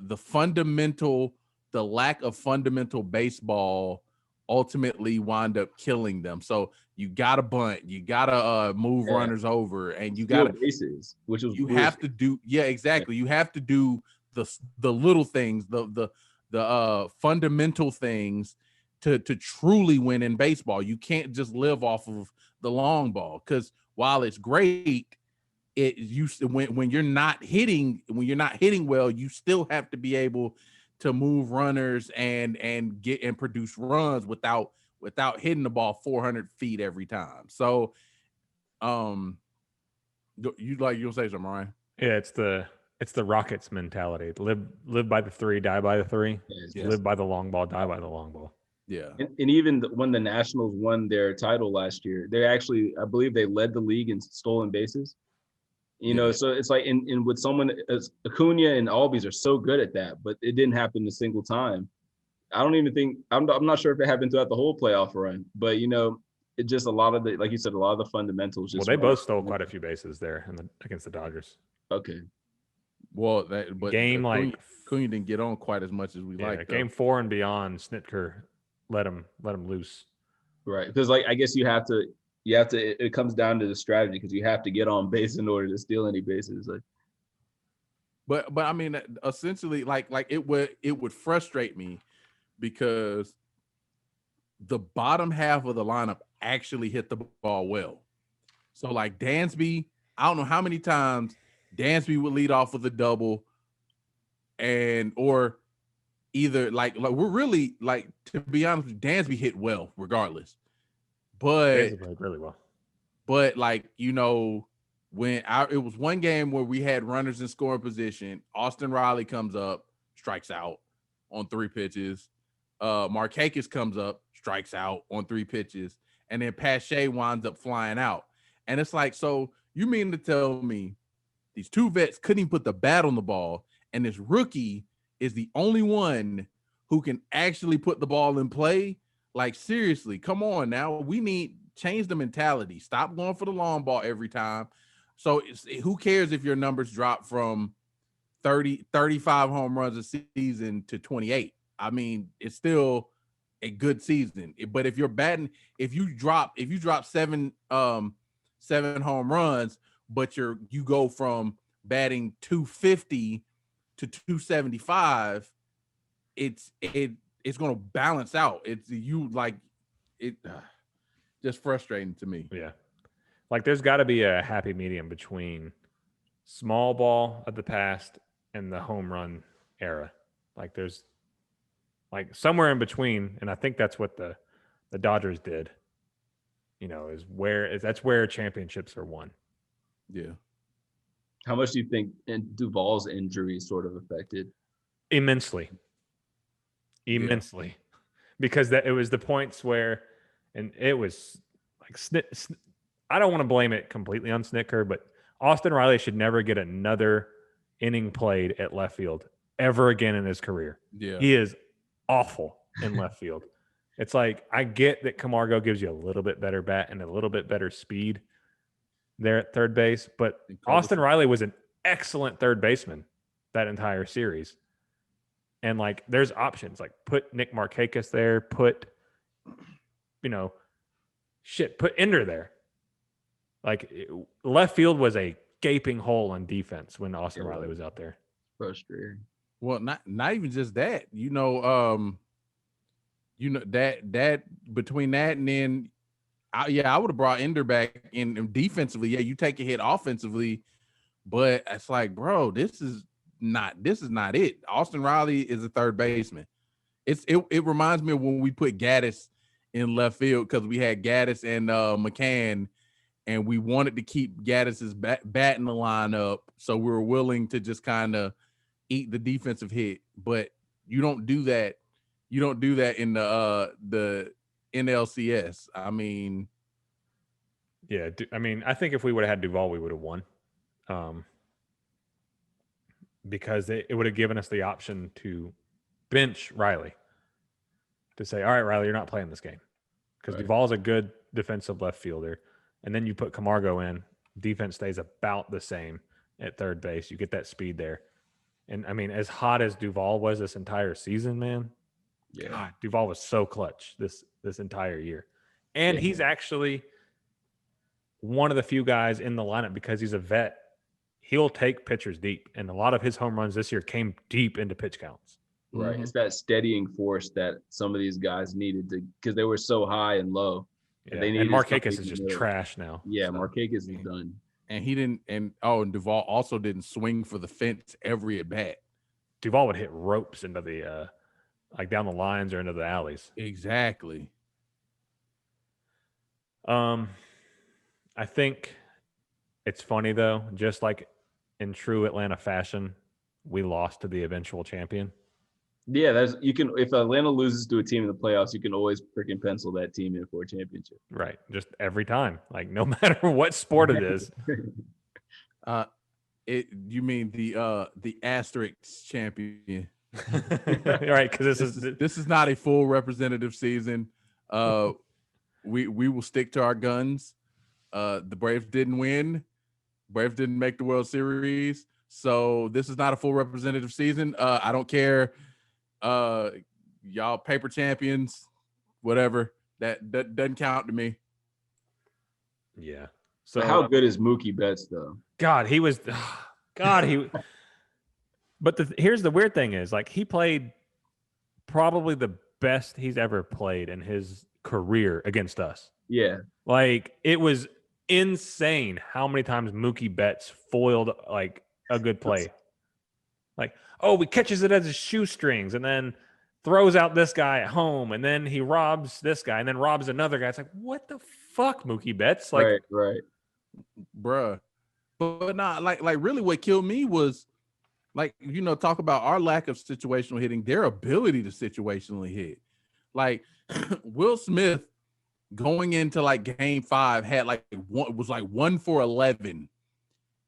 lack of fundamental baseball ultimately wind up killing them. So you gotta bunt, you gotta move runners over, and you gotta bases, which was you have to do exactly. You have to do the little things, the fundamental things to truly win in baseball. You can't just live off of the long ball, because while it's great, when you're not hitting well, you still have to be able to move runners and get and produce runs without hitting the ball 400 feet every time. So, you'll say something, Ryan? Yeah, it's the Rockets mentality. Live by the 3, die by the 3. Yes. Live by the long ball, die by the long ball. Yeah. And even when the Nationals won their title last year, they actually, I believe they led the league in stolen bases. So it's like in with someone as Acuna and Albies are so good at that, but it didn't happen a single time. I don't even think I'm not sure if it happened throughout the whole playoff run, but it just a lot of the, like you said, a lot of the fundamentals. Well, Just they both stole quite a few bases there against the Dodgers. Okay. Well, but game Cunha like didn't get on quite as much as we like. Game 4 and beyond, Snitker let him loose. Right, because I guess you have to. It comes down to the strategy because you have to get on base in order to steal any bases. But I mean, essentially, like it would frustrate me because the bottom half of the lineup actually hit the ball well. So like Dansby, I don't know how many times Dansby would lead off with a double, or either like we're really like, to be honest, Dansby hit well regardless. But Dansby played really well. But like, when it was one game where we had runners in scoring position, Austin Riley comes up, strikes out on 3 pitches. Markakis comes up, strikes out on 3 pitches, and then Pache winds up flying out. And it's like, so you mean to tell me these 2 vets couldn't even put the bat on the ball, and this rookie is the only one who can actually put the ball in play? Like, seriously, come on now. We need change the mentality. Stop going for the long ball every time. So who cares if your numbers drop from 35 home runs a season to 28? I mean, it's still a good season. But if you're batting, if you drop 7 home runs, but you go from batting 250 to 275, it's going to balance out. It's just frustrating to me. Yeah. Like there's got to be a happy medium between small ball of the past and the home run era. Like there's like somewhere in between, and I think that's what the Dodgers did. That's where championships are won. Yeah. How much do you think Duvall's injury sort of affected? Immensely. Because it was the points where, and it was like I don't want to blame it completely on Snitker, but Austin Riley should never get another inning played at left field ever again in his career. Yeah. He is awful in left field. It's like, I get that Camargo gives you a little bit better bat and a little bit better speed there at third base, but Austin Riley was an excellent third baseman that entire series. And like, there's options, like put Nick Markakis there, put Ender there. Like left field was a gaping hole on defense when Austin Riley was out there. Frustrating. Well, not even just that. That between that and then, I would have brought Ender back in defensively. Yeah, you take a hit offensively, but it's like, bro, this is not it. Austin Riley is a third baseman. It reminds me of when we put Gaddis in left field because we had Gaddis and McCann, and we wanted to keep Gaddis's bat in the lineup, so we were willing to just kind of eat the defensive hit. But you don't do that. You don't do that in the NLCS. I mean, yeah. I think if we would have had Duvall, we would have won, because it would have given us the option to bench Riley, to say, all right, Riley, you're not playing this game, because Duvall's a good defensive left fielder. And then you put Camargo in, defense stays about the same at third base. You get that speed there. And I mean, as hot as Duvall was this entire season, man, God, Duvall was so clutch this entire year. And he's actually one of the few guys in the lineup, because he's a vet, he'll take pitchers deep. And a lot of his home runs this year came deep into pitch counts. Right. Mm-hmm. It's that steadying force that some of these guys needed because they were so high and low. Yeah. And Markakis is just trash now. Yeah, so, Markakis is done. And he didn't, and Duvall also didn't swing for the fence every at bat. Duvall would hit ropes into the like down the lines or into the alleys. Exactly. I think it's funny though, just like in true Atlanta fashion, we lost to the eventual champion. Yeah, if Atlanta loses to a team in the playoffs, you can always freaking pencil that team in for a championship. Right. Just every time. Like no matter what sport it is. You mean the asterisk champion. Right, because this is not a full representative season. We will stick to our guns. The Braves didn't win. Braves didn't make the World Series. So this is not a full representative season. I don't care. Y'all paper champions, whatever. That doesn't count to me. Yeah. So how good is Mookie Betts though? God, he was. God, he. But here's the weird thing is, like, he played probably the best he's ever played in his career against us. Yeah. Like, it was insane how many times Mookie Betts foiled like a good play. Like, oh, he catches it as his shoestrings and then throws out this guy at home, and then he robs this guy and then robs another guy. It's like, what the fuck, Mookie Betts? Like, right. Bruh. But not like really what killed me was, like, talk about our lack of situational hitting, their ability to situationally hit. Like, Will Smith going into like game 5 had like was 1 for 11.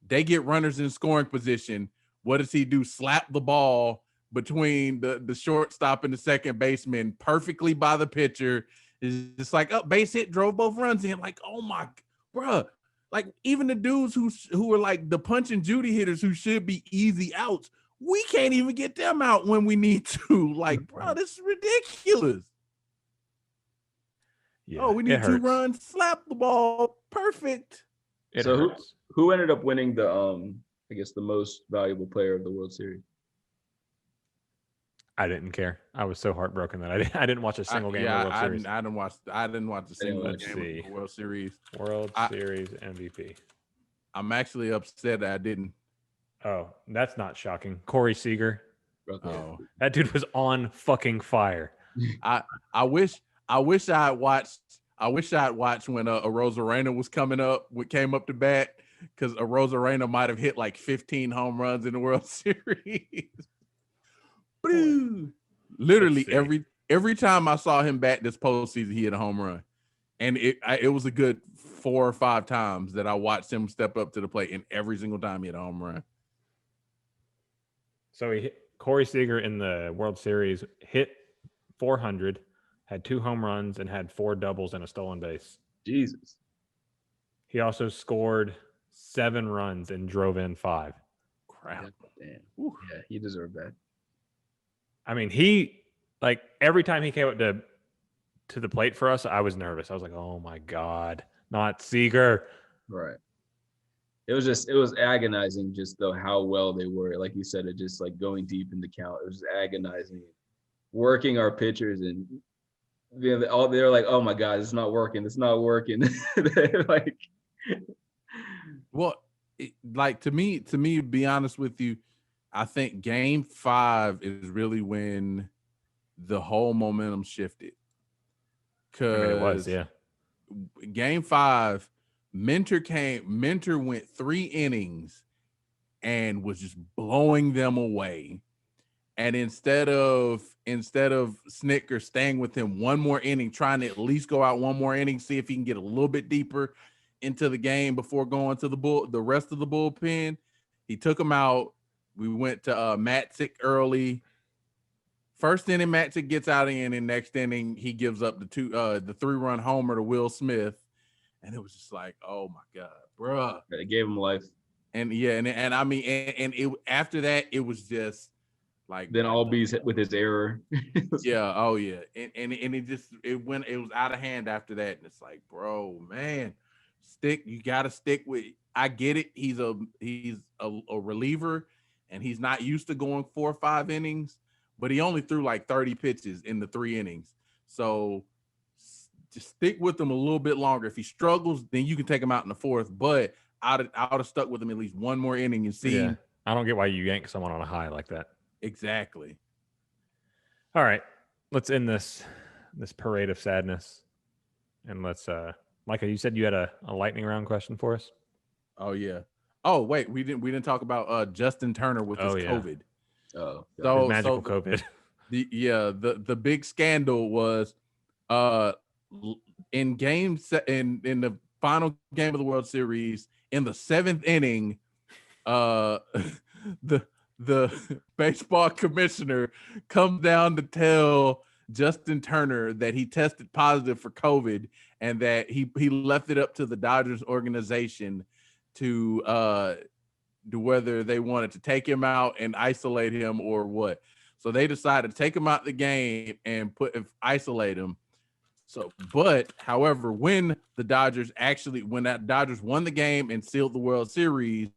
They get runners in scoring position. What does he do? Slap the ball between the shortstop and the second baseman perfectly by the pitcher. It's just like, base hit, drove both runs in. Like, oh my, bruh. Like, even the dudes who are like the punch and Judy hitters who should be easy outs, we can't even get them out when we need to. Like, bro, this is ridiculous. Yeah, we need 2 runs. Slap the ball. Perfect. So who ended up winning the I guess the most valuable player of the World Series? I didn't care. I was so heartbroken that I didn't watch a single game of the World Series. I didn't watch a single game of the World Series. World Series MVP. I'm actually upset that I didn't. Oh, that's not shocking. Corey Seager. Okay. Oh, that dude was on fucking fire. I wish I had watched when Arozarena was came up to bat, because Arozarena might have hit like 15 home runs in the World Series. Literally every time I saw him bat this postseason, he hit a home run, and it was a good 4 or 5 times that I watched him step up to the plate, and every single time he hit a home run. So Corey Seager in the World Series hit 400, had 2 home runs, and had 4 doubles and a stolen base. Jesus. He also scored 7 runs and drove in 5. Crap. Damn. Yeah, he deserved that. I mean, he, like, every time he came up to the plate for us, I was nervous. I was like, oh my God, not Seager. Right. It was agonizing just though how well they were. Like you said, it just like going deep in the count. It was agonizing. Working our pitchers, and they're like, oh my God, it's not working. It's not working. Like, well, to me, to be honest with you, I think game 5 is really when the whole momentum shifted. Because it was, yeah. Game 5, Minter went 3 innings and was just blowing them away. And instead of Snicker staying with him one more inning, trying to at least go out one more inning, see if he can get a little bit deeper into the game before going to the rest of the bullpen, he took him out. We went to Matzik early. First inning, Matzik gets out in, and next inning he gives up the 3-run homer to Will Smith, and it was just like, oh my God, bruh. It gave him life. And yeah, and I mean, and it after that, it was just like, then Albies hit with his error. Yeah, oh yeah, and it was out of hand after that, and it's like, bro, man, you gotta stick with. I get it. He's a reliever, and he's not used to going 4 or 5 innings, but he only threw like 30 pitches in the 3 innings. So just stick with him a little bit longer. If he struggles, then you can take him out in the 4th. But I would have stuck with him at least one more inning and see. Yeah. I don't get why you yank someone on a high like that. Exactly. All right, let's end this parade of sadness, and let's Micah, you said you had a lightning round question for us. Oh yeah. Oh wait, we didn't talk about Justin Turner with his COVID. Oh, so magical COVID. The big scandal was in the final game of the World Series, in the 7th inning, the the baseball commissioner comes down to tell Justin Turner that he tested positive for COVID and that he left it up to the Dodgers organization to whether they wanted to take him out and isolate him or what. So they decided to take him out the game and isolate him. So, but however, when that Dodgers won the game and sealed the World Series,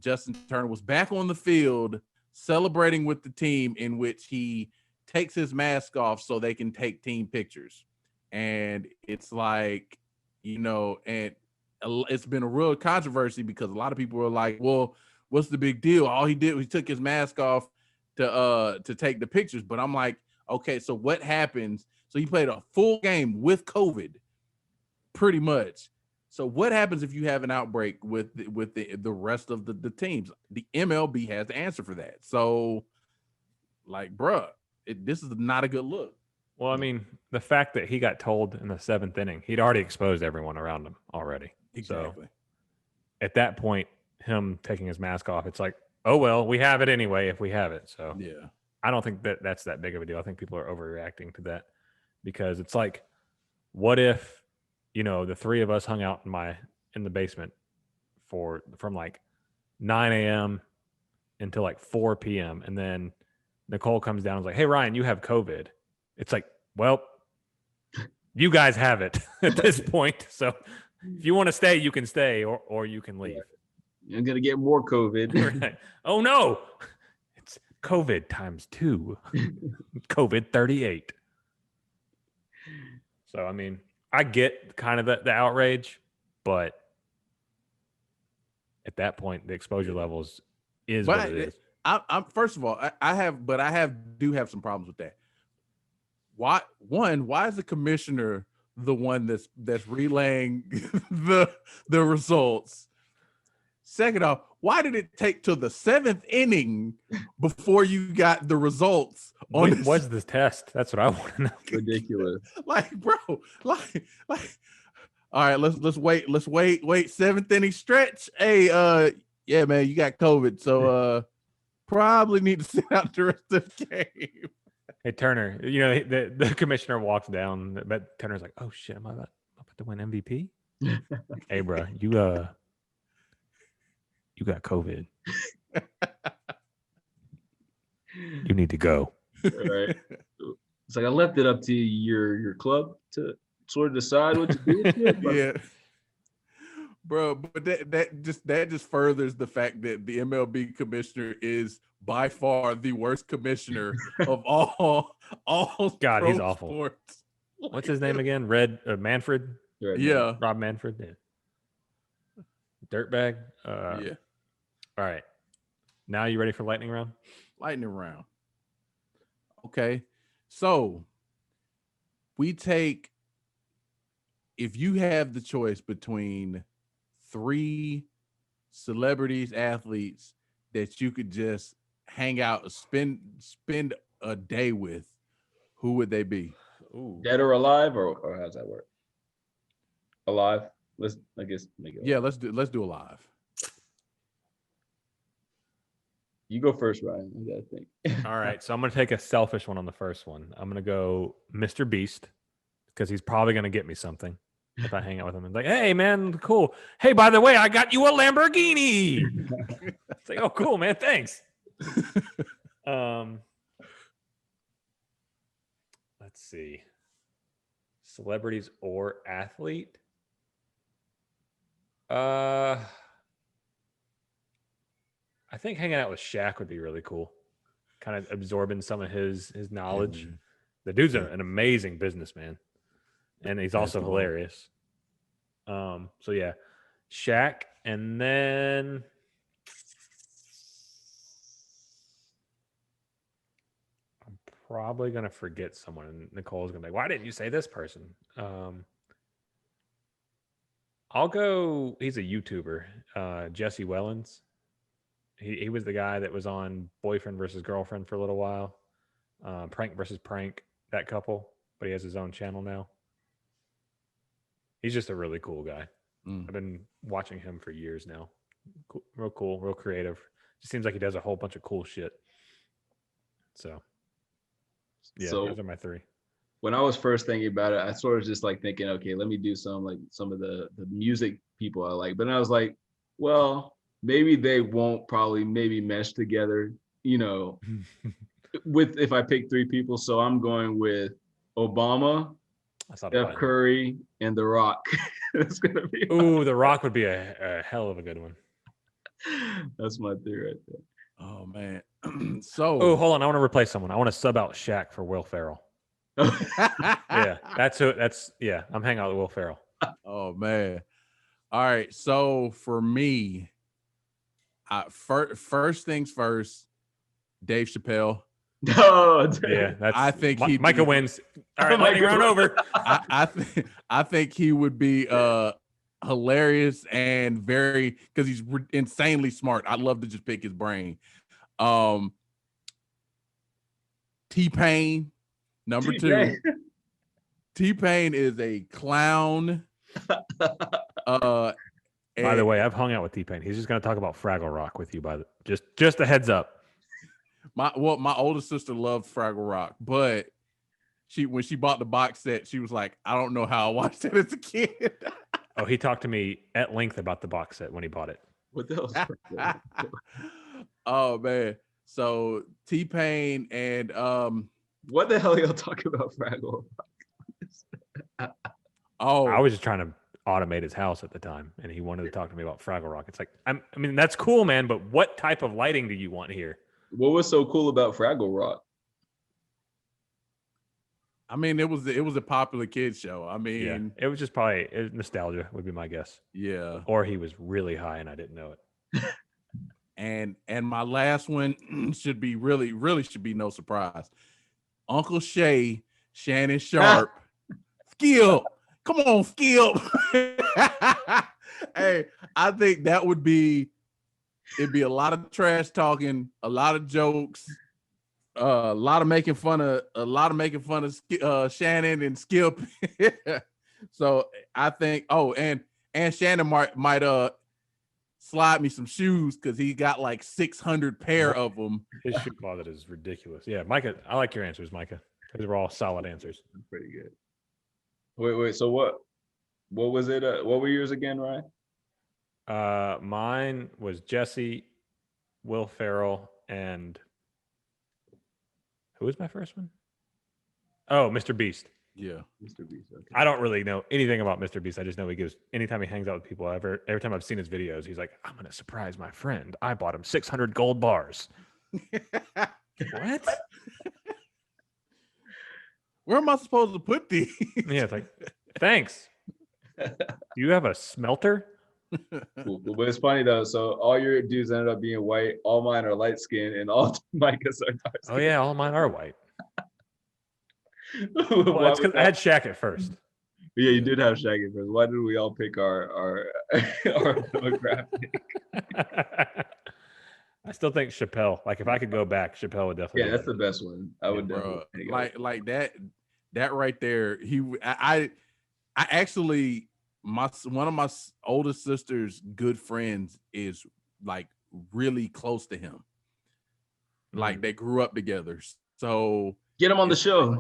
Justin Turner was back on the field celebrating with the team, in which he takes his mask off so they can take team pictures. And it's like, and it's been a real controversy because a lot of people are like, well, what's the big deal? All he did was he took his mask off to take the pictures. But I'm like, okay, so what happens? So he played a full game with COVID, pretty much. So what happens if you have an outbreak with the rest of the teams? The MLB has the answer for that. So, like, bruh, this is not a good look. Well, I mean, the fact that he got told in the 7th inning, he'd already exposed everyone around him already. Exactly. So at that point, him taking his mask off, it's like, oh, well, we have it anyway if we have it. So yeah, I don't think that's that big of a deal. I think people are overreacting to that because it's like, what if, the three of us hung out in the basement from like 9 a.m. until like 4 p.m. And then Nicole comes down and is like, hey, Ryan, you have COVID. It's like, well, you guys have it at this point. So if you want to stay, you can stay or you can leave. You're going to get more COVID. Right. Oh, no. It's COVID times 2. COVID 38. So, I mean, I get kind of the outrage, but at that point, the exposure levels is what it is. I'm first of all, I do have some problems with that. Why is the commissioner the one that's relaying the results? Second off, why did it take till the 7th inning before you got the results? When was this test? That's what I want to know. Ridiculous. Like, bro, like. All right, let's wait. 7th inning stretch. Hey, yeah, man, you got COVID, so probably need to sit out the rest of the game. Hey, Turner, the commissioner walks down, but Turner's like, oh shit, am I about to win MVP? Hey, bro, you got COVID. You need to go. All right. It's like I left it up to your club to sort of decide what to do with it. Yeah. Bro, but that just furthers the fact that the MLB commissioner is by far the worst commissioner of all God, pro he's awful. Sports. What's his name again? Manfred? Right, yeah. Rob Manfred. Yeah. Dirtbag. Yeah. All right. Now you ready for lightning round? Lightning round. Okay. So if you have the choice between 3 celebrities, athletes that you could just hang out, spend a day with, who would they be? Ooh. Dead or alive, or how's that work? Alive. Let's make it. Yeah, let's do alive. You go first, Ryan. I gotta think. All right, so I'm gonna take a selfish one on the first one. I'm gonna go Mr. Beast because he's probably gonna get me something if I hang out with him. And like, hey man, cool. Hey, by the way, I got you a Lamborghini. It's like, oh, cool, man, thanks. Let's see, celebrities or athlete. I think hanging out with Shaq would be really cool. Kind of absorbing some of his knowledge. The dude's an amazing businessman, and he's also hilarious. So yeah, Shaq, and then I'm probably gonna forget someone. And Nicole's gonna be like, "Why didn't you say this person?" I'll go. He's a YouTuber, Jesse Wellens. He was the guy that was on Boyfriend versus Girlfriend for a little while, Prank versus Prank, that couple, but he has his own channel now. He's just a really cool guy. I've been watching him for years now. Real cool, real creative. Just seems like he does a whole bunch of cool shit. So, yeah, those are my three. When I was first thinking about it, I sort of just like thinking, okay, let me do some of the music people I like. But then I was like, well, maybe they won't probably maybe mesh together, with if I pick three people. So I'm going with Obama, Steph Curry, and The Rock. That's gonna be. Ooh, The Rock would be a hell of a good one. That's my theory right there. Oh man. Oh, hold on. I want to replace someone. I want to sub out Shaq for Will Ferrell. Yeah, I'm hanging out with Will Ferrell. Oh man. All right. So for me, first things first, Dave Chappelle. Oh, yeah, I think Micah wins. All right, lightning round over. I think he would be hilarious and very, because he's insanely smart. I'd love to just pick his brain. T-Pain, number two. T-Pain is a clown. By the way, I've hung out with T-Pain. He's just going to talk about Fraggle Rock with you. Just a heads up. My older sister loved Fraggle Rock, but when she bought the box set, she was like, I don't know how I watched it as a kid. Oh, he talked to me at length about the box set when he bought it. What the hell? Oh man. So T-Pain and what the hell y'all talking about Fraggle Rock? I was just trying to automate his house at the time, and he wanted to talk to me about Fraggle Rock. It's like, I mean, that's cool, man, but what type of lighting do you want here? What was so cool about Fraggle Rock? I mean, it was a popular kids show. I mean, yeah, it was just probably nostalgia would be my guess. Yeah. Or he was really high and I didn't know it. And my last one should be really should be no surprise. Uncle Shay, Shannon Sharp, Skill. Come on, Skill. Hey, I think that it'd be a lot of trash talking, a lot of jokes, a lot of making fun of Shannon and Skip. So I think, and Shannon might slide me some shoes because he got like 600 pair of them. His shoe closet is ridiculous. Yeah, Micah, I like your answers, Micah. Those were all solid answers. Pretty good. Wait. So what was it? What were yours again, Ryan? Mine was Jesse, Will Ferrell, and who was my first one? Oh, Mr. Beast. Yeah, Mr. Beast. Okay. I don't really know anything about Mr. Beast. I just know anytime he hangs out with people, every time I've seen his videos, he's like, I'm gonna surprise my friend. I bought him 600 gold bars. What? Where am I supposed to put these? Yeah, it's like, thanks. Do you have a smelter? Cool. But it's funny though. So all your dudes ended up being white. All mine are light skinned, and all Micah's are dark skin. Oh yeah, all mine are white. Well, that's because I had Shaq at first. Yeah, you did have Shaq at first. Why did we all pick our demographic? I still think Chappelle. Like if I could go back, Chappelle would definitely. Yeah, that's the best one. I would definitely like that right there. I actually one of my oldest sister's good friends is like really close to him. Like they grew up together. So get him on the show.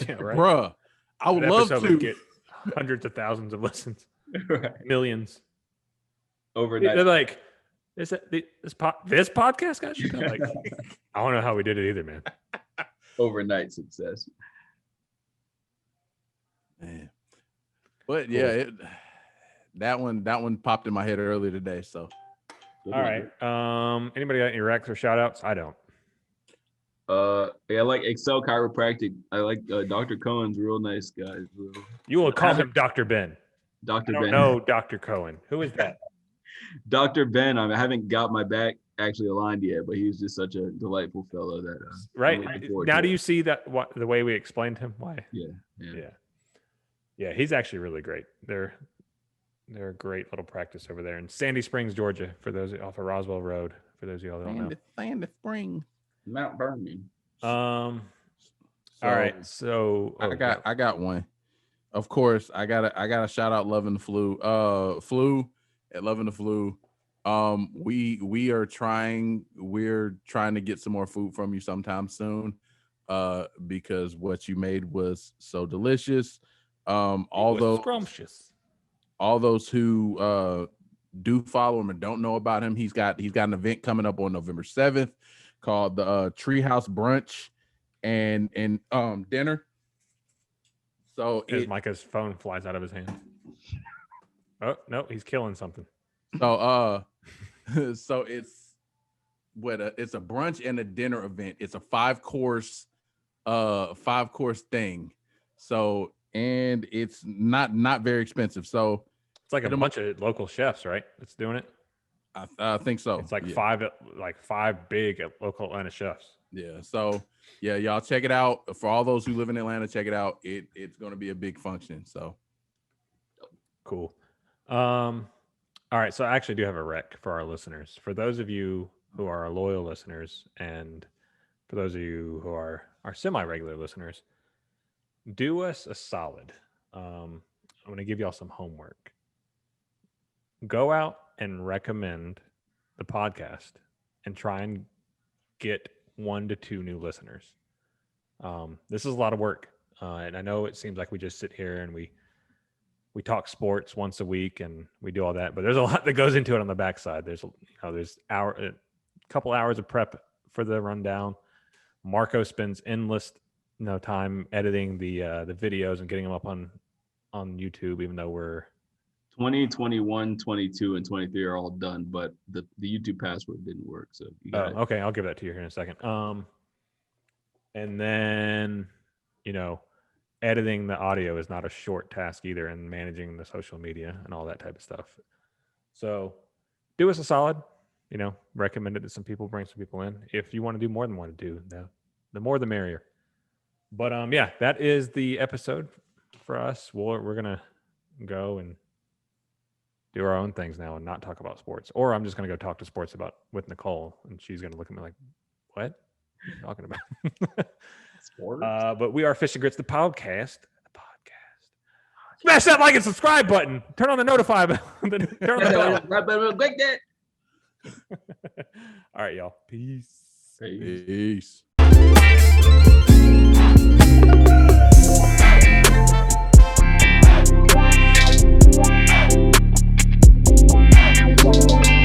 Yeah, right. Bruh, I would love to get hundreds of thousands of listens, right. Millions overnight. They're like, this podcast got you. Like, I don't know how we did it either, man. Overnight success, man. But yeah, that one popped in my head earlier today. So, all right. Anybody got any recs or shout outs? I don't. Yeah, I like Excel Chiropractic. I like Dr. Cohen's real nice guy. You will call him Dr. Ben. Dr. Ben. No, Dr. Cohen. Who is that? Dr. Ben. I haven't got my back actually aligned yet, but he was just such a delightful fellow that. Right now, do you see that the way we explained him? Why? Yeah. He's actually really great. They're a great little practice over there in Sandy Springs, Georgia. For those off of Roswell Road. For those of y'all that don't know. Sandy Springs. Mount Vernon. All right. So I got one. Of course, I gotta shout out Loving the Flu. Flu at Loving the Flu. We're trying to get some more food from you sometime soon, because what you made was so delicious. All those who do follow him and don't know about him, he's got an event coming up on November 7th called the Treehouse Brunch and dinner. So Micah's phone flies out of his hand. Oh no, he's killing something. So so it's a brunch and a dinner event. It's a 5-course thing. So, and it's not very expensive. So it's like a bunch of local chefs, right? That's doing it. I think so. It's like five big local Atlanta chefs. Yeah. So yeah, y'all check it out. For all those who live in Atlanta, check it out. It's going to be a big function. So cool. All right. So I actually do have a rec for our listeners. For those of you who are our loyal listeners, and for those of you who are our semi-regular listeners, do us a solid. I'm going to give y'all some homework. Go out and recommend the podcast and try and get 1 to 2 new listeners. This is a lot of work. And I know it seems like we just sit here and we talk sports once a week and we do all that, but there's a lot that goes into it on the backside. There's a couple hours of prep for the rundown. Marco spends endless time editing the videos and getting them up on YouTube, even though we're 20, 21, 22, and 23 are all done, but the YouTube password didn't work. So okay, I'll give that to you here in a second. And then editing the audio is not a short task either, and managing the social media and all that type of stuff. So do us a solid, recommend it to some people, bring some people in. If you want to do more than one to do, the more the merrier. But yeah, that is the episode for us. We're gonna go and do our own things now and not talk about sports. Or I'm just gonna go talk to sports with Nicole, and she's gonna look at me like, "What are you talking about?" Sports. But we are Fish and Grits, the podcast. Smash that like and subscribe button. Turn on the notify bell. Turn on the bell. All right, y'all. Peace. Peace.